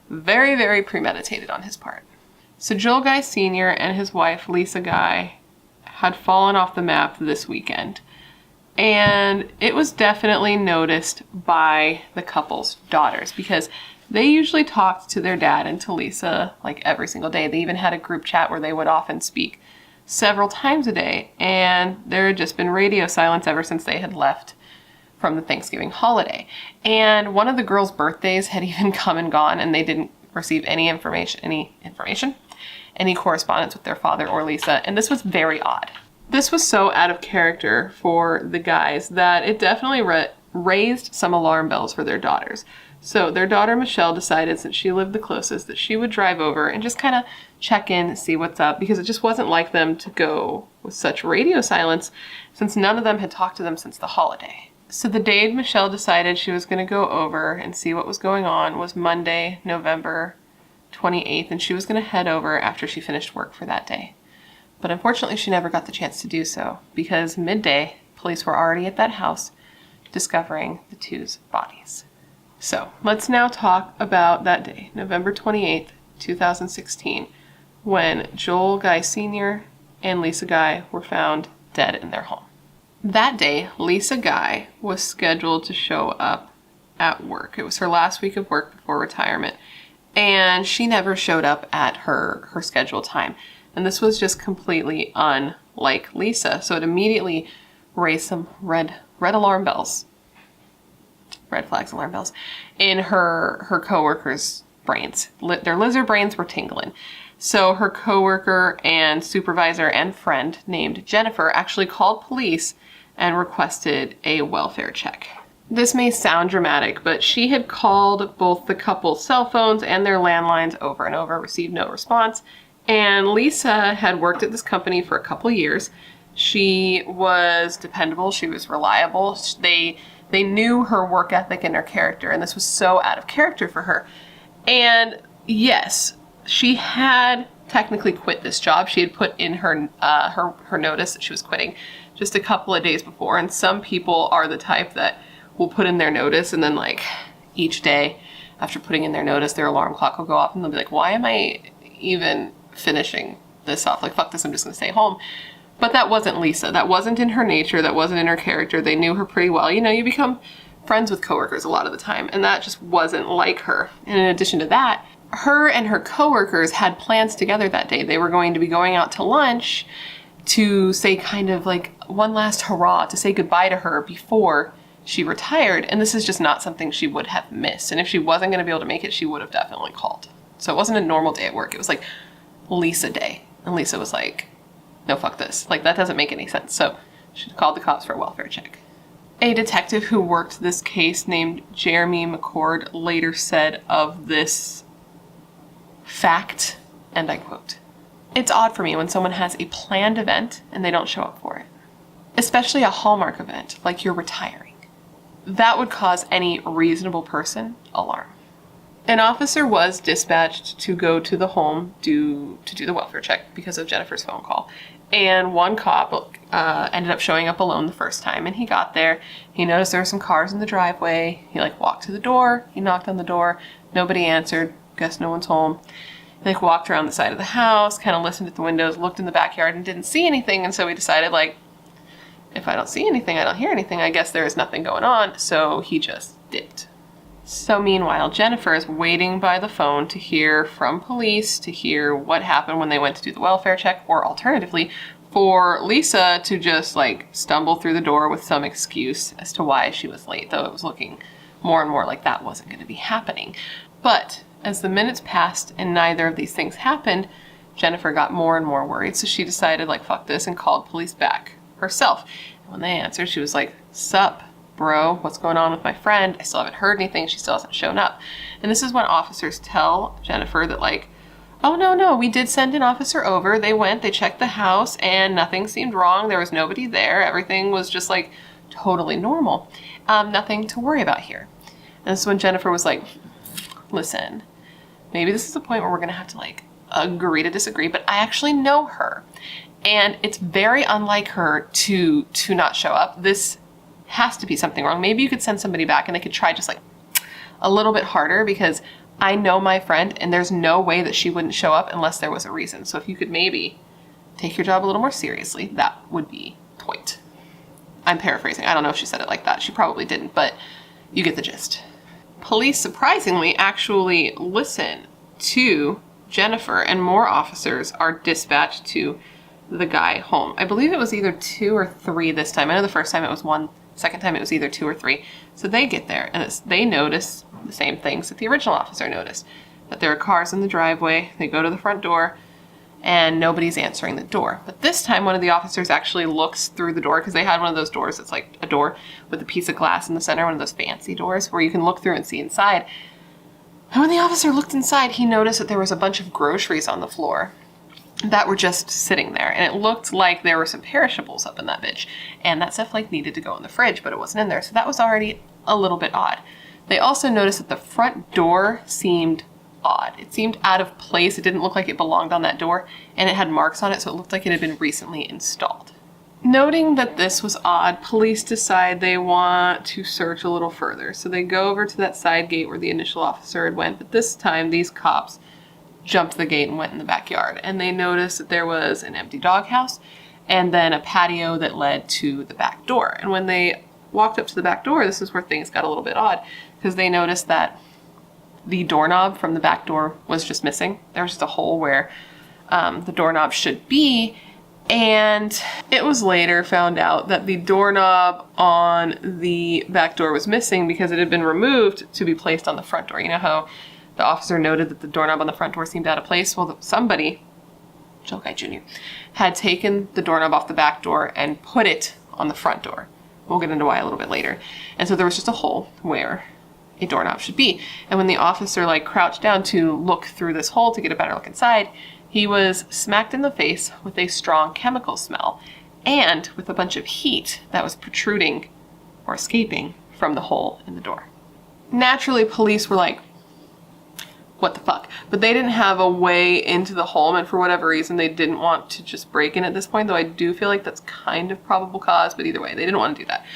very, very premeditated on his part. So Joel Guy Sr. and his wife, Lisa Guy, had fallen off the map this weekend. And it was definitely noticed by the couple's daughters, because they usually talked to their dad and to Lisa like every single day. They even had a group chat where they would often speak several times a day. And there had just been radio silence ever since they had left from the Thanksgiving holiday. And one of the girls' birthdays had even come and gone, and they didn't receive any correspondence with their father or Lisa. And this was very odd. This was so out of character for the guys that it definitely raised some alarm bells for their daughters. So their daughter Michelle decided, since she lived the closest, that she would drive over and just kind of check in, see what's up, because it just wasn't like them to go with such radio silence, since none of them had talked to them since the holiday. So the day Michelle decided she was going to go over and see what was going on was Monday, November 28th, and she was going to head over after she finished work for that day. But unfortunately, she never got the chance to do so, because midday, police were already at that house discovering the two's bodies. So let's now talk about that day, November 28th, 2016, when Joel Guy Sr. and Lisa Guy were found dead in their home. That day, Lisa Guy was scheduled to show up at work. It was her last week of work before retirement, and she never showed up at her scheduled time. And this was just completely unlike Lisa, so it immediately raised some red alarm bells. Red flags, alarm bells, in her coworkers' brains. Their lizard brains were tingling. So her coworker and supervisor and friend named Jennifer actually called police and requested a welfare check. This may sound dramatic, but she had called both the couple's cell phones and their landlines over and over, received no response. And Lisa had worked at this company for a couple years. She was dependable. She was reliable. They knew her work ethic and her character, and this was so out of character for her. And yes, she had technically quit this job. She had put in her notice that she was quitting just a couple of days before. And some people are the type that will put in their notice, and then like each day after putting in their notice, their alarm clock will go off, and they'll be like, why am I even finishing this off? Like, fuck this, I'm just gonna stay home. But that wasn't Lisa. That wasn't in her nature. That wasn't in her character. They knew her pretty well. You know, you become friends with coworkers a lot of the time, and that just wasn't like her. And in addition to that, her and her coworkers had plans together that day. They were going to be going out to lunch to say kind of like one last hurrah, to say goodbye to her before she retired. And this is just not something she would have missed. And if she wasn't going to be able to make it, she would have definitely called. So it wasn't a normal day at work. It was like Lisa day. And Lisa was like, no, fuck this. Like, that doesn't make any sense. So she called the cops for a welfare check. A detective who worked this case named Jeremy McCord later said of this fact, and I quote, "It's odd for me when someone has a planned event and they don't show up for it. Especially a Hallmark event, like you're retiring. That would cause any reasonable person alarm." An officer was dispatched to go to the home to do the welfare check because of Jennifer's phone call. And one cop ended up showing up alone the first time. And he got there. He noticed there were some cars in the driveway. He walked to the door. He knocked on the door. Nobody answered. Guess no one's home. He walked around the side of the house, kind of listened at the windows, looked in the backyard, and didn't see anything. And so he decided, if I don't see anything, I don't hear anything, I guess there is nothing going on. So he just dipped. So meanwhile, Jennifer is waiting by the phone to hear from police, to hear what happened when they went to do the welfare check, or alternatively, for Lisa to just stumble through the door with some excuse as to why she was late, though it was looking more and more like that wasn't going to be happening. But as the minutes passed and neither of these things happened, Jennifer got more and more worried, so she decided, fuck this, and called police back herself. And when they answered, she was like, "Sup, bro, what's going on with my friend? I still haven't heard anything. She still hasn't shown up." And this is when officers tell Jennifer that "Oh, no, we did send an officer over. They went, they checked the house, and nothing seemed wrong. There was nobody there. Everything was just totally normal. Nothing to worry about here." And this is when Jennifer was like, "Listen, maybe this is the point where we're going to have to agree to disagree, but I actually know her. And it's very unlike her to not show up. This has to be something wrong. Maybe you could send somebody back and they could try just a little bit harder, because I know my friend and there's no way that she wouldn't show up unless there was a reason. So if you could maybe take your job a little more seriously, that would be point." I'm paraphrasing. I don't know if she said it like that. She probably didn't, but you get the gist. Police surprisingly actually listen to Jennifer, and more officers are dispatched to the Guy home. I believe it was either 2 or 3 this time. I know the first time it was 1. Second time it was either 2 or 3. So they get there and they notice the same things that the original officer noticed, that there are cars in the driveway. They go to the front door and nobody's answering the door. But this time one of the officers actually looks through the door, because they had one of those doors that's a door with a piece of glass in the center, one of those fancy doors where you can look through and see inside. And when the officer looked inside, he noticed that there was a bunch of groceries on the floor that were just sitting there. And it looked like there were some perishables up in that bitch. And that stuff needed to go in the fridge, but it wasn't in there. So that was already a little bit odd. They also noticed that the front door seemed odd. It seemed out of place. It didn't look like it belonged on that door. And it had marks on it, so it looked like it had been recently installed. Noting that this was odd, police decide they want to search a little further. So they go over to that side gate where the initial officer had went, but this time these cops jumped the gate and went in the backyard. And they noticed that there was an empty doghouse and then a patio that led to the back door. And when they walked up to the back door, this is where things got a little bit odd, because they noticed that the doorknob from the back door was just missing. There was just a hole where the doorknob should be. And it was later found out that the doorknob on the back door was missing because it had been removed to be placed on the front door. You know how the officer noted that the doorknob on the front door seemed out of place? Well, somebody, Joe Guy Jr., had taken the doorknob off the back door and put it on the front door. We'll get into why a little bit later. And so there was just a hole where a doorknob should be. And when the officer crouched down to look through this hole to get a better look inside, he was smacked in the face with a strong chemical smell and with a bunch of heat that was protruding or escaping from the hole in the door. Naturally, police were like, what the fuck? But they didn't have a way into the home, and for whatever reason, they didn't want to just break in at this point, though I do feel like that's kind of probable cause, but either way, they didn't want to do that.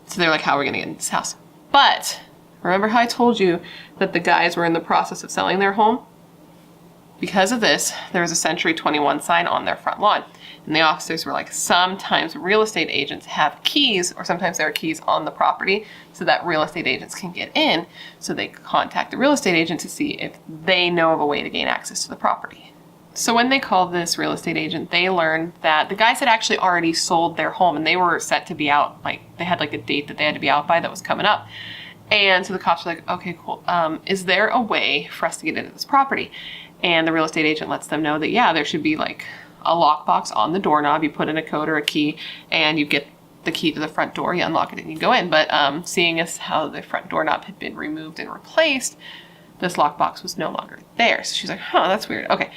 So they're like, how are we going to get into this house? But remember how I told you that the guys were in the process of selling their home? Because of this, there was a Century 21 sign on their front lawn. And the officers were like, sometimes real estate agents have keys, or sometimes there are keys on the property so that real estate agents can get in. So they contact the real estate agent to see if they know of a way to gain access to the property. So when they called this real estate agent, they learned that the guys had actually already sold their home and they were set to be out. They had a date that they had to be out by that was coming up. And so the cops were like, okay, cool. Is there a way for us to get into this property? And the real estate agent lets them know that, yeah, there should be a lockbox on the doorknob. You put in a code or a key and you get the key to the front door, you unlock it and you go in. But seeing as how the front doorknob had been removed and replaced, this lockbox was no longer there. So she's like, huh, that's weird. Okay,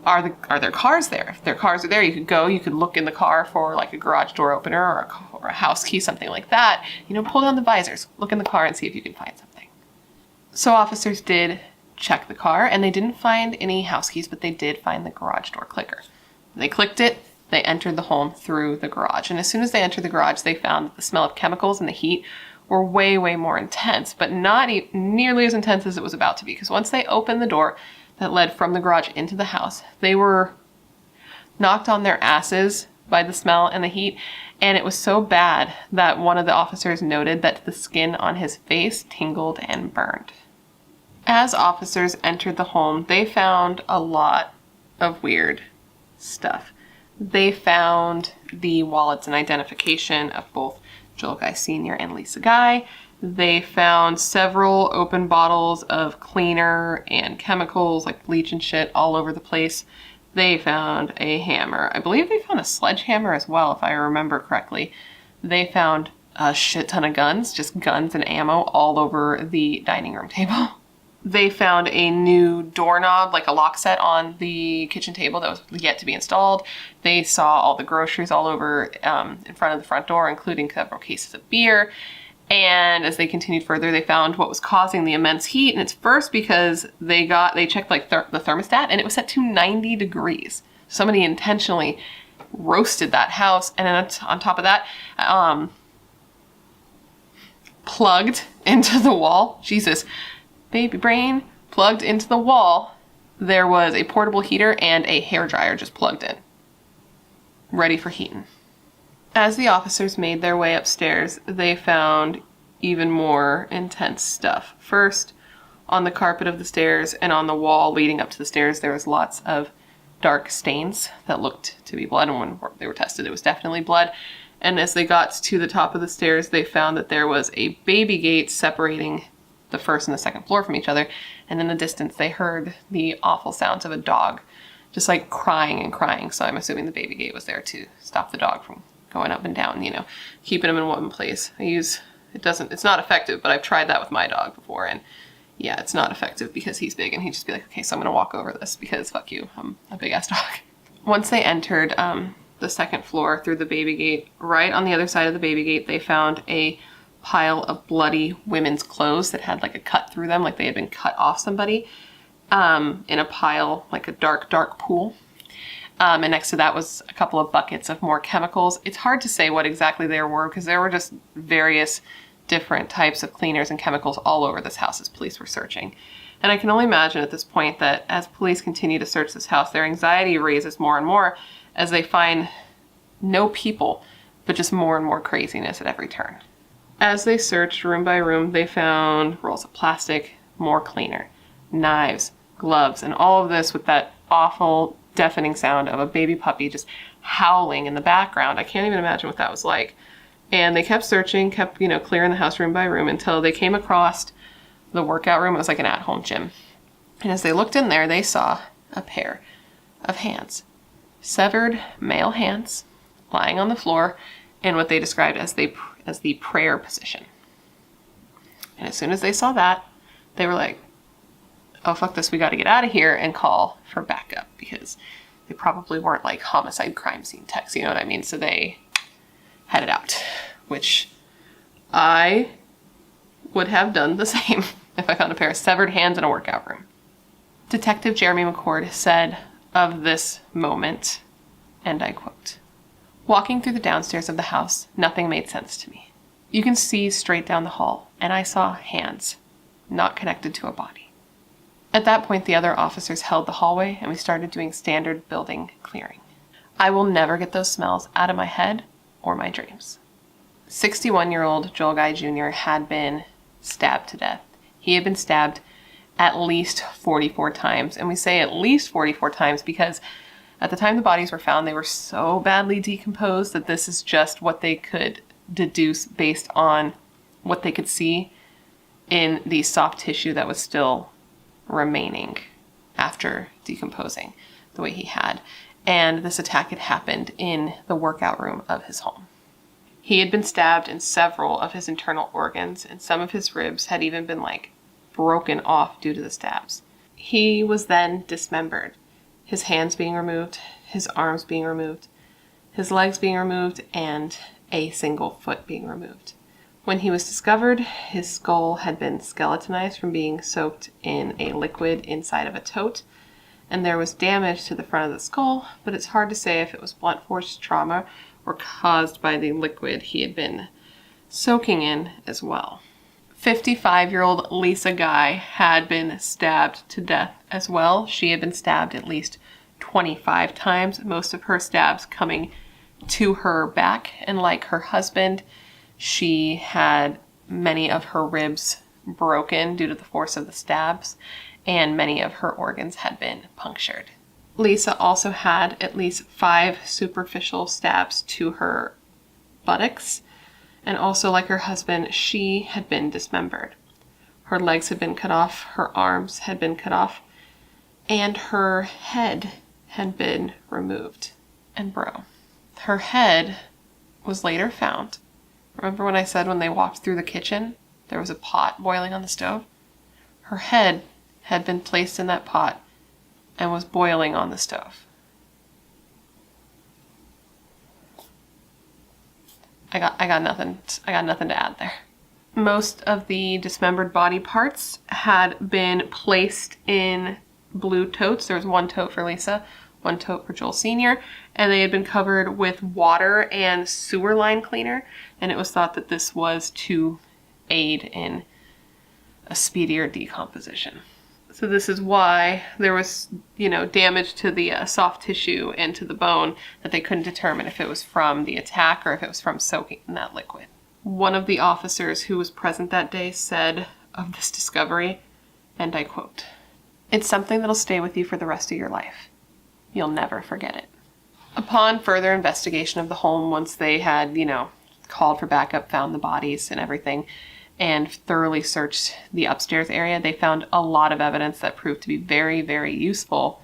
are there cars there? If their cars are there, you could look in the car for a garage door opener or a house key, something like that. Pull down the visors, look in the car and see if you can find something. So officers did check the car and they didn't find any house keys, but they did find the garage door clicker. They clicked it, they entered the home through the garage. And as soon as they entered the garage, they found that the smell of chemicals and the heat were way, way more intense, but not nearly as intense as it was about to be. Because once they opened the door that led from the garage into the house, they were knocked on their asses by the smell and the heat. And it was so bad that one of the officers noted that the skin on his face tingled and burned. As officers entered the home, they found a lot of weird stuff. They found the wallets and identification of both Joel Guy Sr. and Lisa Guy. They found several open bottles of cleaner and chemicals like bleach and shit all over the place. They found a hammer. I believe they found a sledgehammer as well, if I remember correctly. They found a shit ton of guns, just guns and ammo all over the dining room table. They found a new doorknob, a lock set on the kitchen table that was yet to be installed. They saw all the groceries all over in front of the front door, including several cases of beer. And as they continued further, they found what was causing the immense heat. And it's first because they checked the thermostat and it was set to 90 degrees. Somebody intentionally roasted that house. And then on top of that, plugged into the wall. Jesus. Baby brain, plugged into the wall, there was a portable heater and a hairdryer just plugged in, ready for heating. As the officers made their way upstairs, they found even more intense stuff. First, on the carpet of the stairs and on the wall leading up to the stairs, there was lots of dark stains that looked to be blood, and when they were tested, it was definitely blood. And as they got to the top of the stairs, they found that there was a baby gate separating the first and the second floor from each other, and in the distance they heard the awful sounds of a dog just crying and crying. So I'm assuming the baby gate was there to stop the dog from going up and down, keeping him in one place. It's not effective, but I've tried that with my dog before, and yeah, it's not effective because he's big and he'd just be like, okay, so I'm gonna walk over this because fuck you, I'm a big ass dog. Once they entered the second floor through the baby gate, right on the other side of the baby gate, they found a pile of bloody women's clothes that had a cut through them, they had been cut off somebody, in a pile, a dark pool. And next to that was a couple of buckets of more chemicals. It's hard to say what exactly there were because there were just various different types of cleaners and chemicals all over this house as police were searching. And I can only imagine at this point that as police continue to search this house, their anxiety raises more and more as they find no people, but just more and more craziness at every turn. As they searched room by room, they found rolls of plastic, more cleaner, knives, gloves, and all of this with that awful, deafening sound of a baby puppy just howling in the background. I can't even imagine what that was like. And they kept searching, kept, clearing the house room by room until they came across the workout room. It was like an at-home gym. And as they looked in there, they saw a pair of hands. Severed male hands lying on the floor in what they described as the prayer position. And as soon as they saw that, they were like, oh, fuck this, we got to get out of here and call for backup, because they probably weren't like homicide crime scene techs, you know what I mean? So they headed out, which I would have done the same if I found a pair of severed hands in a workout room. Detective Jeremy McCord said of this moment, and I quote, "Walking through the downstairs of the house, nothing made sense to me. You can see straight down the hall, and I saw hands, not connected to a body." At that point, the other officers held the hallway, and we started doing standard building clearing. I will never get those smells out of my head or my dreams. 61-year-old Joel Guy Jr. had been stabbed to death. He had been stabbed at least 44 times. And we say at least 44 times because at the time the bodies were found, they were so badly decomposed that this is just what they could deduce based on what they could see in the soft tissue that was still remaining after decomposing the way he had. And this attack had happened in the workout room of his home. He had been stabbed in several of his internal organs, and some of his ribs had even been broken off due to the stabs. He was then dismembered, his hands being removed, his arms being removed, his legs being removed, and a single foot being removed. When he was discovered, his skull had been skeletonized from being soaked in a liquid inside of a tote, and there was damage to the front of the skull, but it's hard to say if it was blunt force trauma or caused by the liquid he had been soaking in as well. 55-year-old Lisa Guy had been stabbed to death as well. She had been stabbed at least 25 times, most of her stabs coming to her back, and like her husband, she had many of her ribs broken due to the force of the stabs, and many of her organs had been punctured. Lisa also had at least 5 superficial stabs to her buttocks, and also like her husband, she had been dismembered. Her legs had been cut off, her arms had been cut off, and her head had been removed. And her head was later found. Remember when I said when they walked through the kitchen, there was a pot boiling on the stove? Her head had been placed in that pot and was boiling on the stove. I got nothing to add there. Most of the dismembered body parts had been placed in blue totes. There was one tote for Lisa, one tote for Joel Sr., and they had been covered with water and sewer line cleaner, and it was thought that this was to aid in a speedier decomposition. So this is why there was, damage to the soft tissue and to the bone that they couldn't determine if it was from the attack or if it was from soaking in that liquid. One of the officers who was present that day said of this discovery, and I quote, "It's something that'll stay with you for the rest of your life. You'll never forget it." Upon further investigation of the home, once they had, called for backup, found the bodies and everything, and thoroughly searched the upstairs area, they found a lot of evidence that proved to be very, very useful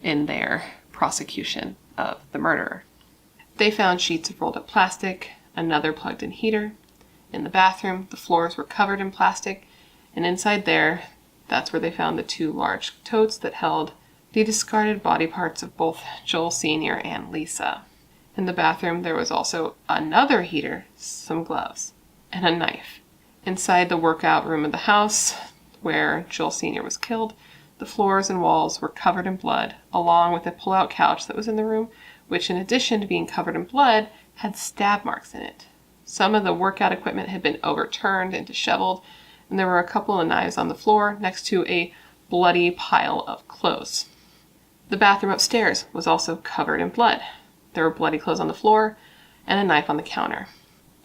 in their prosecution of the murderer. They found sheets of rolled up plastic, another plugged in heater. In the bathroom, the floors were covered in plastic, and inside there, that's where they found the 2 large totes that held the discarded body parts of both Joel Sr. and Lisa. In the bathroom, there was also another heater, some gloves, and a knife. Inside the workout room of the house, where Joel Sr. was killed, The floors and walls were covered in blood, along with a pull-out couch that was in the room, which in addition to being covered in blood, had stab marks in it. Some of the workout equipment had been overturned and disheveled, and there were a couple of knives on the floor next to a bloody pile of clothes. The bathroom upstairs was also covered in blood. There were bloody clothes on the floor and a knife on the counter.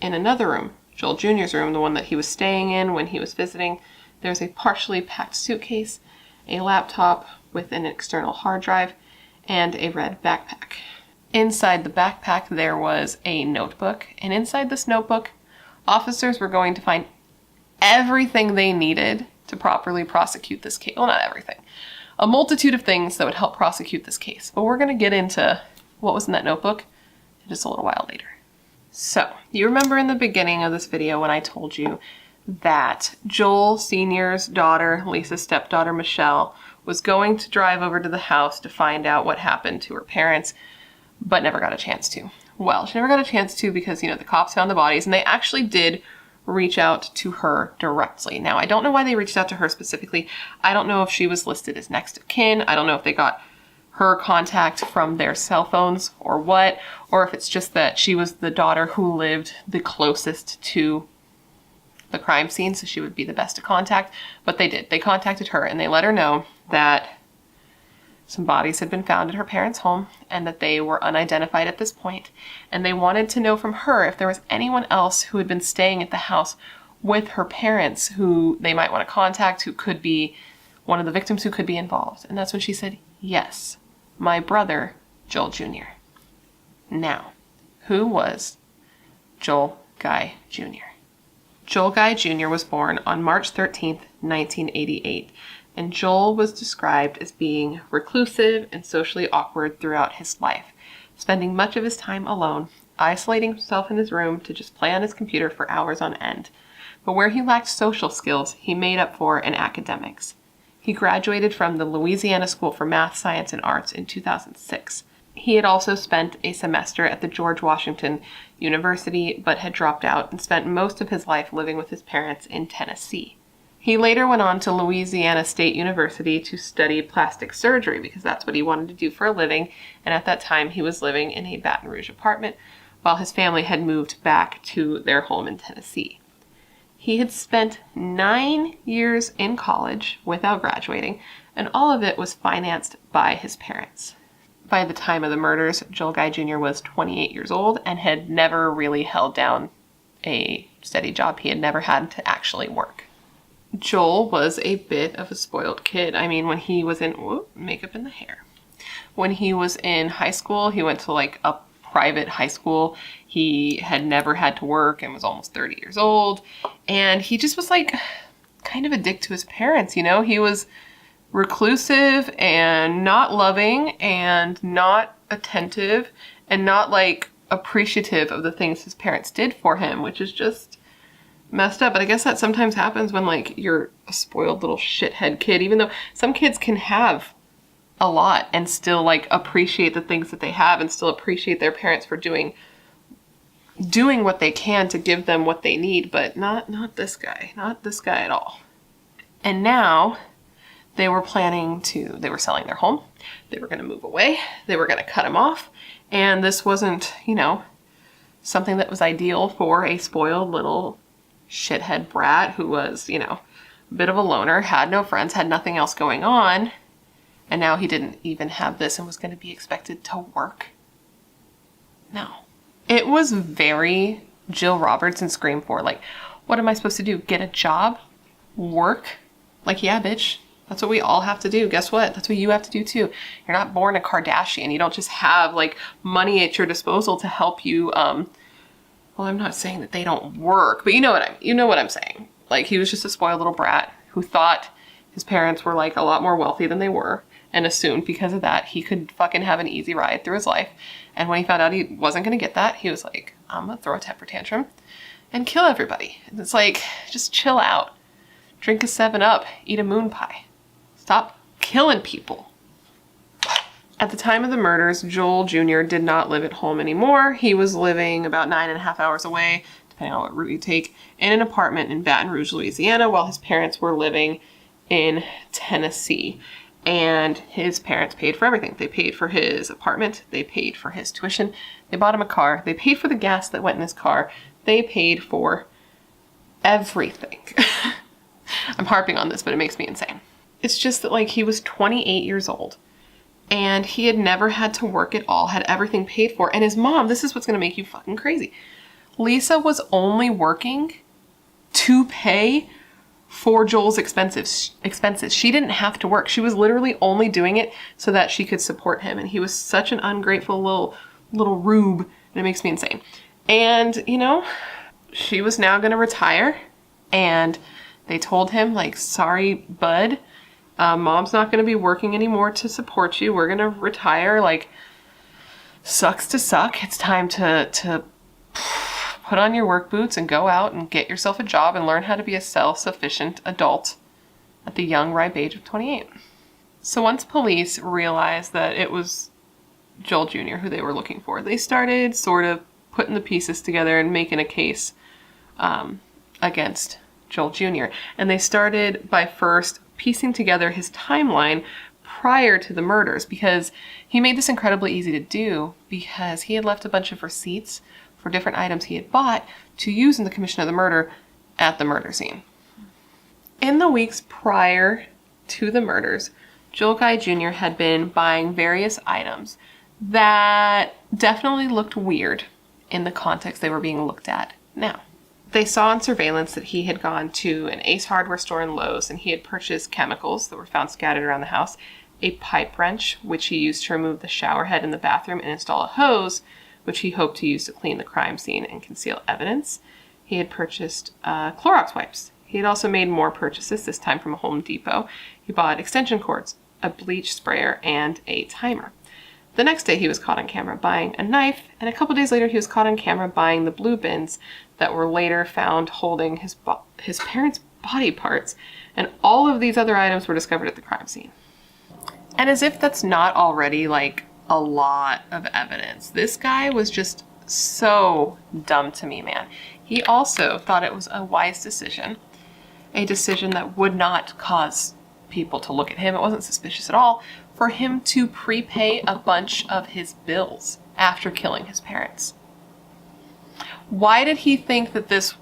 In another room, Joel Jr.'s room, the one that he was staying in when he was visiting, there was a partially packed suitcase, a laptop with an external hard drive, and a red backpack. Inside the backpack there was a notebook, and inside this notebook, officers were going to find everything they needed to properly prosecute this case. Well, not everything. A multitude of things that would help prosecute this case. But we're going to get into what was in that notebook in just a little while later. So, you remember in the beginning of this video when I told you that Joel Sr.'s daughter, Lisa's stepdaughter Michelle, was going to drive over to the house to find out what happened to her parents, but never got a chance to. Well, she never got a chance to because, the cops found the bodies, and they actually did reach out to her directly. Now, I don't know why they reached out to her specifically. I don't know if she was listed as next of kin. I don't know if they got her contact from their cell phones or what, or if it's just that she was the daughter who lived the closest to the crime scene, so she would be the best to contact. But they did. They contacted her and they let her know that some bodies had been found at her parents' home and that they were unidentified at this point. And they wanted to know from her if there was anyone else who had been staying at the house with her parents who they might want to contact, who could be one of the victims who could be involved. And that's when she said, yes, my brother, Joel Jr. Now, who was Joel Guy Jr.? Joel Guy Jr. was born on March 13th, 1988. And Joel was described as being reclusive and socially awkward throughout his life, spending much of his time alone, isolating himself in his room to just play on his computer for hours on end. But where he lacked social skills, he made up for in academics. He graduated from the Louisiana School for Math, Science, and Arts in 2006. He had also spent a semester at the George Washington University, but had dropped out and spent most of his life living with his parents in Tennessee. He later went on to Louisiana State University to study plastic surgery because that's what he wanted to do for a living, and at that time he was living in a Baton Rouge apartment while his family had moved back to their home in Tennessee. He had spent 9 years in college without graduating, and all of it was financed by his parents. By the time of the murders, Joel Guy Jr. was 28 years old and had never really held down a steady job. He had never had to actually work. Joel was a bit of a spoiled kid. I mean, when he was in, makeup in the hair. When he was in high school, he went to a private high school. He had never had to work and was almost 30 years old. And he just was kind of a dick to his parents, He was reclusive and not loving and not attentive and not appreciative of the things his parents did for him, which is just messed up. But I guess that sometimes happens when you're a spoiled little shithead kid, even though some kids can have a lot and still appreciate the things that they have and still appreciate their parents for doing what they can to give them what they need, but not this guy at all. And now they were they were selling their home. They were going to move away. They were going to cut him off. And this wasn't, something that was ideal for a spoiled little shithead brat who was, a bit of a loner, had no friends, had nothing else going on, and now he didn't even have this and was going to be expected to work. No. It was very Jill Roberts in Scream 4. What am I supposed to do? Get a job? Work? Yeah, bitch. That's what we all have to do. Guess what? That's what you have to do too. You're not born a Kardashian. You don't just have money at your disposal to help you, well, I'm not saying that they don't work, but you know what I'm saying. He was just a spoiled little brat who thought his parents were a lot more wealthy than they were and assumed because of that he could fucking have an easy ride through his life. And when he found out he wasn't going to get that, he was I'm going to throw a temper tantrum and kill everybody. And it's just chill out. Drink a 7-Up, eat a moon pie. Stop killing people. At the time of the murders, Joel Jr. did not live at home anymore. He was living about 9.5 hours away, depending on what route you take, in an apartment in Baton Rouge, Louisiana, while his parents were living in Tennessee. And his parents paid for everything. They paid for his apartment. They paid for his tuition. They bought him a car. They paid for the gas that went in his car. They paid for everything. I'm harping on this, but it makes me insane. It's just that, like, he was 28 years old and he had never had to work at all, had everything paid for. And his mom, this is what's going to make you fucking crazy. Lisa was only working to pay for Joel's expenses. She didn't have to work. She was literally only doing it so that she could support him. And he was such an ungrateful little rube, and it makes me insane. And, you know, she was now going to retire, and they told him, like, sorry, bud, mom's not going to be working anymore to support you. We're going to retire. Like, sucks to suck. It's time to put on your work boots and go out and get yourself a job and learn how to be a self-sufficient adult at the young, ripe age of 28. So once police realized that it was Joel Jr. who they were looking for, they started sort of putting the pieces together and making a case against Joel Jr. And they started by first piecing together his timeline prior to the murders, because he made this incredibly easy to do because he had left a bunch of receipts for different items he had bought to use in the commission of the murder at the murder scene. In the weeks prior to the murders, Joel Guy Jr. had been buying various items that definitely looked weird in the context they were being looked at now. They saw on surveillance that he had gone to an Ace Hardware store in Lowe's and he had purchased chemicals that were found scattered around the house, a pipe wrench, which he used to remove the shower head in the bathroom and install a hose, which he hoped to use to clean the crime scene and conceal evidence. He had purchased Clorox wipes. He had also made more purchases, this time from a Home Depot. He bought extension cords, a bleach sprayer, and a timer. The next day he was caught on camera buying a knife, and a couple days later he was caught on camera buying the blue bins that were later found holding his parents' body parts, and all of these other items were discovered at the crime scene. And as if that's not already, like, a lot of evidence, this guy was just so dumb to me, man. He also thought it was a wise decision, a decision that would not cause people to look at him. It wasn't suspicious at all for him to prepay a bunch of his bills after killing his parents. Why did he think that this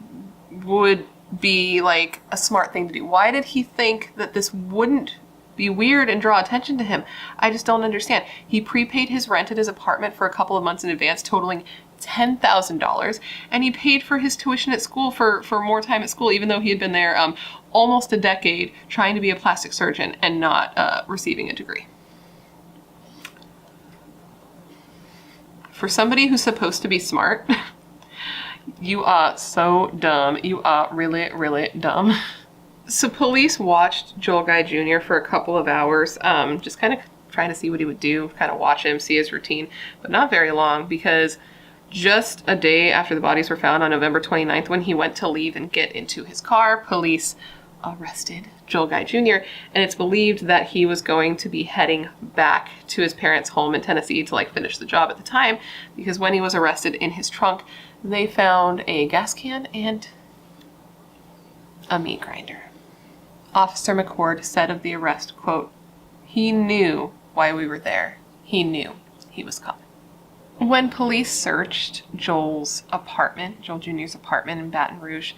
would be like a smart thing to do? Why did he think that this wouldn't be weird and draw attention to him? I just don't understand. He prepaid his rent at his apartment for a couple of months in advance, totaling $10,000, and he paid for his tuition at school for more time at school, even though he had been there almost a decade trying to be a plastic surgeon and not receiving a degree. For somebody who's supposed to be smart, you are so dumb. You are really, really dumb. So police watched Joel Guy Jr. for a couple of hours, just kind of trying to see what he would do, kind of watch him, see his routine, but not very long, because just a day after the bodies were found on November 29th, when he went to leave and get into his car, police arrested Joel Guy Jr., and it's believed that he was going to be heading back to his parents' home in Tennessee to, like, finish the job at the time, because when he was arrested, in his trunk, they found a gas can and a meat grinder. Officer McCord said of the arrest, quote, "He knew why we were there. He knew he was coming." When police searched Joel Jr.'s apartment in Baton Rouge,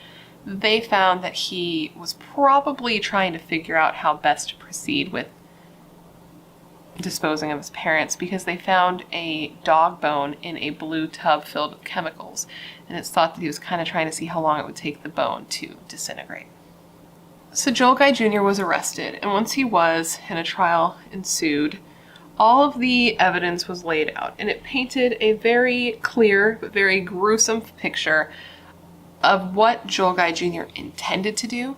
they found that he was probably trying to figure out how best to proceed with disposing of his parents, because they found a dog bone in a blue tub filled with chemicals, and it's thought that he was kind of trying to see how long it would take the bone to disintegrate. So Joel Guy Jr. was arrested, and once he was, and a trial ensued, all of the evidence was laid out, and it painted a very clear but very gruesome picture of what Joel Guy Jr. intended to do,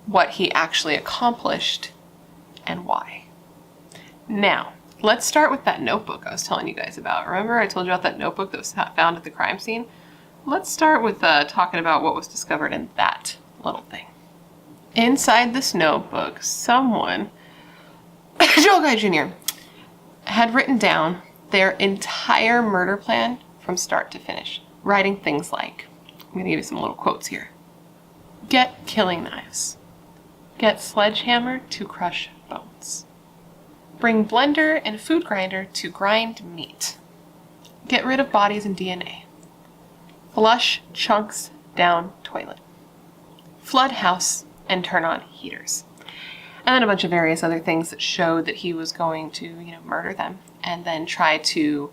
what he actually accomplished, and why. Now, let's start with that notebook I was telling you guys about. Remember I told you about that notebook that was found at the crime scene? Let's start with talking about what was discovered in that little thing. Inside this notebook, someone, Joel Guy Jr., had written down their entire murder plan from start to finish, writing things like, I'm going to give you some little quotes here. Get killing knives. Get sledgehammer to crush bones. Bring blender and food grinder to grind meat. Get rid of bodies and DNA. Flush chunks down toilet. Flood house and turn on heaters. And then a bunch of various other things that showed that he was going to, murder them and then try to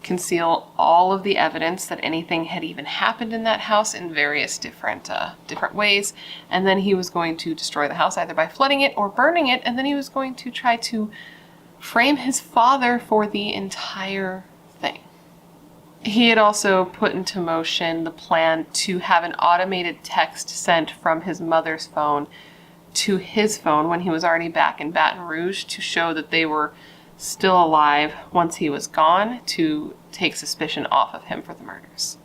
conceal all of the evidence that anything had even happened in that house in various different ways. And then he was going to destroy the house either by flooding it or burning it. And then he was going to try to frame his father for the entire thing. He had also put into motion the plan to have an automated text sent from his mother's phone to his phone when he was already back in Baton Rouge to show that they were still alive once he was gone, to take suspicion off of him for the murders.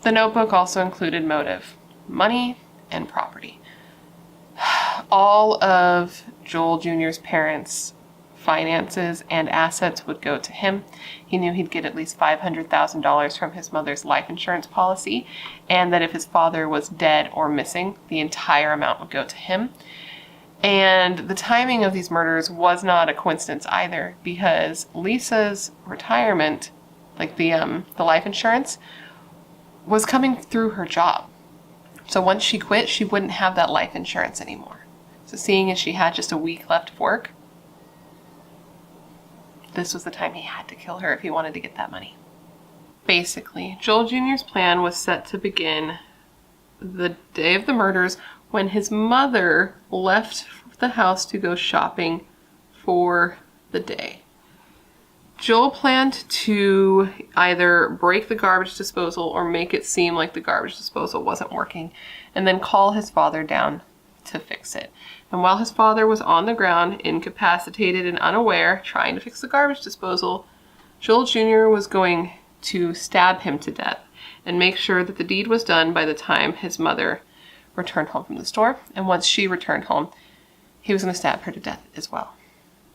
The notebook also included motive, money, and property. All of Joel Jr.'s parents' finances and assets would go to him. He knew he'd get at least $500,000 from his mother's life insurance policy, and that if his father was dead or missing, the entire amount would go to him. And the timing of these murders was not a coincidence either, because Lisa's retirement, like the life insurance, was coming through her job. So once she quit, she wouldn't have that life insurance anymore. So seeing as she had just a week left of work, this was the time he had to kill her if he wanted to get that money. Basically, Joel Jr.'s plan was set to begin the day of the murders when his mother left the house to go shopping for the day. Joel planned to either break the garbage disposal or make it seem like the garbage disposal wasn't working, and then call his father down to fix it. And while his father was on the ground, incapacitated and unaware, trying to fix the garbage disposal, Joel Jr. was going to stab him to death and make sure that the deed was done by the time his mother returned home from the store. And once she returned home, he was going to stab her to death as well.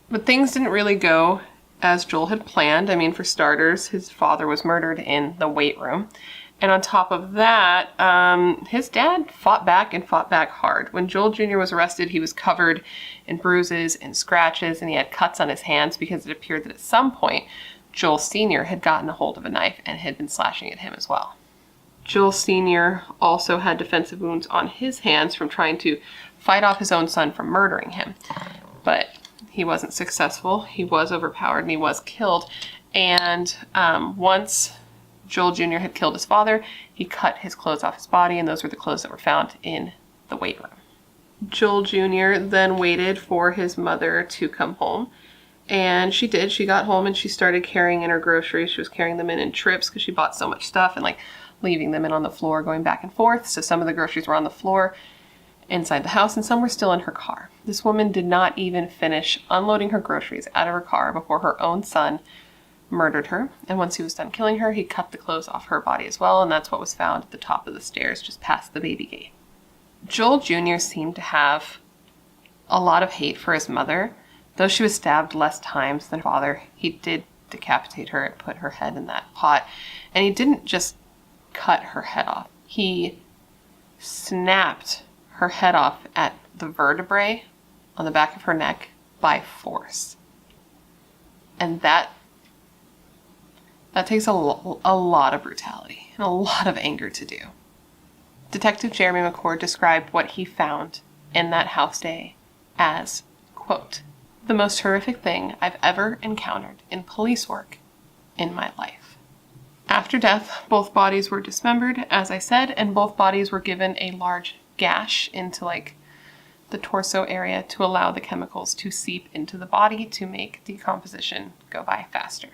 But things didn't really go as Joel had planned. I mean, for starters, his father was murdered in the weight room. And on top of that, his dad fought back and fought back hard. When Joel Jr. was arrested, he was covered in bruises and scratches, and he had cuts on his hands because it appeared that at some point, Joel Sr. had gotten a hold of a knife and had been slashing at him as well. Joel Sr. also had defensive wounds on his hands from trying to fight off his own son from murdering him. But he wasn't successful. He was overpowered and he was killed. And once Joel Jr. had killed his father, he cut his clothes off his body, and those were the clothes that were found in the weight room. Joel Jr. then waited for his mother to come home, and she did. She got home and she started carrying in her groceries. She was carrying them in trips because she bought so much stuff, and leaving them in on the floor, going back and forth. So some of the groceries were on the floor inside the house, and some were still in her car. This woman did not even finish unloading her groceries out of her car before her own son murdered her. And once he was done killing her, he cut the clothes off her body as well, and that's what was found at the top of the stairs just past the baby gate. Joel Jr. seemed to have a lot of hate for his mother. Though she was stabbed less times than her father, he did decapitate her and put her head in that pot. And he didn't just cut her head off. He snapped her head off at the vertebrae on the back of her neck by force. And that takes a lot of brutality and a lot of anger to do. Detective Jeremy McCord described what he found in that house day as, quote, "the most horrific thing I've ever encountered in police work in my life." After death, both bodies were dismembered, as I said, and both bodies were given a large gash into the torso area to allow the chemicals to seep into the body to make decomposition go by faster.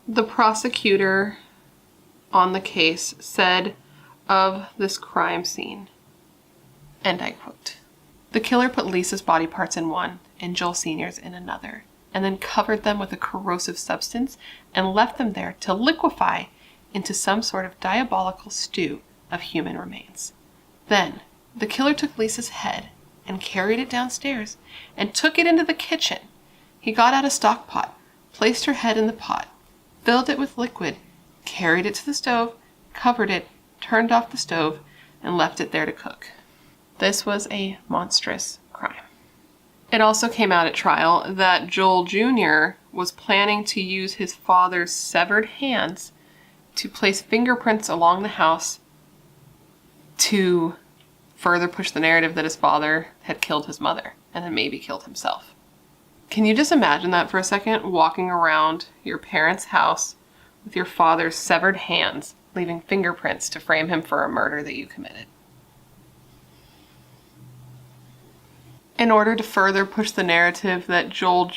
The prosecutor on the case said of this crime scene, and I quote, "The killer put Lisa's body parts in one and Joel Sr.'s in another, and then covered them with a corrosive substance and left them there to liquefy into some sort of diabolical stew of human remains. Then the killer took Lisa's head and carried it downstairs and took it into the kitchen. He got out a stock pot, placed her head in the pot, filled it with liquid, carried it to the stove, covered it, turned off the stove, and left it there to cook. This was a monstrous crime. It also came out at trial that Joel Jr. was planning to use his father's severed hands to place fingerprints along the house to further push the narrative that his father had killed his mother and then maybe killed himself. Can you just imagine that for a second? Walking around your parents' house with your father's severed hands, leaving fingerprints to frame him for a murder that you committed. In order to further push the narrative that Joel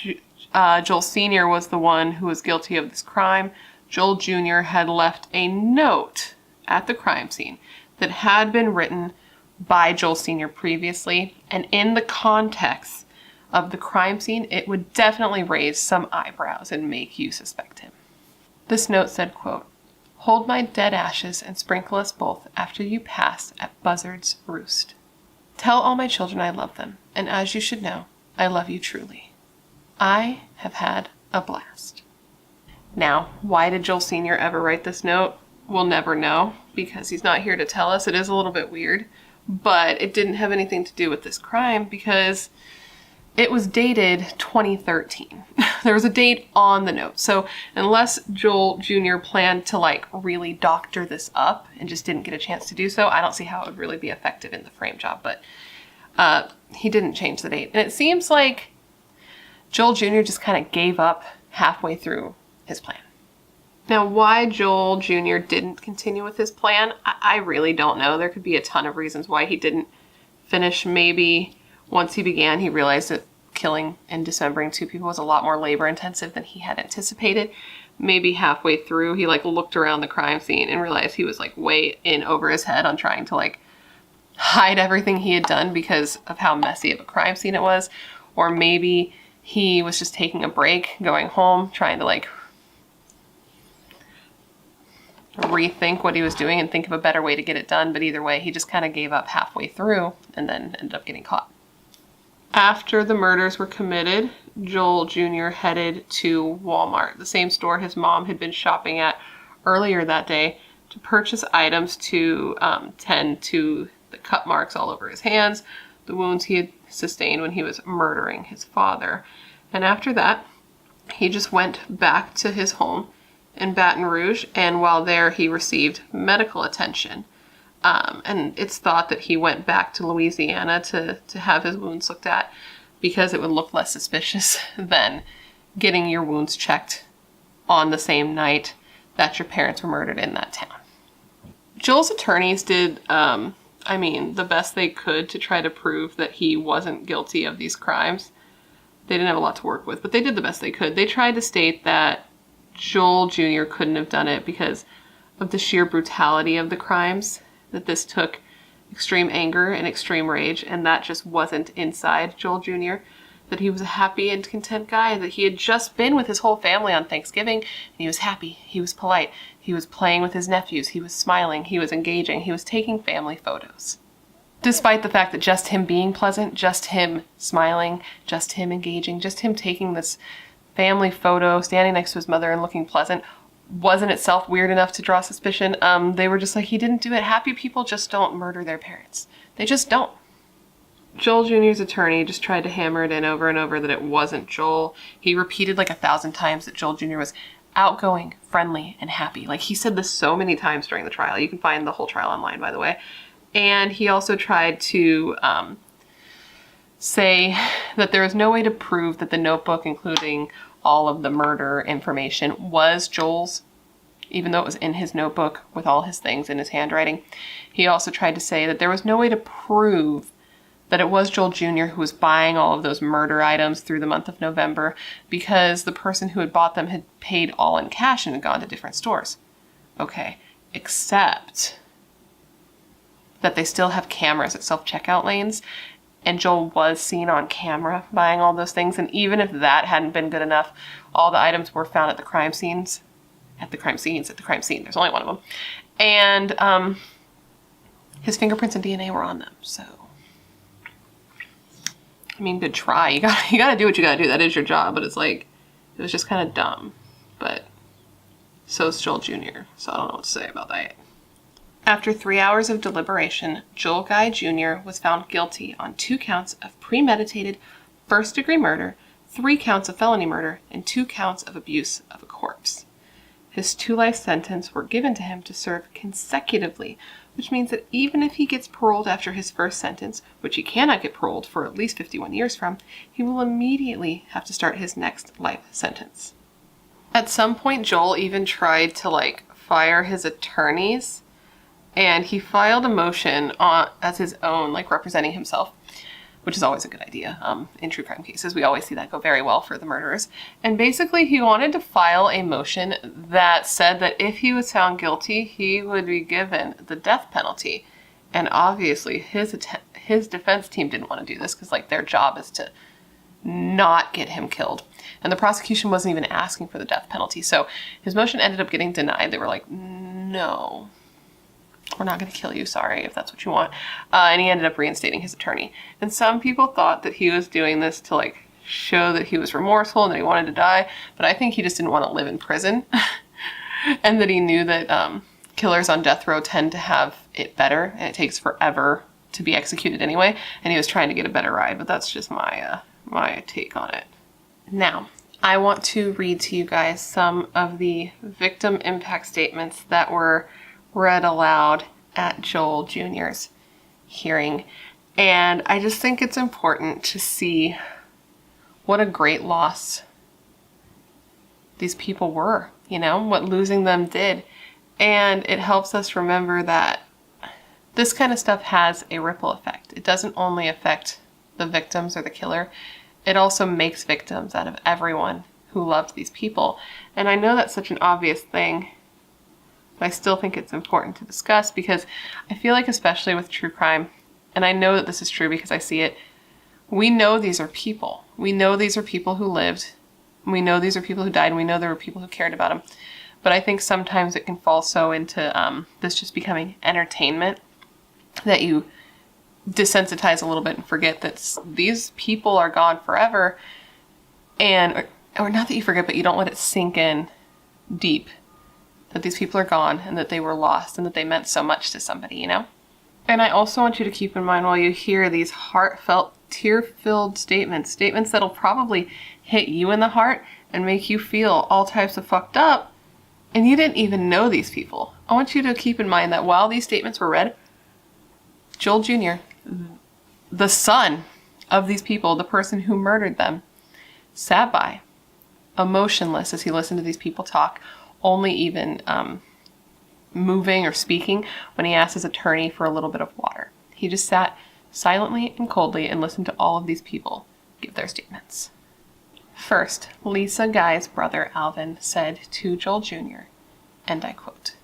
Sr. was the one who was guilty of this crime, Joel Jr. had left a note at the crime scene that had been written by Joel Sr. previously, and in the context of the crime scene, it would definitely raise some eyebrows and make you suspect him. This note said, quote, "Hold my dead ashes and sprinkle us both after you pass at Buzzard's Roost. Tell all my children I love them, and as you should know, I love you truly. I have had a blast." Now, why did Joel Sr. ever write this note? We'll never know, because he's not here to tell us. It is a little bit weird, but it didn't have anything to do with this crime because it was dated 2013. There was a date on the note. So unless Joel Jr. planned to really doctor this up and just didn't get a chance to do so, I don't see how it would really be effective in the frame job, but he didn't change the date. And it seems like Joel Jr. just kind of gave up halfway through his plan. Now, why Joel Jr. didn't continue with his plan, I really don't know. There could be a ton of reasons why he didn't finish. Maybe once he began, he realized that killing and dismembering two people was a lot more labor intensive than he had anticipated. Maybe halfway through, he looked around the crime scene and realized he was way in over his head on trying to hide everything he had done because of how messy of a crime scene it was. Or maybe he was just taking a break, going home, trying to rethink what he was doing and think of a better way to get it done. But either way, he just kind of gave up halfway through and then ended up getting caught. After the murders were committed, Joel Jr. headed to Walmart, the same store his mom had been shopping at earlier that day, to purchase items to tend to the cut marks all over his hands, the wounds he had sustained when he was murdering his father. And after that, he just went back to his home in Baton Rouge, and while there, he received medical attention. And it's thought that he went back to Louisiana to have his wounds looked at because it would look less suspicious than getting your wounds checked on the same night that your parents were murdered in that town. Joel's attorneys did, the best they could to try to prove that he wasn't guilty of these crimes. They didn't have a lot to work with, but they did the best they could. They tried to state that Joel Jr. couldn't have done it because of the sheer brutality of the crimes, that this took extreme anger and extreme rage, and that just wasn't inside Joel Jr., that he was a happy and content guy, that he had just been with his whole family on Thanksgiving, and he was happy, he was polite, he was playing with his nephews, he was smiling, he was engaging, he was taking family photos. Despite the fact that just him being pleasant, just him smiling, just him engaging, just him taking this family photo, standing next to his mother and looking pleasant, wasn't itself weird enough to draw suspicion. They were just he didn't do it. Happy people just don't murder their parents. They just don't. Joel Jr.'s attorney just tried to hammer it in over and over that it wasn't Joel. He repeated 1,000 times that Joel Jr. was outgoing, friendly, and happy. He said this so many times during the trial. You can find the whole trial online, by the way. And he also tried to say that there was no way to prove that the notebook, including all of the murder information, was Joel's, even though it was in his notebook with all his things in his handwriting. He also tried to say that there was no way to prove that it was Joel Jr. who was buying all of those murder items through the month of November because the person who had bought them had paid all in cash and had gone to different stores. Okay, except that they still have cameras at self-checkout lanes, and Joel was seen on camera buying all those things. And even if that hadn't been good enough, all the items were found at the crime scene. There's only one of them. And his fingerprints and DNA were on them. So, good try. You gotta do what you gotta do. That is your job. But it's it was just kind of dumb. But so is Joel Jr. So I don't know what to say about that. After 3 hours of deliberation, Joel Guy Jr. was found guilty on 2 counts of premeditated, first-degree murder, 3 counts of felony murder, and 2 counts of abuse of a corpse. His 2 life sentences were given to him to serve consecutively, which means that even if he gets paroled after his first sentence, which he cannot get paroled for at least 51 years from, he will immediately have to start his next life sentence. At some point, Joel even tried to fire his attorneys, and he filed a motion as his own, representing himself, which is always a good idea. In true crime cases, we always see that go very well for the murderers. And basically, he wanted to file a motion that said that if he was found guilty, he would be given the death penalty. And obviously, his defense team didn't want to do this because, their job is to not get him killed. And the prosecution wasn't even asking for the death penalty. So his motion ended up getting denied. They were like, no, we're not going to kill you, sorry, if that's what you want. And he ended up reinstating his attorney. And some people thought that he was doing this to show that he was remorseful and that he wanted to die. But I think he just didn't want to live in prison. And that he knew that killers on death row tend to have it better. And it takes forever to be executed anyway. And he was trying to get a better ride. But that's just my take on it. Now, I want to read to you guys some of the victim impact statements that were read aloud at Joel Jr.'s hearing. And I just think it's important to see what a great loss these people were, what losing them did. And it helps us remember that this kind of stuff has a ripple effect. It doesn't only affect the victims or the killer, it also makes victims out of everyone who loved these people. And I know that's such an obvious thing, but I still think it's important to discuss because I feel like, especially with true crime, and I know that this is true because I see it, we know these are people. We know these are people who lived. We know these are people who died, and we know there were people who cared about them. But I think sometimes it can fall so into this just becoming entertainment that you desensitize a little bit and forget that these people are gone forever. And, or not that you forget, but you don't let it sink in deep that these people are gone and that they were lost and that they meant so much to somebody, And I also want you to keep in mind while you hear these heartfelt, tear-filled statements that'll probably hit you in the heart and make you feel all types of fucked up, and you didn't even know these people. I want you to keep in mind that while these statements were read, Joel Jr., the son of these people, the person who murdered them, sat by, emotionless as he listened to these people talk, only even moving or speaking when he asked his attorney for a little bit of water. He just sat silently and coldly and listened to all of these people give their statements. First, Lisa Guy's brother Alvin said to Joel Jr., and I quote,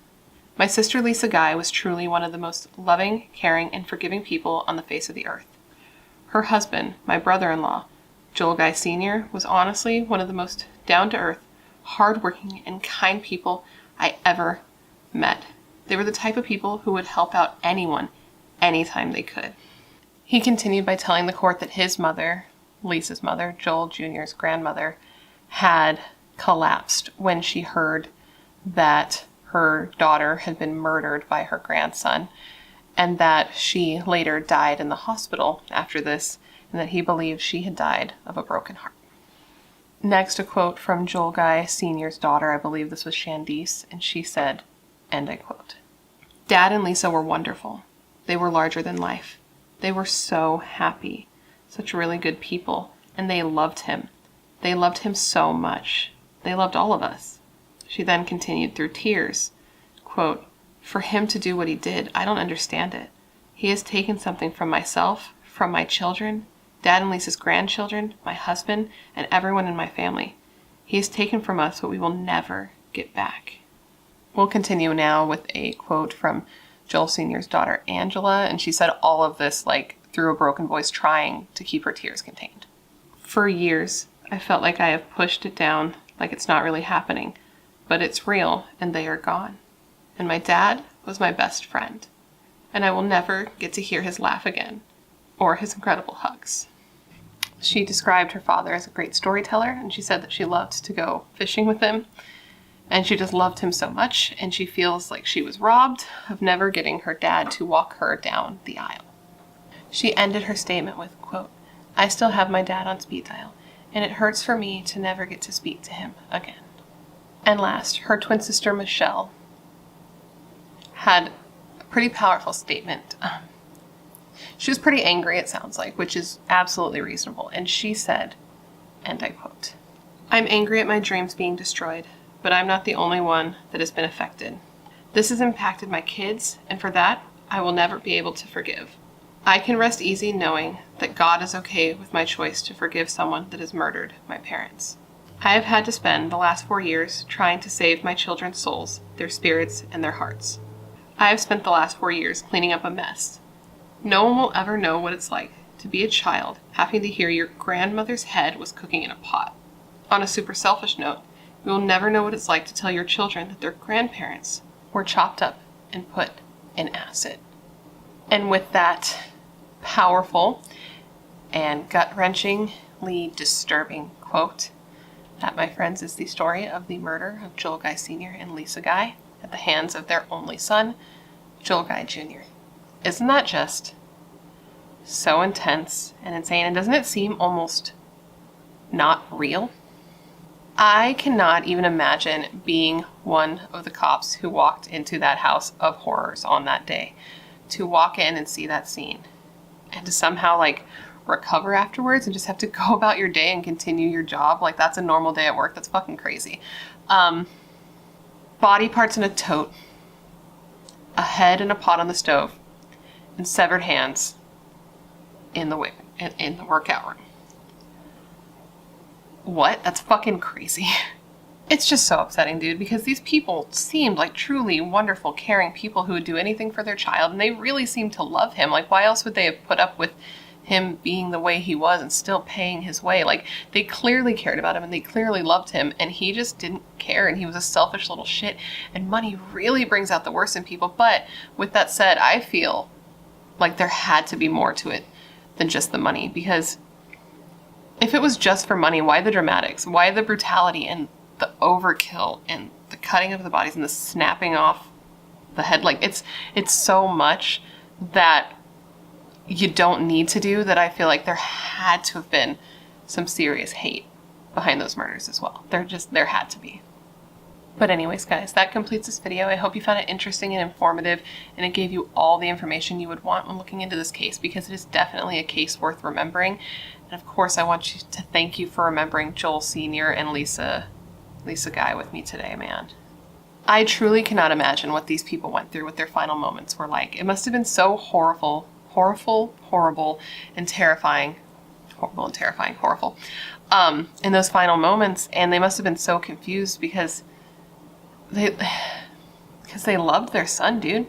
"My sister Lisa Guy was truly one of the most loving, caring, and forgiving people on the face of the earth. Her husband, my brother-in-law, Joel Guy Sr., was honestly one of the most down-to-earth, hard-working, and kind people I ever met. They were the type of people who would help out anyone, anytime they could." He continued by telling the court that his mother, Lisa's mother, Joel Jr.'s grandmother, had collapsed when she heard that her daughter had been murdered by her grandson, and that she later died in the hospital after this, and that he believed she had died of a broken heart. Next, a quote from Joel Guy Sr.'s daughter, I believe this was Shandice, and she said, and I quote, "Dad and Lisa were wonderful. They were larger than life. They were so happy, such really good people, and they loved him. They loved him so much. They loved all of us." She then continued through tears, quote, "For him to do what he did, I don't understand it. He has taken something from myself, from my children, Dad and Lisa's grandchildren, my husband, and everyone in my family. He has taken from us what we will never get back." We'll continue now with a quote from Joel Sr.'s daughter, Angela, and she said all of this through a broken voice, trying to keep her tears contained. "For years, I felt like I have pushed it down, like it's not really happening, but it's real, and they are gone. And my dad was my best friend, and I will never get to hear his laugh again, or his incredible hugs." She described her father as a great storyteller, and she said that she loved to go fishing with him, and she just loved him so much, and she feels like she was robbed of never getting her dad to walk her down the aisle. She ended her statement with, quote, I still have my dad on speed dial, and it hurts for me to never get to speak to him again. And last, her twin sister Michelle had a pretty powerful statement. She was pretty angry, it sounds like, which is absolutely reasonable. And she said, and I quote, "I'm angry at my dreams being destroyed, but I'm not the only one that has been affected. This has impacted my kids, and for that, I will never be able to forgive. I can rest easy knowing that God is okay with my choice to forgive someone that has murdered my parents. I have had to spend the last 4 years trying to save my children's souls, their spirits, and their hearts. I have spent the last 4 years cleaning up a mess. No one will ever know what it's like to be a child having to hear your grandmother's head was cooking in a pot. On a super selfish note, you will never know what it's like to tell your children that their grandparents were chopped up and put in acid." And with that powerful and gut-wrenchingly disturbing quote, that, my friends, is the story of the murder of Joel Guy Sr. and Lisa Guy at the hands of their only son, Joel Guy Jr. Isn't that just so intense and insane? And doesn't it seem almost not real? I cannot even imagine being one of the cops who walked into that house of horrors on that day. To walk in and see that scene and to somehow recover afterwards and just have to go about your day and continue your job like that's a normal day at work. That's fucking crazy. Body parts in a tote, a head in a pot on the stove, and severed hands in the workout room. What? That's fucking crazy. It's just so upsetting, dude, because these people seemed like truly wonderful, caring people who would do anything for their child, and they really seemed to love him. Like, why else would they have put up with him being the way he was and still paying his way? Like, they clearly cared about him, and they clearly loved him, and he just didn't care, and he was a selfish little shit, and money really brings out the worst in people. But with that said, I feel like there had to be more to it than just the money, because if it was just for money, why the dramatics? Why the brutality and the overkill and the cutting of the bodies and the snapping off the head? Like, it's so much that you don't need to do, that I feel like there had to have been some serious hate behind those murders as well. There had to be. But anyways, guys, that completes this video. I hope you found it interesting and informative, and it gave you all the information you would want when looking into this case, because it is definitely a case worth remembering. And of course, I want you to thank you for remembering Joel Sr. and Lisa Guy with me today, man. I truly cannot imagine what these people went through, what their final moments were like. It must have been so horrible, and terrifying. In those final moments, and they must have been so confused because they loved their son, dude.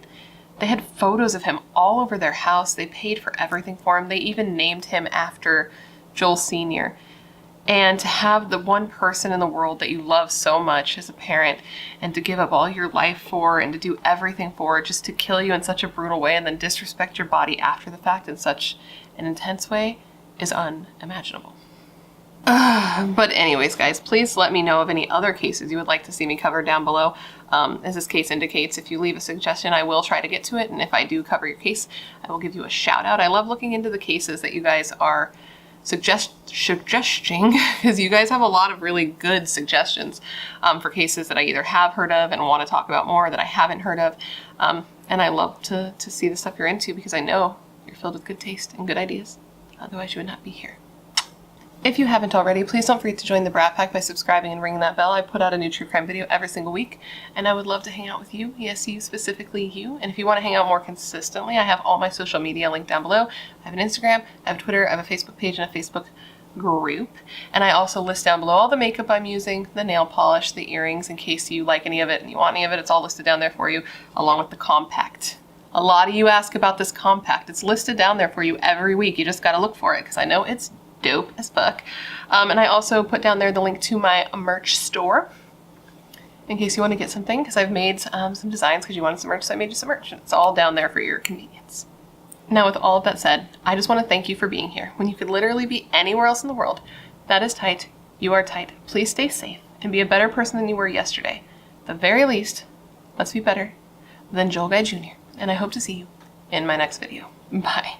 They had photos of him all over their house. They paid for everything for him. They even named him after Joel Sr. And to have the one person in the world that you love so much as a parent, and to give up all your life for, and to do everything for, just to kill you in such a brutal way and then disrespect your body after the fact in such an intense way, is unimaginable. But anyways, guys, please let me know of any other cases you would like to see me cover down below. As this case indicates, if you leave a suggestion, I will try to get to it. And if I do cover your case, I will give you a shout out. I love looking into the cases that you guys are suggesting, because you guys have a lot of really good suggestions for cases that I either have heard of and want to talk about more, that I haven't heard of. And I love to see the stuff you're into, because I know you're filled with good taste and good ideas. Otherwise, you would not be here. If you haven't already, please don't forget to join the Brat Pack by subscribing and ringing that bell. I put out a new true crime video every single week, and I would love to hang out with you. Yes, you, specifically you. And if you want to hang out more consistently, I have all my social media linked down below. I have an Instagram, I have Twitter, I have a Facebook page and a Facebook group. And I also list down below all the makeup I'm using, the nail polish, the earrings, in case you like any of it and you want any of it. It's all listed down there for you, along with the compact. A lot of you ask about this compact. It's listed down there for you every week. You just got to look for it, because I know it's dope as fuck. And I also put down there the link to my merch store in case you want to get something, because I've made some designs because you wanted some merch, so I made you some merch, and it's all down there for your convenience. Now, with all of that said, I just want to thank you for being here when you could literally be anywhere else in the world. That is tight. You are tight. Please stay safe and be a better person than you were yesterday. At the very least, let's be better than Joel Guy Jr. And I hope to see you in my next video. Bye.